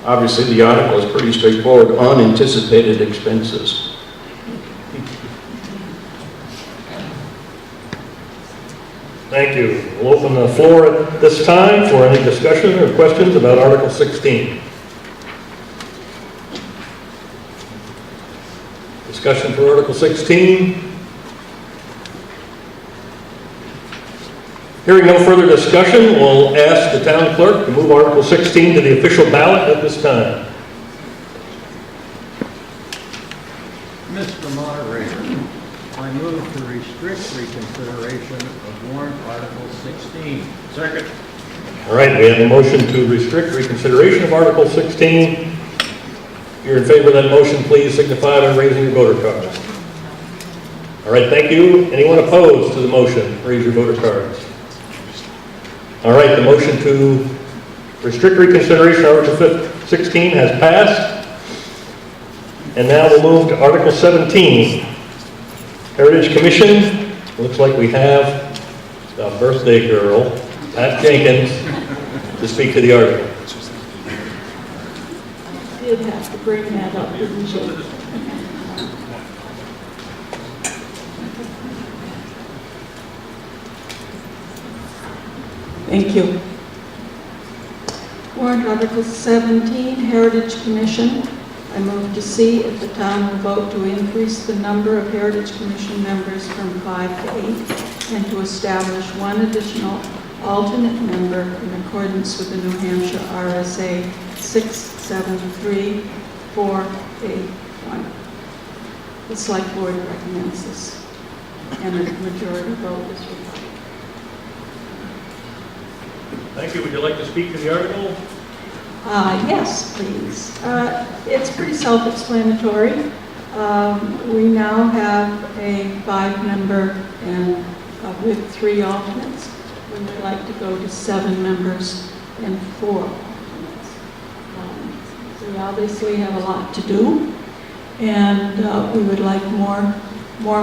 Obviously, the article is pretty straightforward, unanticipated expenses. Thank you. We'll open the floor at this time for any discussion or questions about Article 16. Discussion for Article 16. Hearing no further discussion, we'll ask the town clerk to move Article 16 to the official ballot at this time. Mr. Moderator, I move to restrict reconsideration of warrant Article 16. Second. All right, we have a motion to restrict reconsideration of Article 16. If you're in favor of that motion, please signify by raising your voter card. All right, thank you. Anyone opposed to the motion, raise your voter cards. All right, the motion to restrict reconsideration of Article 16 has passed. And now we'll move to Article 17. Heritage Commission. Looks like we have the birthday girl, Pat Jenkins, to speak to the article. You did have to bring that up, didn't you? Thank you. Warrant Article 17, Heritage Commission. I move to see if the town will vote to increase the number of Heritage Commission members from 5 to 8 and to establish one additional alternate member in accordance with the New Hampshire RSA 673481. The Select Board recommends this, and a majority vote is required. Thank you. Would you like to speak to the article? Yes, please. It's pretty self-explanatory. We now have a 5-member and with 3 alternates. We would like to go to 7 members and 4 alternates. We obviously have a lot to do, and we would like more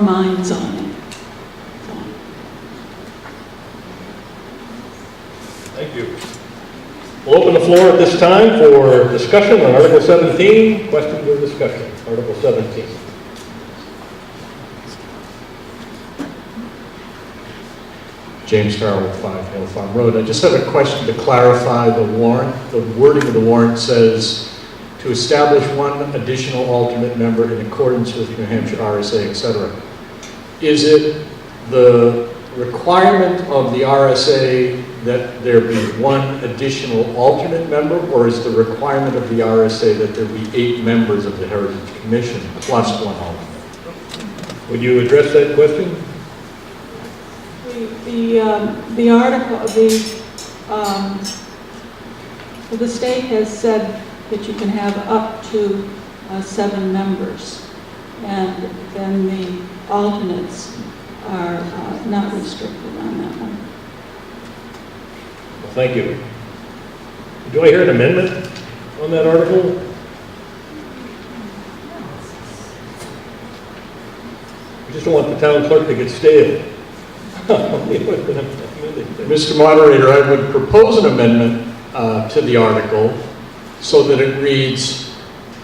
minds on it. Thank you. We'll open the floor at this time for discussion on Article 17. Questions or discussion? Article 17. James Farrell, 5 Hill Farm Road. I just have a question to clarify the warrant. The wording of the warrant says to establish one additional alternate member in accordance with New Hampshire RSA, etc. Is it the requirement of the RSA that there be one additional alternate member, or is the requirement of the RSA that there be 8 members of the Heritage Commission plus one alternate? Would you address that question? The article, the state has said that you can have up to 7 members, and then the alternates are not restricted on that one. Well, thank you. Do I hear an amendment on that article? I just don't want the town clerk to get stale. Mr. Moderator, I would propose an amendment to the article so that it reads,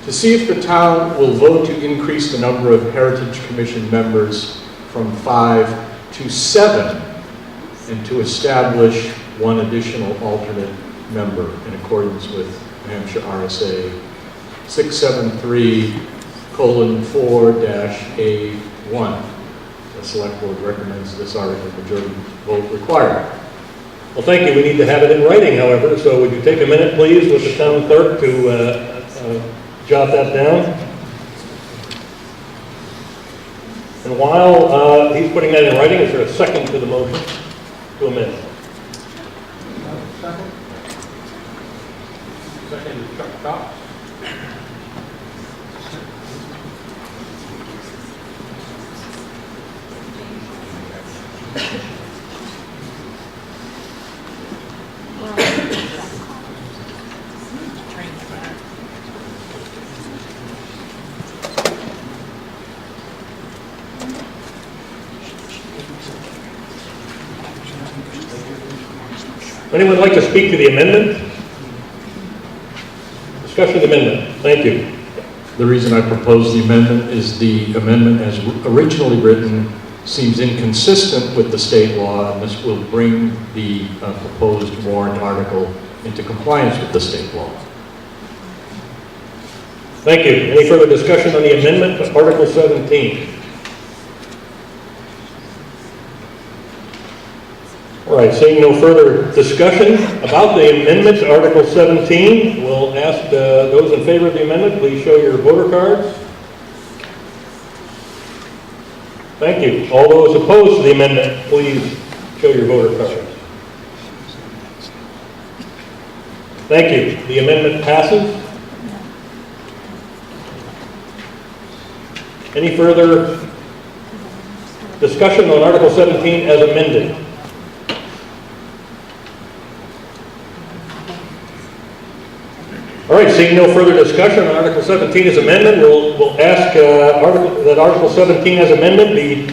to see if the town will vote to increase the number of Heritage Commission members from 5 to 7 and to establish one additional alternate member in accordance with New Hampshire RSA 673:4-A1. The Select Board recommends this article majority vote required. Well, thank you. We need to have it in writing, however, so would you take a minute, please, with the town clerk to jot that down? And while he's putting that in writing, is there a second to the motion to amend? Second is Chuck Cox. Anyone like to speak to the amendment? Discussion of the amendment. Thank you. The reason I propose the amendment is the amendment as originally written seems inconsistent with the state law, and this will bring the proposed warrant article into compliance with the state law. Thank you. Any further discussion on the amendment to Article 17? All right, seeing no further discussion about the amendment to Article 17, we'll ask those in favor of the amendment, please show your voter cards. Thank you. All those opposed to the amendment, please show your voter cards. Thank you. The amendment passes. Any further discussion on Article 17 as amended? All right, seeing no further discussion on Article 17 as amendment, we'll ask that Article 17 as amendment be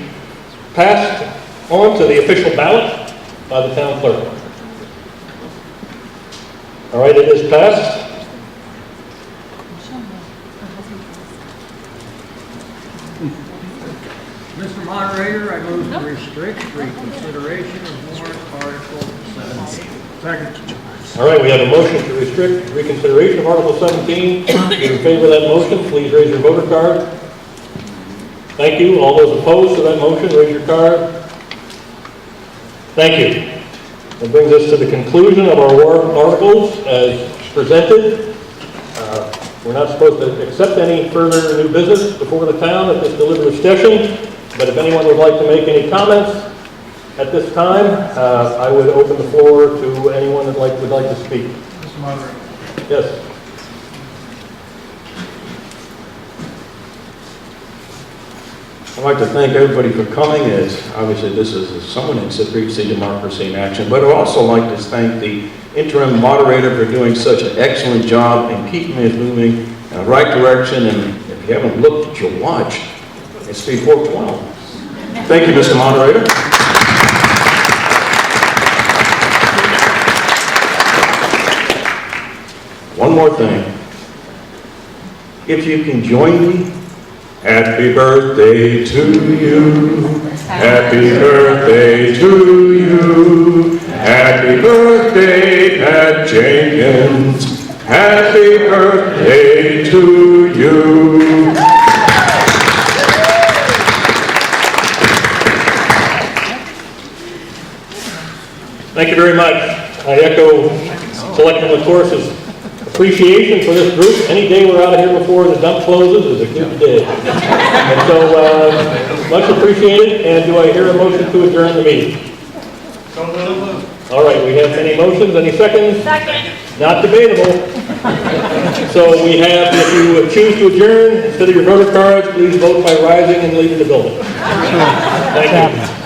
passed on to the official ballot by the town clerk. All right, it is passed. Mr. Moderator, I move to restrict reconsideration of warrant article 17. Second. All right, we have a motion to restrict reconsideration of Article 17. If you're in favor of that motion, please raise your voter card. Thank you. All those opposed to that motion, raise your card. Thank you. That brings us to the conclusion of our warrant articles as presented. We're not supposed to accept any further new business before the town at this deliberative session, but if anyone would like to make any comments at this time, I would open the floor to anyone that would like to speak. Mr. Moderator. Yes. I'd like to thank everybody for coming. Obviously, this is someone in see democracy in action, but I'd also like to thank the interim moderator for doing such an excellent job and keeping it moving right direction, and if you haven't looked at your watch, it's before 12. Thank you, Mr. Moderator. One more thing. If you can join me, happy birthday to you. Happy birthday to you. Happy birthday, Pat Jenkins. Happy birthday to you. Thank you very much. I echo Selectman LaCourse's appreciation for this group. Any day we're out of here before the dump closes is a good day. And so, much appreciated. And do I hear a motion to adjourn the meeting? All right, we have any motions? Any seconds? Second. Not debatable. So we have, if you choose to adjourn, instead of your voter cards, please vote by rising and leaving the building. Thank you.